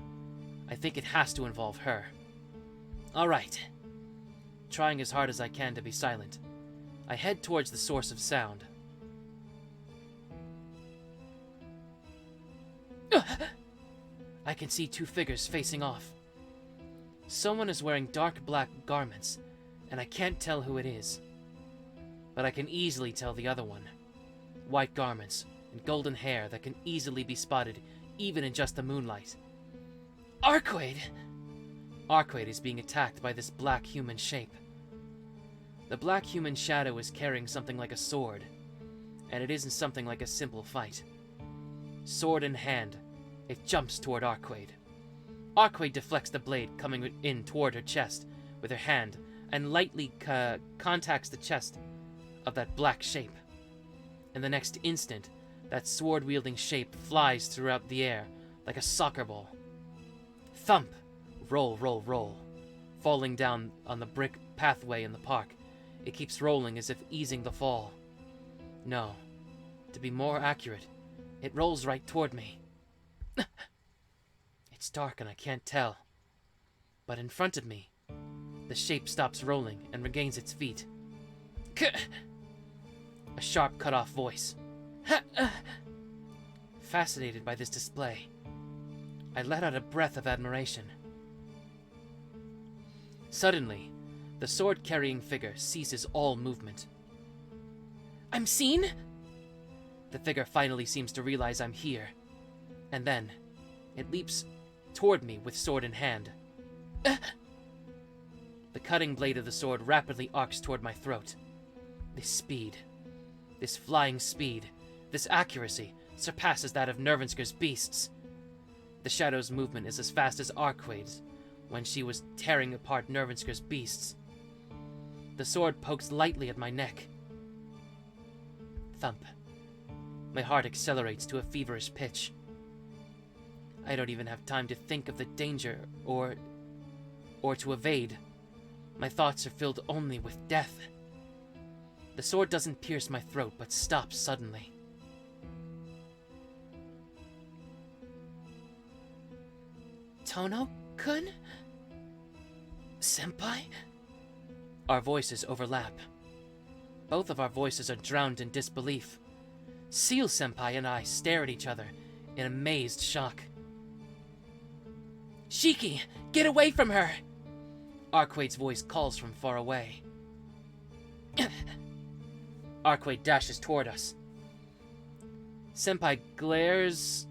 I think it has to involve her. All right. Trying as hard as I can to be silent, I head towards the source of sound. I can see two figures facing off. Someone is wearing dark black garments, and I can't tell who it is. But I can easily tell the other one. White garments and golden hair that can easily be spotted even in just the moonlight. Arcueid! Arcueid is being attacked by this black human shape. The black human shadow is carrying something like a sword, and it isn't something like a simple fight. Sword in hand, it jumps toward Arcueid. Arcueid deflects the blade coming in toward her chest with her hand and lightly contacts the chest of that black shape. In the next instant, that sword-wielding shape flies throughout the air like a soccer ball. Thump! Roll, roll, roll. Falling down on the brick pathway in the park, it keeps rolling as if easing the fall. No, to be more accurate, it rolls right toward me. It's dark and I can't tell. But in front of me, the shape stops rolling and regains its feet. A sharp cut-off voice. Fascinated by this display, I let out a breath of admiration. Suddenly, the sword-carrying figure ceases all movement. I'm seen? The figure finally seems to realize I'm here, and then it leaps toward me with sword in hand. The cutting blade of the sword rapidly arcs toward my throat. This speed, this flying speed, this accuracy surpasses that of Nervinsker's beasts. The shadow's movement is as fast as Arcueid's when she was tearing apart Nervinsker's beasts. The sword pokes lightly at my neck. Thump. My heart accelerates to a feverish pitch. I don't even have time to think of the danger or to evade. My thoughts are filled only with death. The sword doesn't pierce my throat, but stops suddenly. Tohno-kun? Senpai? Our voices overlap. Both of our voices are drowned in disbelief. Seal Senpai and I stare at each other in amazed shock. Shiki, get away from her! Arcueid's voice calls from far away. Arcueid dashes toward us. Senpai glares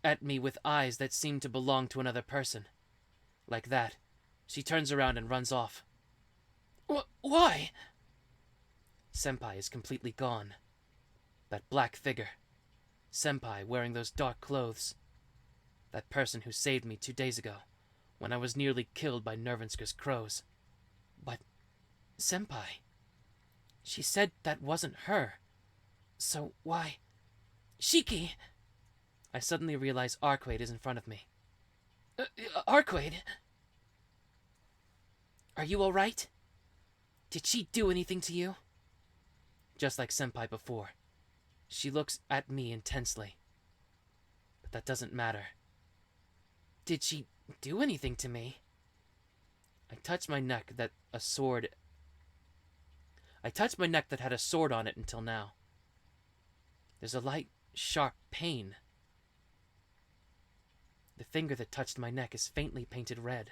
at me with eyes that seem to belong to another person. Like that, she turns around and runs off. Why? Senpai is completely gone. That black figure. Senpai wearing those dark clothes. That person who saved me 2 days ago, when I was nearly killed by Nervinsker's crows. But, Senpai, she said that wasn't her. So why? Shiki! I suddenly realize Arcueid is in front of me. Arcueid? Are you alright? Did she do anything to you? Just like Senpai before. She looks at me intensely. But that doesn't matter. Did she do anything to me? I touched my neck that had a sword on it until now. There's a light, sharp pain. The finger that touched my neck is faintly painted red.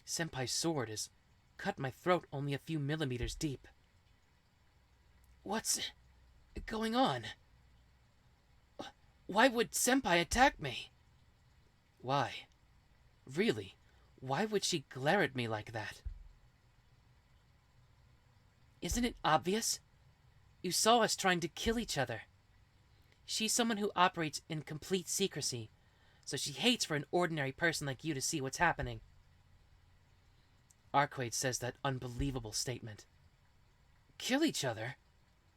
Senpai's sword has cut my throat only a few millimeters deep. What's going on? Why would Senpai attack me? Why? Really, why would she glare at me like that? Isn't it obvious? You saw us trying to kill each other. She's someone who operates in complete secrecy, so she hates for an ordinary person like you to see what's happening. Arcueid says that unbelievable statement. Kill each other?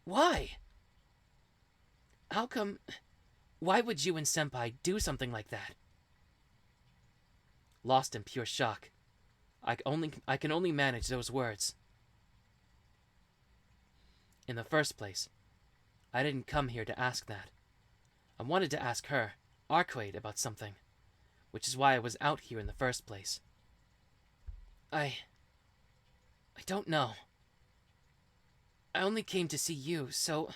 Why? How come... Why would you and Senpai do something like that? Lost in pure shock, I can only manage those words. In the first place, I didn't come here to ask that. I wanted to ask her, Arcueid, about something, which is why I was out here in the first place. I don't know. I only came to see you, so...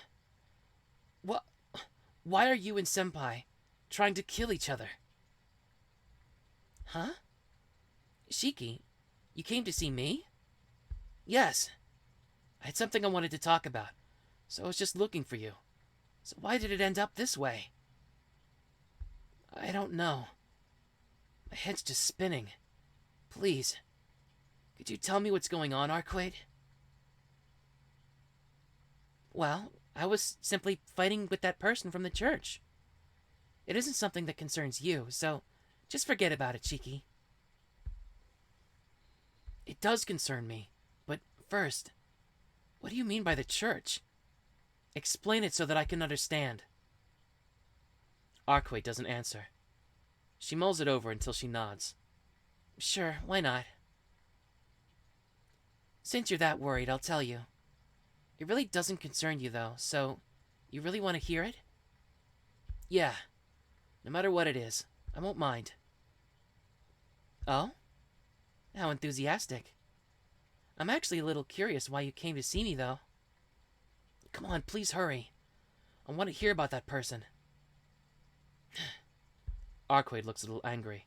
Why are you and Senpai trying to kill each other? Huh? Shiki, you came to see me? Yes. I had something I wanted to talk about, so I was just looking for you. So why did it end up this way? I don't know. My head's just spinning. Please, could you tell me what's going on, Arcueid? Well, I was simply fighting with that person from the church. It isn't something that concerns you, so just forget about it, Shiki. It does concern me, but first, what do you mean by the church? Explain it so that I can understand. Arcueid doesn't answer. She mulls it over until she nods. Sure, why not? Since you're that worried, I'll tell you. It really doesn't concern you, though, so you really want to hear it? Yeah. No matter what it is, I won't mind. Oh? How enthusiastic. I'm actually a little curious why you came to see me, though. Come on, please hurry. I want to hear about that person. Arcueid looks a little angry.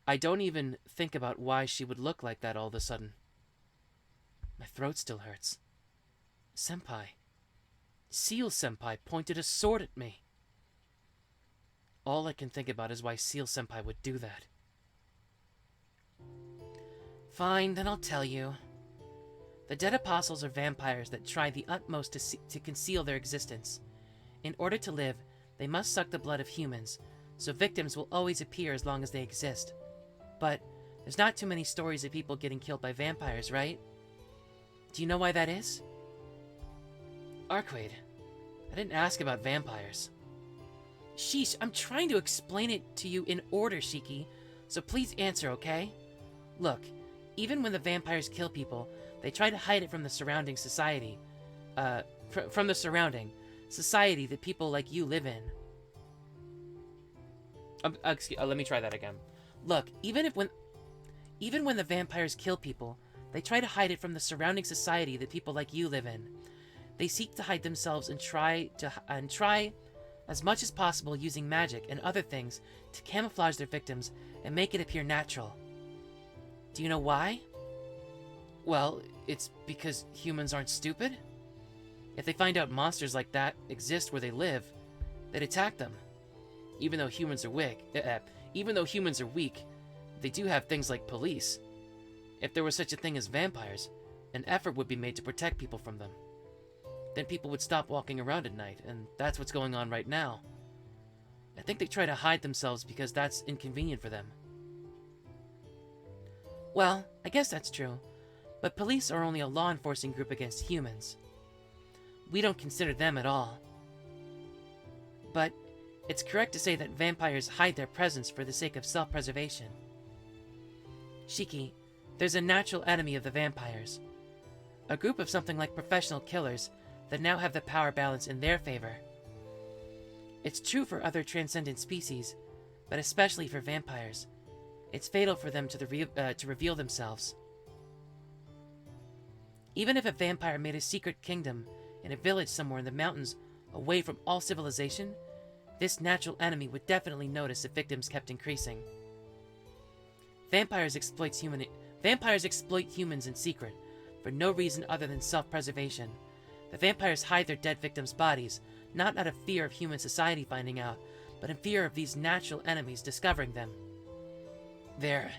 I don't even think about why she would look like that all of a sudden. My throat still hurts. Senpai. Seal Senpai pointed a sword at me. All I can think about is why Seal Senpai would do that. Fine, then I'll tell you. The dead apostles are vampires that try the utmost to conceal their existence. In order to live, they must suck the blood of humans, so victims will always appear as long as they exist. But there's not too many stories of people getting killed by vampires, right? Do you know why that is? Arcueid, I didn't ask about vampires. Sheesh, I'm trying to explain it to you in order, Shiki, so please answer, okay? Look, even when the vampires kill people, they try to hide it from the surrounding society. From the surrounding society that people like you live in. Let me try that again. Look, even when the vampires kill people, they try to hide it from the surrounding society that people like you live in. They seek to hide themselves and try as much as possible using magic and other things to camouflage their victims and make it appear natural. Do you know why? Well, it's because humans aren't stupid. If they find out monsters like that exist where they live, they'd attack them. Even though humans are weak, they do have things like police. If there was such a thing as vampires, an effort would be made to protect people from them. Then people would stop walking around at night, and that's what's going on right now. I think they try to hide themselves because that's inconvenient for them. Well, I guess that's true, but police are only a law enforcing group against humans. We don't consider them at all. But it's correct to say that vampires hide their presence for the sake of self-preservation. Shiki, there's a natural enemy of the vampires. A group of something like professional killers that now have the power balance in their favor. It's true for other transcendent species, but especially for vampires. It's fatal for them to reveal themselves. Even if a vampire made a secret kingdom in a village somewhere in the mountains away from all civilization, this natural enemy would definitely notice if victims kept increasing. Vampires exploit humans in secret, for no reason other than self-preservation. The vampires hide their dead victims' bodies, not out of fear of human society finding out, but in fear of these natural enemies discovering them. Their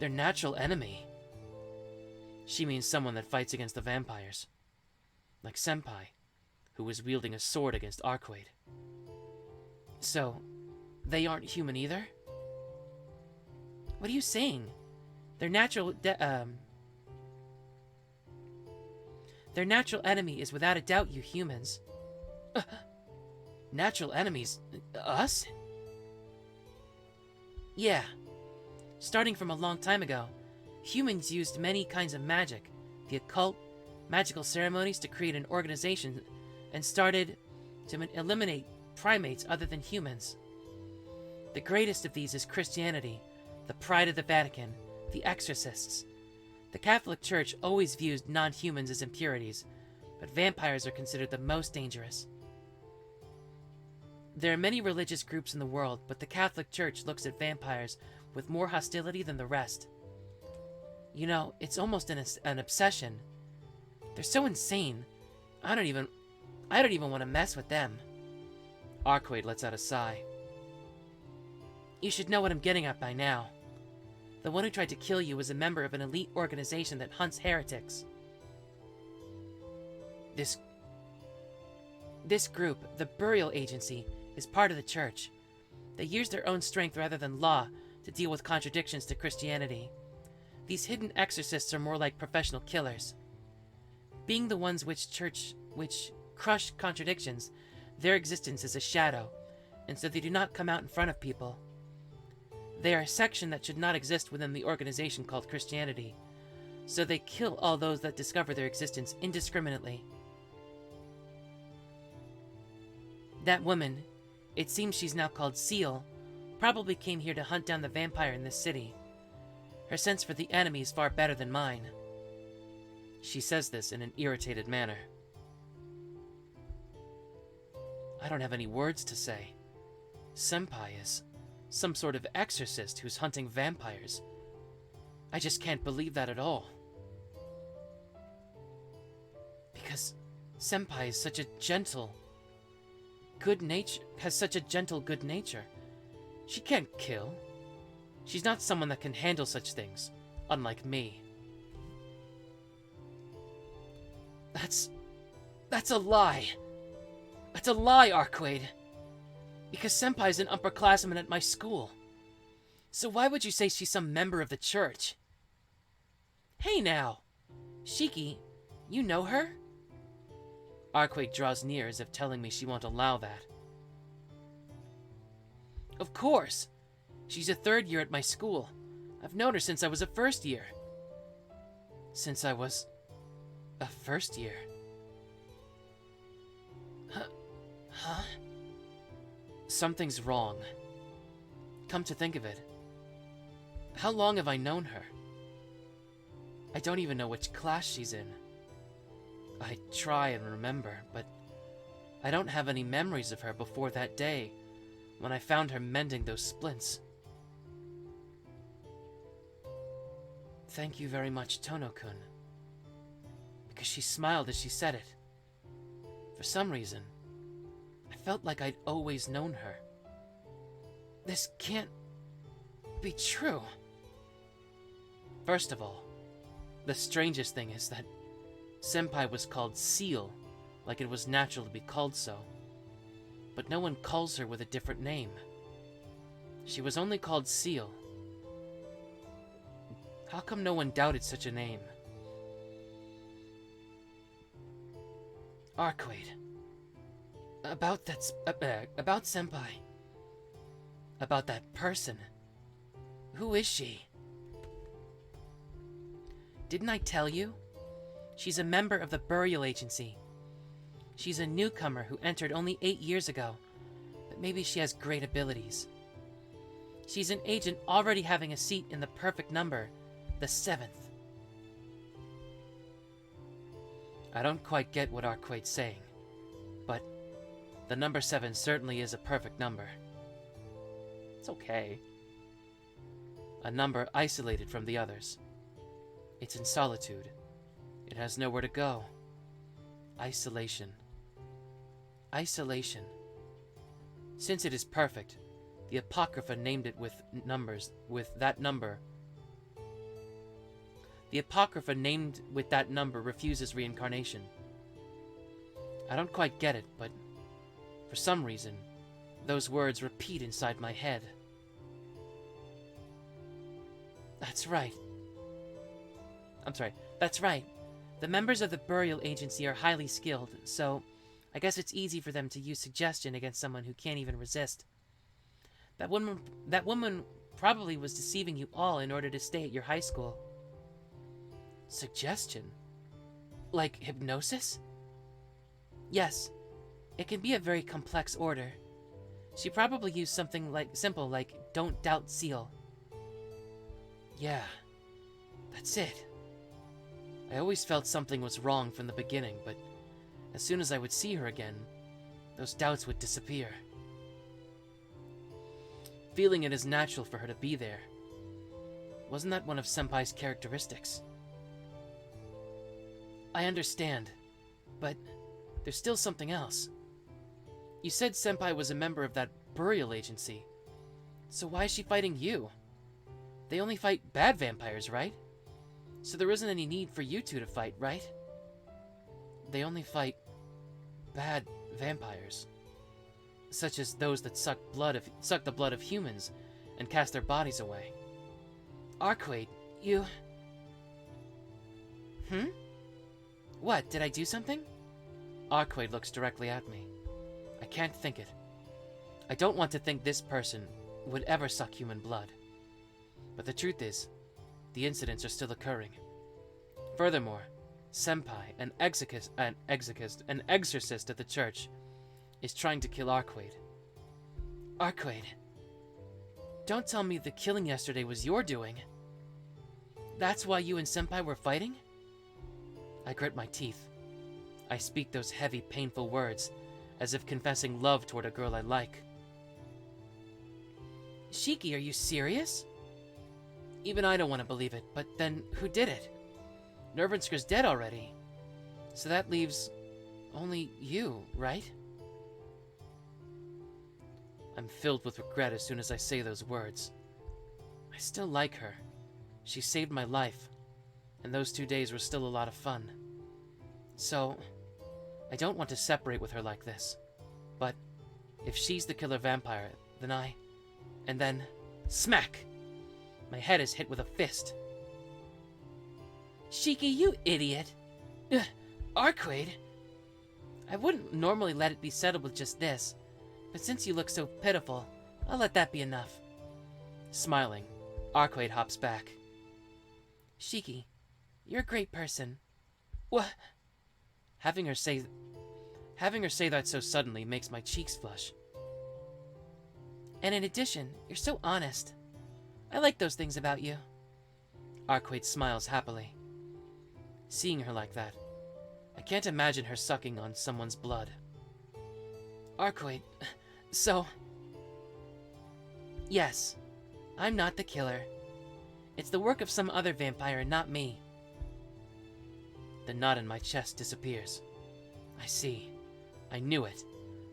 natural enemy? She means someone that fights against the vampires. Like Senpai, who was wielding a sword against Arcueid. So, they aren't human either? What are you saying? Their natural enemy is without a doubt you humans. Natural enemies? Us? Yeah. Starting from a long time ago, humans used many kinds of magic, the occult, magical ceremonies to create an organization, and started to eliminate primates other than humans. The greatest of these is Christianity, the pride of the Vatican, the exorcists. The Catholic Church always views non-humans as impurities, but vampires are considered the most dangerous. There are many religious groups in the world, but the Catholic Church looks at vampires with more hostility than the rest. You know, it's almost an obsession. They're so insane. I don't even want to mess with them. Arcueid lets out a sigh. You should know what I'm getting at by now. The one who tried to kill you was a member of an elite organization that hunts heretics. This group, the Burial Agency, is part of the church. They use their own strength rather than law to deal with contradictions to Christianity. These hidden exorcists are more like professional killers. Being the ones which crush contradictions, their existence is a shadow, and so they do not come out in front of people. They are a section that should not exist within the organization called Christianity, so they kill all those that discover their existence indiscriminately. That woman, it seems she's now called Seal, probably came here to hunt down the vampire in this city. Her sense for the enemy is far better than mine. She says this in an irritated manner. I don't have any words to say. Senpai is some sort of exorcist who's hunting vampires. I just can't believe that at all. Because Senpai is such a gentle, has such a gentle good nature. She can't kill. She's not someone that can handle such things, unlike me. That's a lie. That's a lie, Arcueid. Because Senpai's an upperclassman at my school. So why would you say she's some member of the church? Hey now! Shiki, you know her? Arcueid draws near as if telling me she won't allow that. Of course! She's a third year at my school. I've known her since I was a first year. Since I was a first year? Huh? Something's wrong. Come to think of it, how long have I known her? I don't even know which class she's in. I try and remember, but I don't have any memories of her before that day when I found her mending those splints. Thank you very much, Tohno-kun. Because she smiled as she said it. For some reason, I felt like I'd always known her. This can't be true. First of all, the strangest thing is that Senpai was called Seal, like it was natural to be called so. But no one calls her with a different name. She was only called Seal. How come no one doubted such a name? Arcueid. About Senpai. About that person. Who is she? Didn't I tell you? She's a member of the Burial Agency. She's a newcomer who entered only 8 years ago, but maybe she has great abilities. She's an agent already having a seat in the perfect number, the 7th. I don't quite get what Arcueid's saying, but the number 7 certainly is a perfect number. It's okay. A number isolated from the others. It's in solitude. It has nowhere to go. Isolation. Isolation. Since it is perfect, the Apocrypha named it with that number. The Apocrypha named with that number refuses reincarnation. I don't quite get it, but for some reason, those words repeat inside my head. That's right. That's right. The members of the Burial Agency are highly skilled, so I guess it's easy for them to use suggestion against someone who can't even resist. That woman probably was deceiving you all in order to stay at your high school. Suggestion? Like hypnosis? Yes. It can be a very complex order. She probably used something simple like don't doubt Seal. Yeah, that's it. I always felt something was wrong from the beginning, but as soon as I would see her again, those doubts would disappear. feeling it is natural for her to be there. Wasn't that one of Senpai's characteristics? I understand, but there's still something else. You said Senpai was a member of that burial agency, so why is she fighting you? They only fight bad vampires, right? So there isn't any need for you two to fight, right? They only fight bad vampires, such as those that suck the blood of humans and cast their bodies away. Arcueid, you... What, did I do something? Arcueid looks directly at me. I can't think it. I don't want to think this person would ever suck human blood. But the truth is, the incidents are still occurring. Furthermore, Senpai, an exorcist at the church, is trying to kill Arcueid. Arcueid, don't tell me the killing yesterday was your doing. That's why you and Senpai were fighting? I grit my teeth. I speak those heavy, painful words, as if confessing love toward a girl I like. Shiki, are you serious? Even I don't want to believe it, but then who did it? Nervinsker's dead already. So that leaves only you, right? I'm filled with regret as soon as I say those words. I still like her. She saved my life, and those 2 days were still a lot of fun. So, I don't want to separate with her like this. But, if she's the killer vampire, then And then, smack! My head is hit with a fist. Shiki, you idiot! Arcueid! I wouldn't normally let it be settled with just this, but since you look so pitiful, I'll let that be enough. Smiling, Arcueid hops back. Shiki, you're a great person. What? Having her say that so suddenly makes my cheeks flush. And in addition, you're so honest. I like those things about you. Arcueid smiles happily. Seeing her like that, I can't imagine her sucking on someone's blood. Arcueid, so... Yes, I'm not the killer. It's the work of some other vampire and not me. The knot in my chest disappears. I see. I knew it.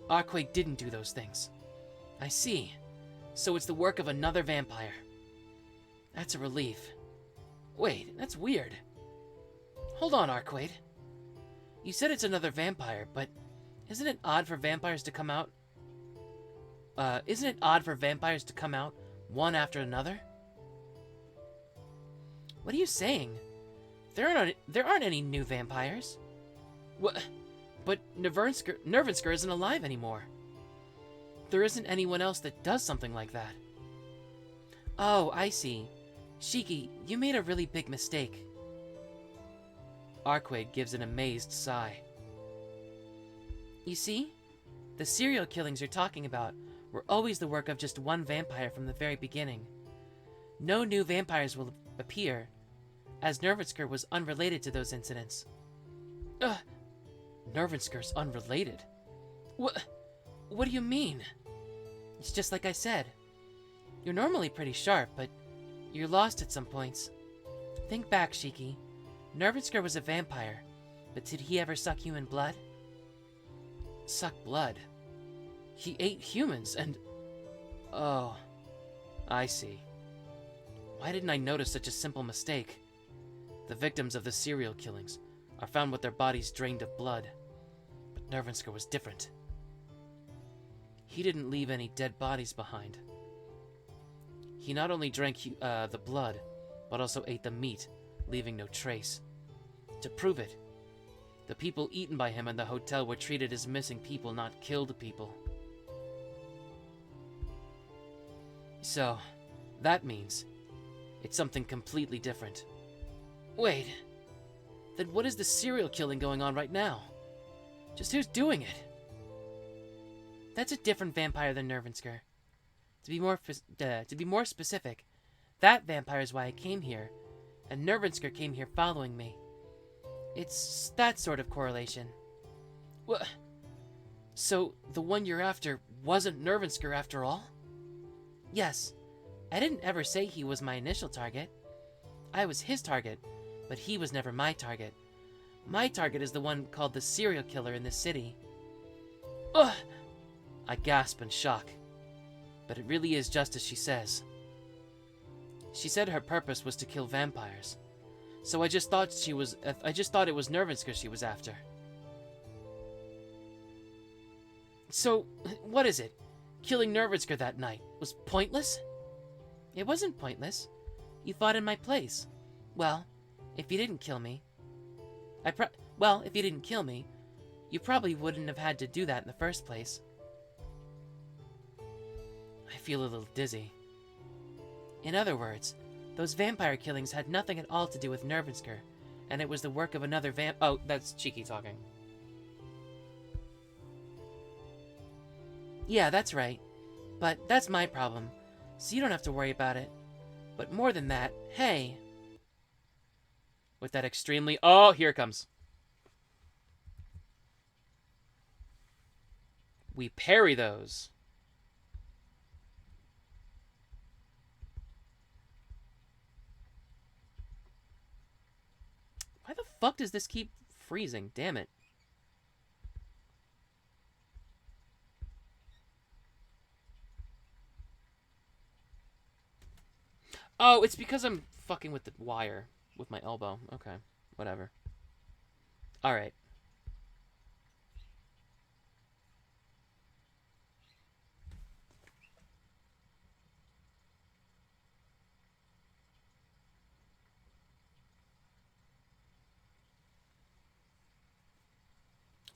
Arcueid didn't do those things. I see. So it's the work of another vampire. That's a relief. Wait, that's weird. Hold on, Arcueid. You said it's another vampire, but isn't it odd for vampires to come out? One after another? What are you saying? There aren't any new vampires. What? But Nervinsker isn't alive anymore. There isn't anyone else that does something like that. Oh, I see. Shiki, you made a really big mistake. Arcueid gives an amazed sigh. You see? The serial killings you're talking about were always the work of just one vampire from the very beginning. No new vampires will appear, as Nervinsker was unrelated to those incidents. Nervinsker's unrelated? What do you mean? It's just like I said. You're normally pretty sharp, but you're lost at some points. Think back, Shiki. Nervinsker was a vampire, but did he ever suck human blood? Suck blood? He ate humans and... Oh, I see. Why didn't I notice such a simple mistake? The victims of the serial killings are found with their bodies drained of blood, but Nervinsker was different. He didn't leave any dead bodies behind. He not only drank the blood, but also ate the meat, leaving no trace. To prove it, the people eaten by him in the hotel were treated as missing people, not killed people. So, that means it's something completely different. Wait, then what is the serial killing going on right now? Just who's doing it? That's a different vampire than Nervinsker. To be more specific, that vampire is why I came here, and Nervinsker came here following me. It's that sort of correlation. So, the one you're after wasn't Nervinsker after all? Yes. I didn't ever say he was my initial target. I was his target, but he was never my target. My target is the one called the serial killer in this city. Ugh! I gasp in shock. But it really is just as she says. She said her purpose was to kill vampires. So I just thought it was Nervinsker she was after. So, what is it? Killing Nervinsker that night was pointless? It wasn't pointless. You fought in my place. Well, if you didn't kill me... if you didn't kill me, you probably wouldn't have had to do that in the first place. I feel a little dizzy. In other words, those vampire killings had nothing at all to do with Nervinsker, and it was the work of another Oh, that's Shiki talking. Yeah, that's right. But that's my problem, so you don't have to worry about it. But more than that, hey... With that extremely... Oh, here it comes. We parry those. Why the fuck does this keep freezing? Damn it. Oh, it's because I'm fucking with the wire with my elbow. Okay, whatever. Alright.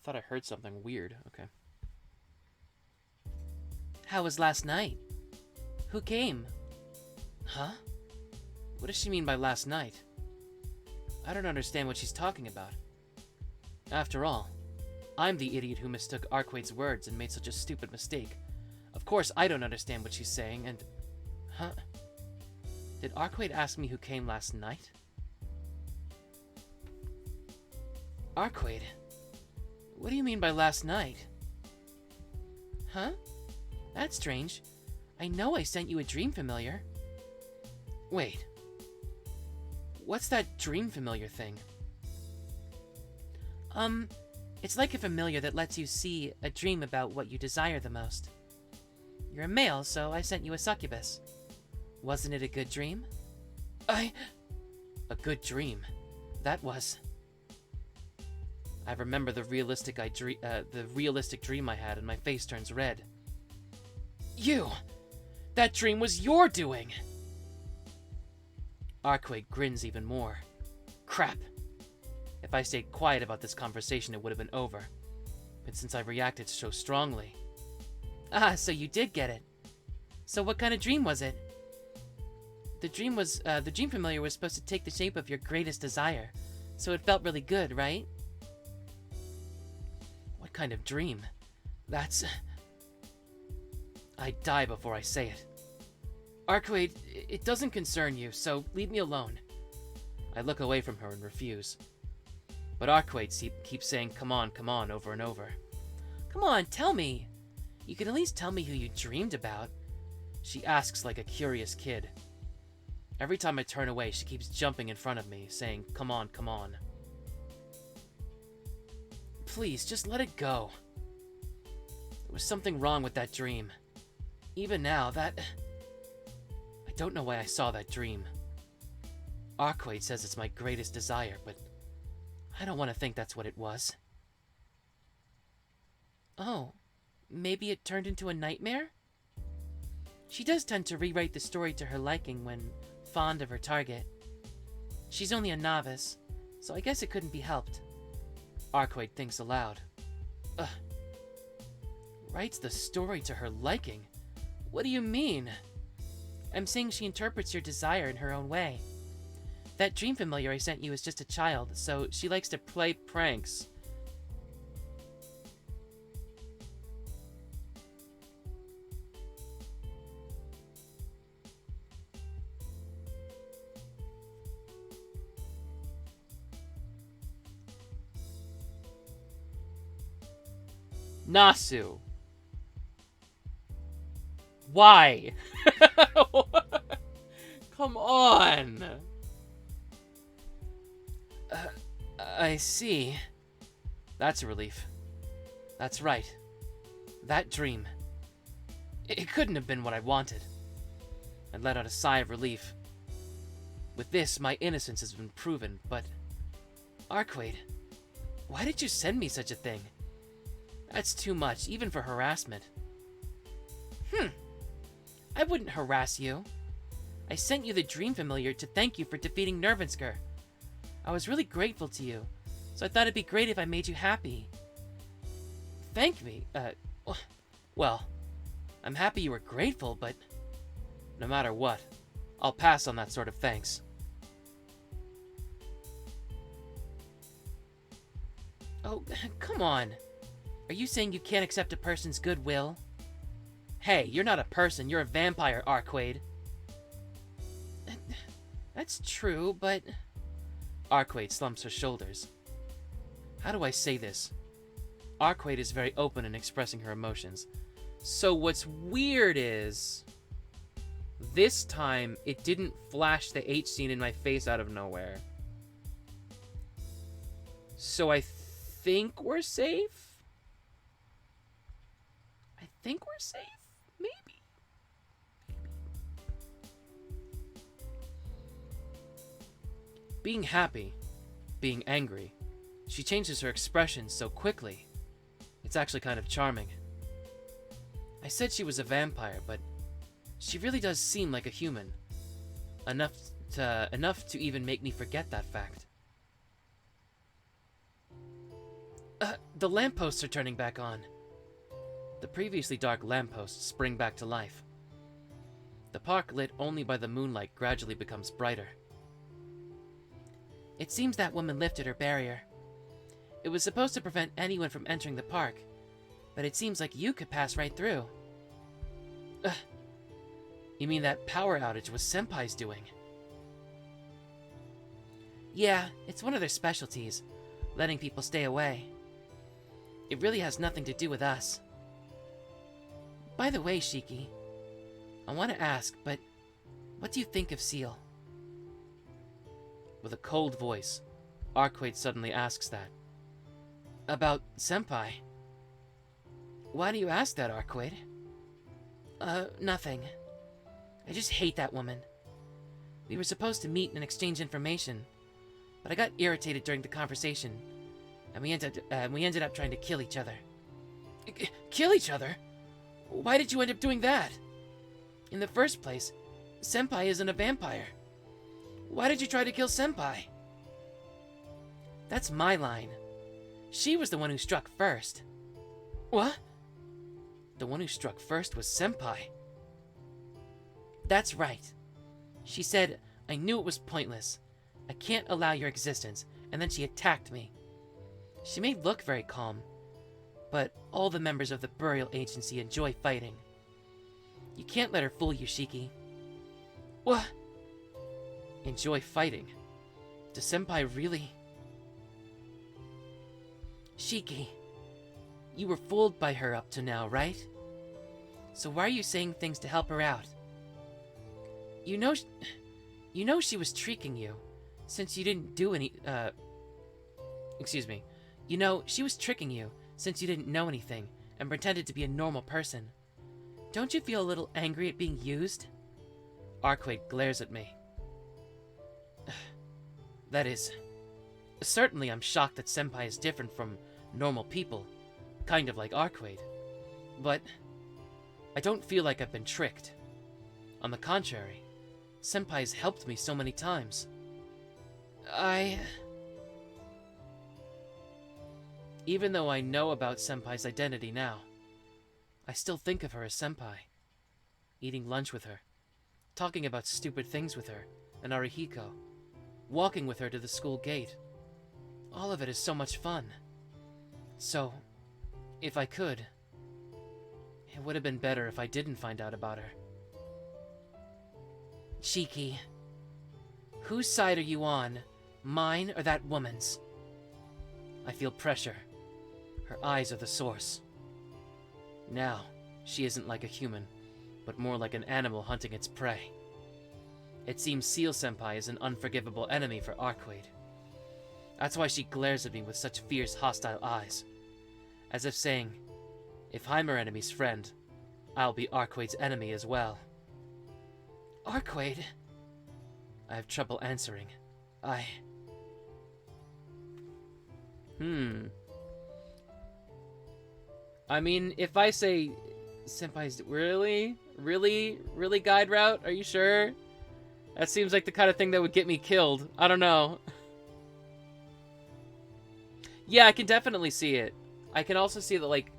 Thought I heard something weird. Okay. How was last night? Who came? Huh? What does she mean by last night? I don't understand what she's talking about. After all, I'm the idiot who mistook Arcueid's words and made such a stupid mistake. Of course I don't understand what she's saying, and... Huh? Did Arcueid ask me who came last night? Arcueid? What do you mean by last night? Huh? That's strange. I know I sent you a dream familiar. Wait. What's that dream familiar thing? It's like a familiar that lets you see a dream about what you desire the most. You're a male, so I sent you a succubus. Wasn't it a good dream? A good dream. That was... I remember the realistic dream I had, and my face turns red. You! That dream was your doing! Arcueid grins even more. Crap. If I stayed quiet about this conversation, it would have been over. But since I reacted so strongly... Ah, so you did get it. So what kind of dream was it? The dream familiar was supposed to take the shape of your greatest desire. So it felt really good, right? What kind of dream? That's... I'd die before I say it. Arcueid, it doesn't concern you, so leave me alone. I look away from her and refuse. But Arcueid keeps saying, come on, over and over. Come on, tell me. You can at least tell me who you dreamed about. She asks like a curious kid. Every time I turn away, she keeps jumping in front of me, saying, come on. Please, just let it go. There was something wrong with that dream. Even now, I don't know why I saw that dream. Arcueid says it's my greatest desire, but I don't want to think that's what it was. Oh, maybe it turned into a nightmare? She does tend to rewrite the story to her liking when fond of her target. She's only a novice, so I guess it couldn't be helped. Arcueid thinks aloud. Ugh. Writes the story to her liking? What do you mean? I'm saying she interprets your desire in her own way. That dream familiar I sent you is just a child, so she likes to play pranks. Nasu. Why? Come on! I see. That's a relief. That's right. That dream. It couldn't have been what I wanted. I let out a sigh of relief. With this, my innocence has been proven, but... Arcueid, why did you send me such a thing? That's too much, even for harassment. I wouldn't harass you. I sent you the Dream Familiar to thank you for defeating Nervinsker. I was really grateful to you, so I thought it'd be great if I made you happy. Thank me? Well, I'm happy you were grateful, but no matter what, I'll pass on that sort of thanks. Oh, come on. Are you saying you can't accept a person's goodwill? Hey, you're not a person, you're a vampire, Arcueid. That's true, but... Arcueid slumps her shoulders. How do I say this? Arcueid is very open in expressing her emotions. So what's weird is... this time, it didn't flash the H scene in my face out of nowhere. So I think we're safe? I think we're safe? Maybe. Being happy, being angry, she changes her expression so quickly. It's actually kind of charming. I said she was a vampire, but she really does seem like a human. Enough to even make me forget that fact. The lampposts are turning back on. The previously dark lampposts spring back to life. The park, lit only by the moonlight, gradually becomes brighter. It seems that woman lifted her barrier. It was supposed to prevent anyone from entering the park, but it seems like you could pass right through. You mean that power outage was Senpai's doing? Yeah, it's one of their specialties, letting people stay away. It really has nothing to do with us. By the way, Shiki, I want to ask, but what do you think of Seal? With a cold voice, Arcueid suddenly asks that. About Senpai. Why do you ask that, Arcueid? Nothing. I just hate that woman. We were supposed to meet and exchange information, but I got irritated during the conversation, and we ended up trying to kill each other. Kill each other? Why did you end up doing that? In the first place, Senpai isn't a vampire. Why did you try to kill Senpai? That's my line. She was the one who struck first. What? The one who struck first was Senpai. That's right. She said, I knew it was pointless. I can't allow your existence, and then she attacked me. She may look very calm, but all the members of the burial agency enjoy fighting. You can't let her fool you, Shiki. What? Enjoy fighting? Does Senpai really? Shiki, you were fooled by her up to now, right? So why are you saying things to help her out? You know she was tricking you, since you didn't do any, excuse me. You know, she was tricking you, since you didn't know anything, and pretended to be a normal person. Don't you feel a little angry at being used? Arcueid glares at me. That is... Certainly I'm shocked that Senpai is different from normal people, kind of like Arcueid. But I don't feel like I've been tricked. On the contrary, Senpai's helped me so many times. Even though I know about Senpai's identity now, I still think of her as Senpai. Eating lunch with her, talking about stupid things with her, and Arihiko, walking with her to the school gate. All of it is so much fun. So, if I could, it would have been better if I didn't find out about her. Shiki, whose side are you on? Mine or that woman's? I feel pressure. Her eyes are the source. Now, she isn't like a human, but more like an animal hunting its prey. It seems Seal-senpai is an unforgivable enemy for Arcueid. That's why she glares at me with such fierce, hostile eyes, as if saying, if I'm her enemy's friend, I'll be Arcueid's enemy as well. Arcueid? I have trouble answering. I mean, if I say, Senpai's really guide route? Are you sure? That seems like the kind of thing that would get me killed. I don't know. Yeah, I can definitely see it. I can also see that, like,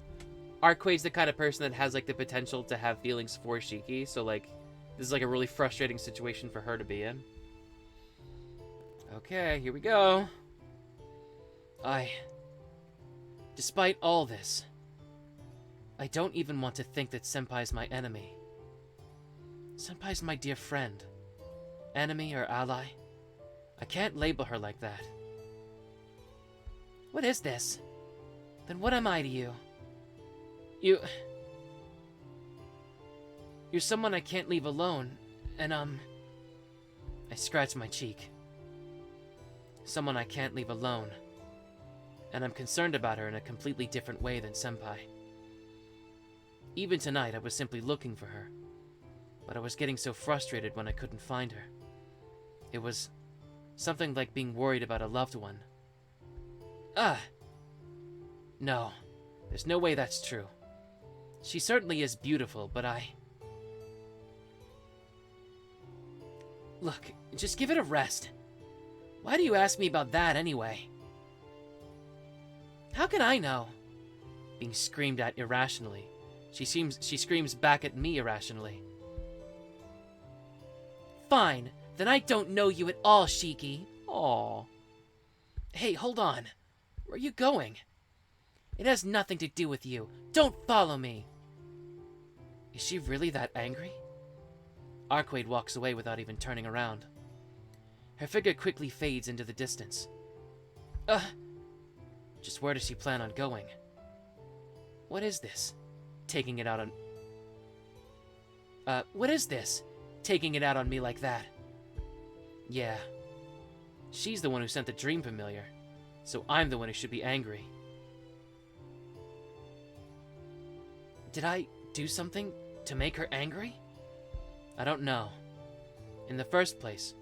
Arcueid's the kind of person that has, like, the potential to have feelings for Shiki, so, like, this is, like, a really frustrating situation for her to be in. Okay, here we go. Despite all this, I don't even want to think that Senpai's my enemy. Senpai's my dear friend. Enemy or ally. I can't label her like that. What is this? Then what am I to you? You're someone I can't leave alone, and I scratch my cheek. Someone I can't leave alone. And I'm concerned about her in a completely different way than Senpai. Even tonight, I was simply looking for her. But I was getting so frustrated when I couldn't find her. It was something like being worried about a loved one. No, there's no way that's true. She certainly is beautiful, but Look, just give it a rest. Why do you ask me about that anyway? How can I know? Being screamed at irrationally. She screams back at me irrationally. Fine, then I don't know you at all, Shiki. Aww. Hey, hold on. Where are you going? It has nothing to do with you. Don't follow me. Is she really that angry? Arcueid walks away without even turning around. Her figure quickly fades into the distance. Just where does she plan on going? What is this? Taking it out on... what is this? Taking it out on me like that? Yeah. She's the one who sent the dream familiar, so I'm the one who should be angry. Did I do something to make her angry? I don't know. In the first place,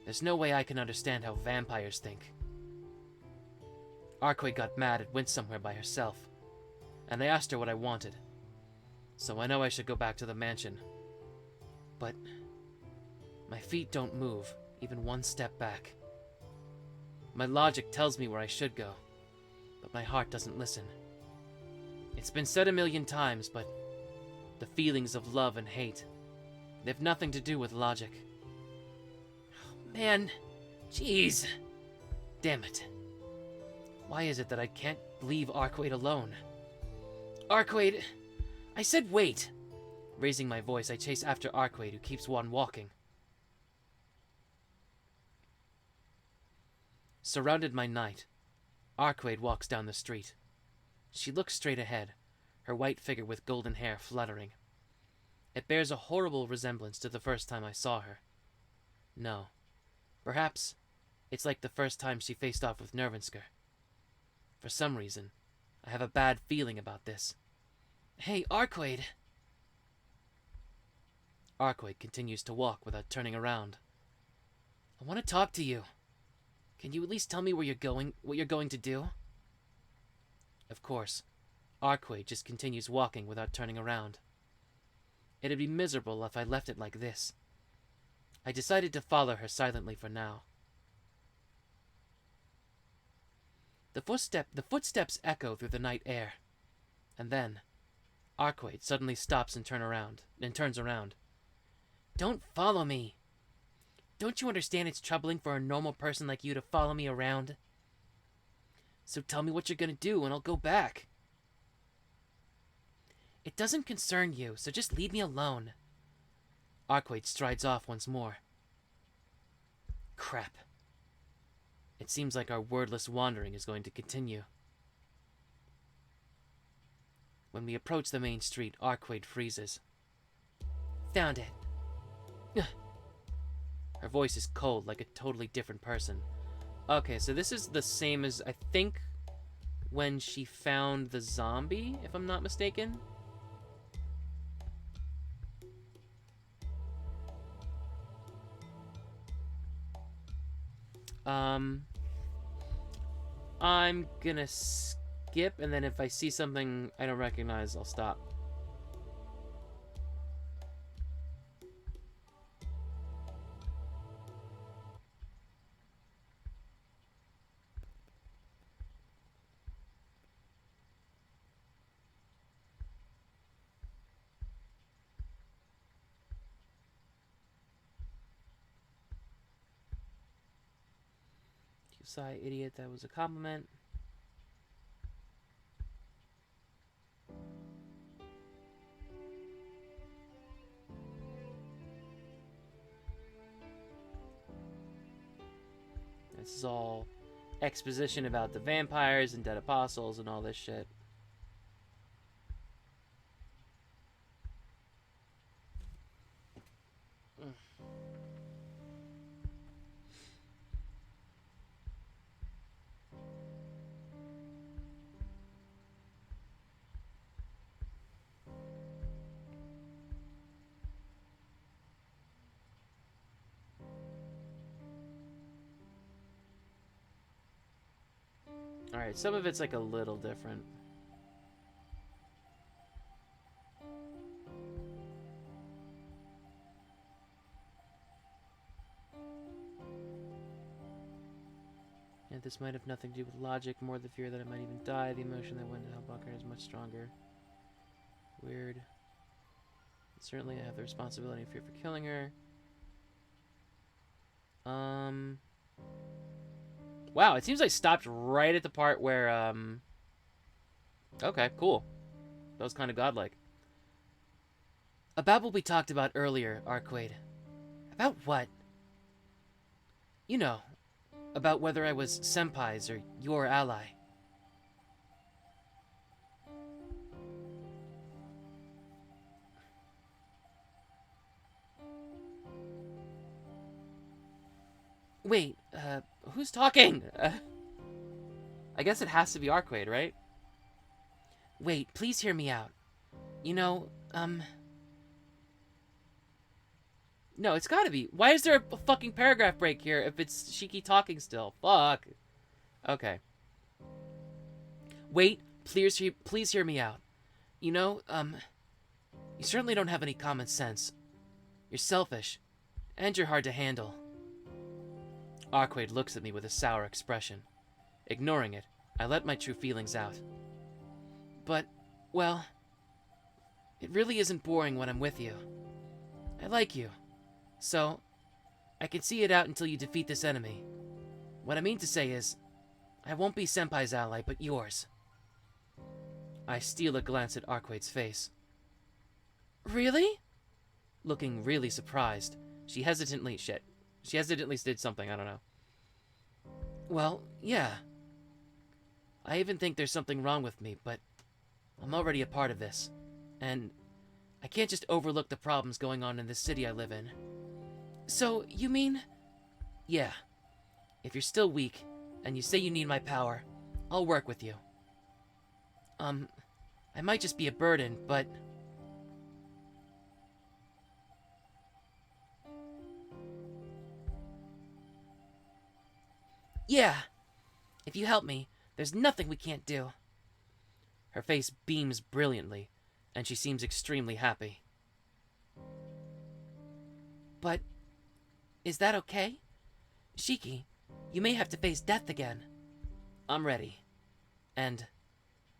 there's no way I can understand how vampires think. Arcueid got mad and went somewhere by herself, and I asked her what I wanted. So I know I should go back to the mansion. But my feet don't move, even one step back. My logic tells me where I should go, but my heart doesn't listen. It's been said 1,000,000 times, but the feelings of love and hate, they have nothing to do with logic. Man, jeez. Damn it. Why is it that I can't leave Arcueid alone? Arcueid, I said wait. Raising my voice, I chase after Arcueid, who keeps on walking. Surrounded by night, Arcueid walks down the street. She looks straight ahead, her white figure with golden hair fluttering. It bears a horrible resemblance to the first time I saw her. No. Perhaps it's like the first time she faced off with Nervinsker. For some reason, I have a bad feeling about this. Hey, Arcueid. Arcueid continues to walk without turning around. I want to talk to you. Can you at least tell me where you're going, what you're going to do? Of course, Arcueid just continues walking without turning around. It'd be miserable if I left it like this. I decided to follow her silently for now. The footsteps echo through the night air. And then, Arcueid suddenly stops and turns around. Don't follow me. Don't you understand it's troubling for a normal person like you to follow me around? So tell me what you're gonna do and I'll go back. It doesn't concern you, so just leave me alone. Arcueid strides off once more. Crap. It seems like our wordless wandering is going to continue. When we approach the main street, Arcueid freezes. found it. Her voice is cold, like a totally different person. Okay, so this is the same as, I think, when she found the zombie, if I'm not mistaken. I'm gonna skip, and then if I see something I don't recognize, I'll stop. Sigh, idiot, that was a compliment. This is all exposition about the vampires and dead apostles and all this shit. Alright, some of it's like a little different. Yeah, this might have nothing to do with logic, more the fear that I might even die. The emotion that went to help Bunker is much stronger. Weird. Certainly I have the responsibility and fear for killing her. Wow, it seems I stopped right at the part where, okay, cool. That was kind of godlike. About what we talked about earlier, Arcueid. About what? You know, about whether I was senpai's or your ally. Wait, who's talking? I guess it has to be Arcueid, right? Wait, please hear me out. You know, no, it's gotta be. Why is there a fucking paragraph break here if it's Shiki talking still? Fuck. Okay. Wait, please hear me out. You know, you certainly don't have any common sense. You're selfish, and you're hard to handle. Arcueid looks at me with a sour expression. Ignoring it, I let my true feelings out. But, well, it really isn't boring when I'm with you. I like you. So, I can see it out until you defeat this enemy. What I mean to say is, I won't be Senpai's ally, but yours. I steal a glance at Arcueid's face. Really? Looking really surprised, she hesitantly did something, I don't know. Well, yeah. I even think there's something wrong with me, but I'm already a part of this. And I can't just overlook the problems going on in this city I live in. So, you mean? Yeah. If you're still weak, and you say you need my power, I'll work with you. I might just be a burden, but... Yeah! If you help me, there's nothing we can't do. Her face beams brilliantly, and she seems extremely happy. But, is that okay? Shiki, you may have to face death again. I'm ready. And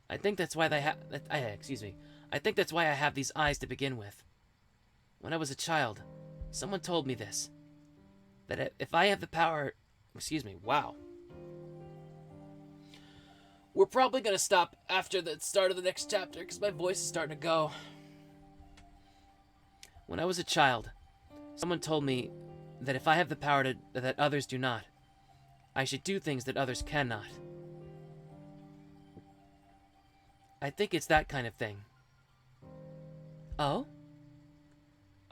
I think that's why I think that's why I have these eyes to begin with. When I was a child, someone told me this. That if I have the power... wow. We're probably gonna stop after the start of the next chapter, because my voice is starting to go. When I was a child, someone told me that if I have the power that others do not, I should do things that others cannot. I think it's that kind of thing. Oh?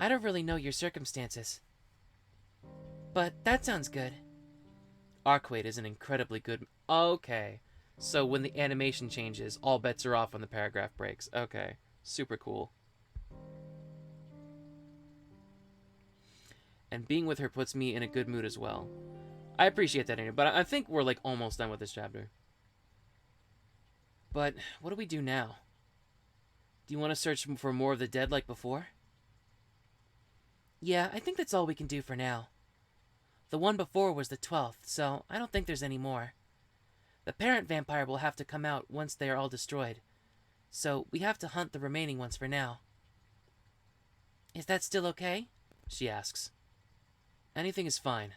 I don't really know your circumstances. But that sounds good. Arcueid is an incredibly good... Okay. So when the animation changes, all bets are off when the paragraph breaks. Okay. Super cool. And being with her puts me in a good mood as well. I appreciate that, Anya, but I think we're like almost done with this chapter. But what do we do now? Do you want to search for more of the dead like before? Yeah, I think that's all we can do for now. The one before was the 12th, so I don't think there's any more. The parent vampire will have to come out once they are all destroyed, so we have to hunt the remaining ones for now. Is that still okay? She asks. Anything is fine.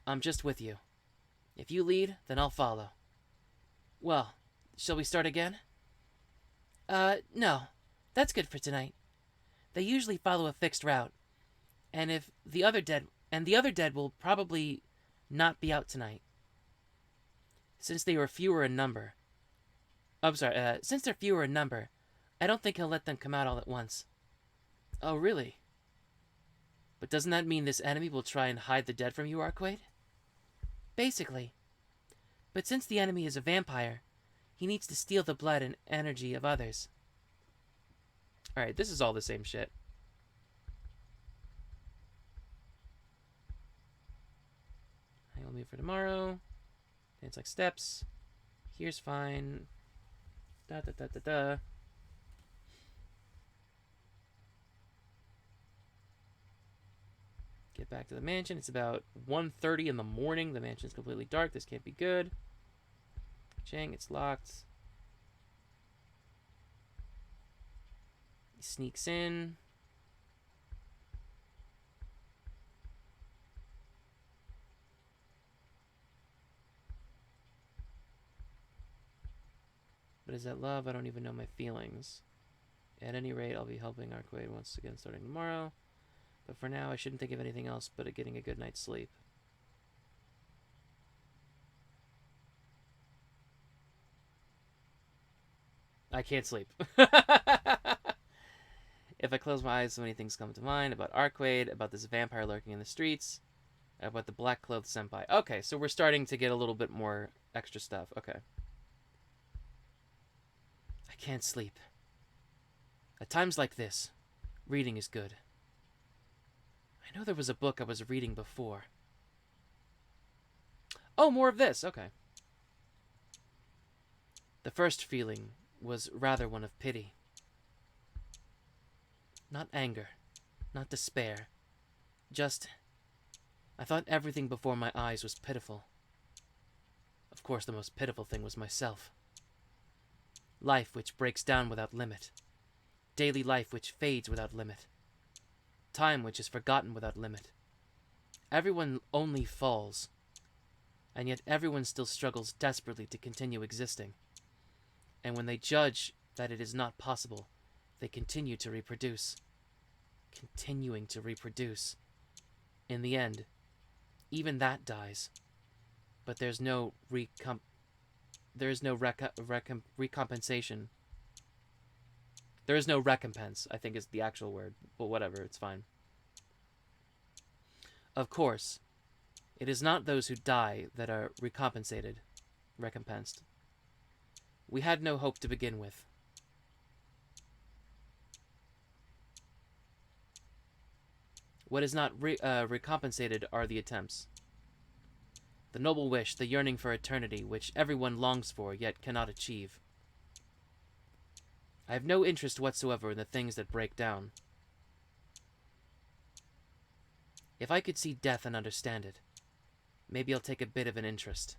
I'm just with you. If you lead, then I'll follow. Well, shall we start again? No. That's good for tonight. They usually follow a fixed route. And if the other dead will probably not be out tonight. Since they were fewer in number. Since they're fewer in number, I don't think he'll let them come out all at once. Oh, really? But doesn't that mean this enemy will try and hide the dead from you, Arcueid? Basically. But since the enemy is a vampire, he needs to steal the blood and energy of others. Alright, this is all the same shit. I will move for tomorrow. It's like steps. Here's fine. Da da da da da. Get back to the mansion. It's about 1:30 in the morning. The mansion's completely dark. This can't be good. Chang, it's locked. He sneaks in. But is that love? I don't even know my feelings. At any rate, I'll be helping Arcueid once again starting tomorrow. But for now, I shouldn't think of anything else but getting a good night's sleep. I can't sleep. If I close my eyes, so many things come to mind about Arcueid, about this vampire lurking in the streets, about the black-clothed senpai. Okay, so we're starting to get a little bit more extra stuff. Okay. I can't sleep. At times like this, reading is good. I know there was a book I was reading before. Oh, more of this. Okay. The first feeling was rather one of pity. Not anger, not despair. Just, I thought everything before my eyes was pitiful. Of course, the most pitiful thing was myself. Life which breaks down without limit. Daily life which fades without limit. Time which is forgotten without limit. Everyone only falls, and yet everyone still struggles desperately to continue existing. And when they judge that it is not possible, they continue to reproduce. Continuing to reproduce. In the end, even that dies. But there's no recompensation. There is no recompense, I think is the actual word. But whatever, it's fine. Of course, it is not those who die that are recompensed. We had no hope to begin with. What is not recompensated are the attempts. The noble wish, the yearning for eternity, which everyone longs for yet cannot achieve. I have no interest whatsoever in the things that break down. If I could see death and understand it, maybe I'll take a bit of an interest.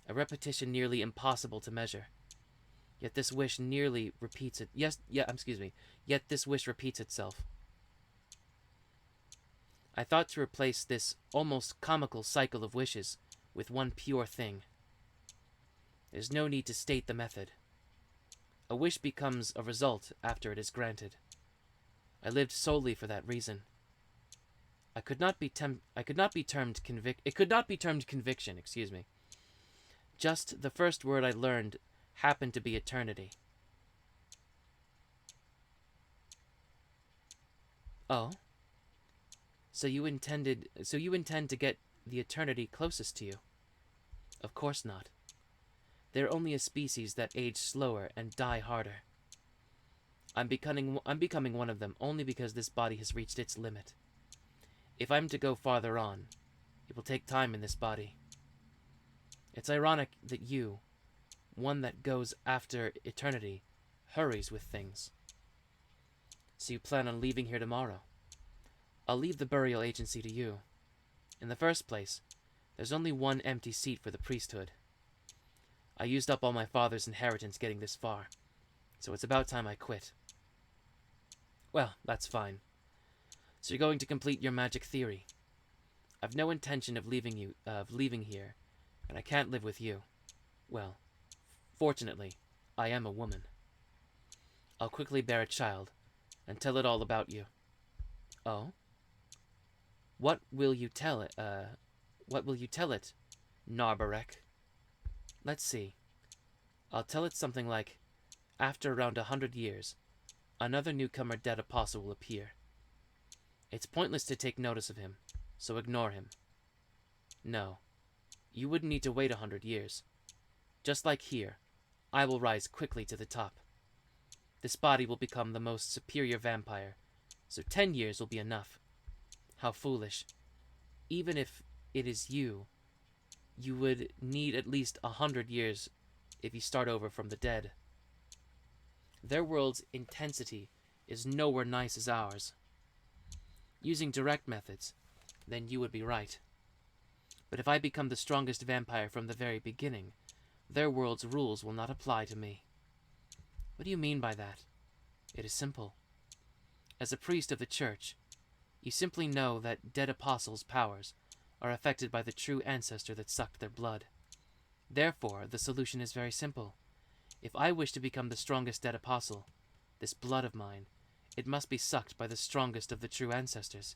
A repetition nearly impossible to measure. Yet this wish nearly repeats it. Yet this wish repeats itself. I thought to replace this almost comical cycle of wishes with one pure thing. There's no need to state the method. A wish becomes a result after it is granted. I lived solely for that reason. It could not be termed conviction, excuse me. Just the first word I learned happened to be eternity. Oh? So you intend to get the eternity closest to you? Of course not. They're only a species that age slower and die harder. I'm becoming one of them only because this body has reached its limit. If I'm to go farther on, it will take time in this body. It's ironic that you, one that goes after eternity, hurries with things. So you plan on leaving here tomorrow? I'll leave the burial agency to you. In the first place, there's only one empty seat for the priesthood. I used up all my father's inheritance getting this far, so it's about time I quit. Well, that's fine. So you're going to complete your magic theory. I've no intention of leaving here, and I can't live with you. Well, fortunately, I am a woman. I'll quickly bear a child, and tell it all about you. Oh? What will you tell it, Narbarek? Let's see. I'll tell it something like, after around 100 years, another newcomer dead apostle will appear. It's pointless to take notice of him, so ignore him. No, you wouldn't need to wait 100 years. Just like here, I will rise quickly to the top. This body will become the most superior vampire, so 10 years will be enough. How foolish. Even if it is you, you would need at least 100 years if you start over from the dead. Their world's intensity is nowhere nice as ours. Using direct methods, then you would be right. But if I become the strongest vampire from the very beginning, their world's rules will not apply to me. What do you mean by that? It is simple. As a priest of the church, you simply know that dead apostles' powers are affected by the true ancestor that sucked their blood. Therefore, the solution is very simple. If I wish to become the strongest dead apostle, this blood of mine, it must be sucked by the strongest of the true ancestors.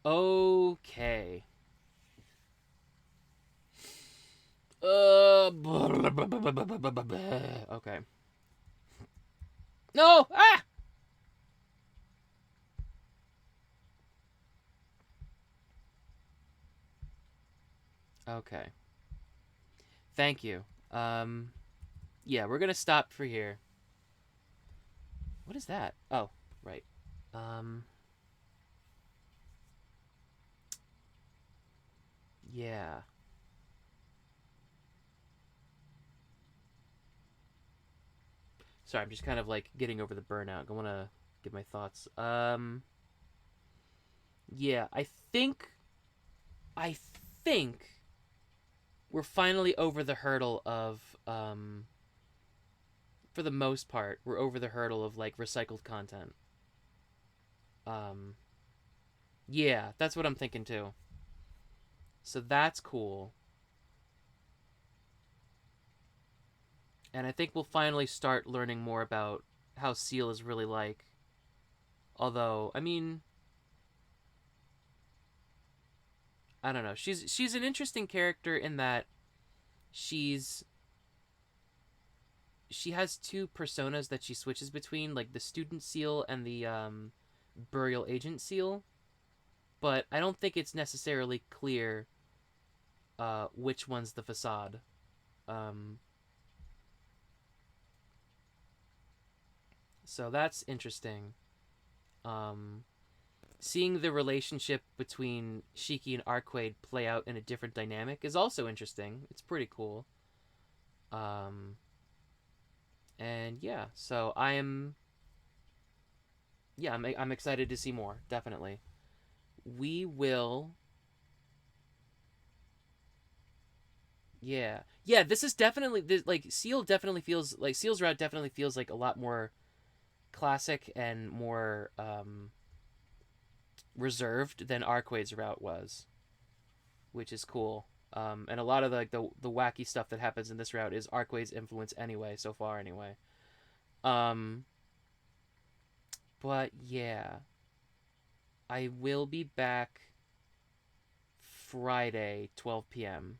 Okay. Okay. No! Ah! Okay. Thank you. Yeah, we're gonna stop for here. What is that? Oh, right. Yeah. Sorry, I'm just kind of like getting over the burnout. I want to give my thoughts. Yeah, I think we're finally over the hurdle of for the most part, we're over the hurdle of like recycled content. Um yeah, that's what I'm thinking too. So that's cool. And I think we'll finally start learning more about how Seal is really like. Although, I mean, I don't know. She's an interesting character in that she's she has two personas that she switches between, like the student Seal and the burial agent Seal. But I don't think it's necessarily clear which one's the facade. Um, so that's interesting. Um, Seeing the relationship between Shiki and Arcueid play out in a different dynamic is also interesting. It's pretty cool. Um, and yeah, so I'm excited to see more. Definitely, we will. Yeah. This is definitely like Seal. Definitely feels like Seal's route. Definitely feels like a lot more classic and more reserved than Arcueid's route was, which is cool. And a lot of the wacky stuff that happens in this route is Arcueid's influence anyway, so far anyway. Um, but yeah, I will be back Friday, 12 p.m.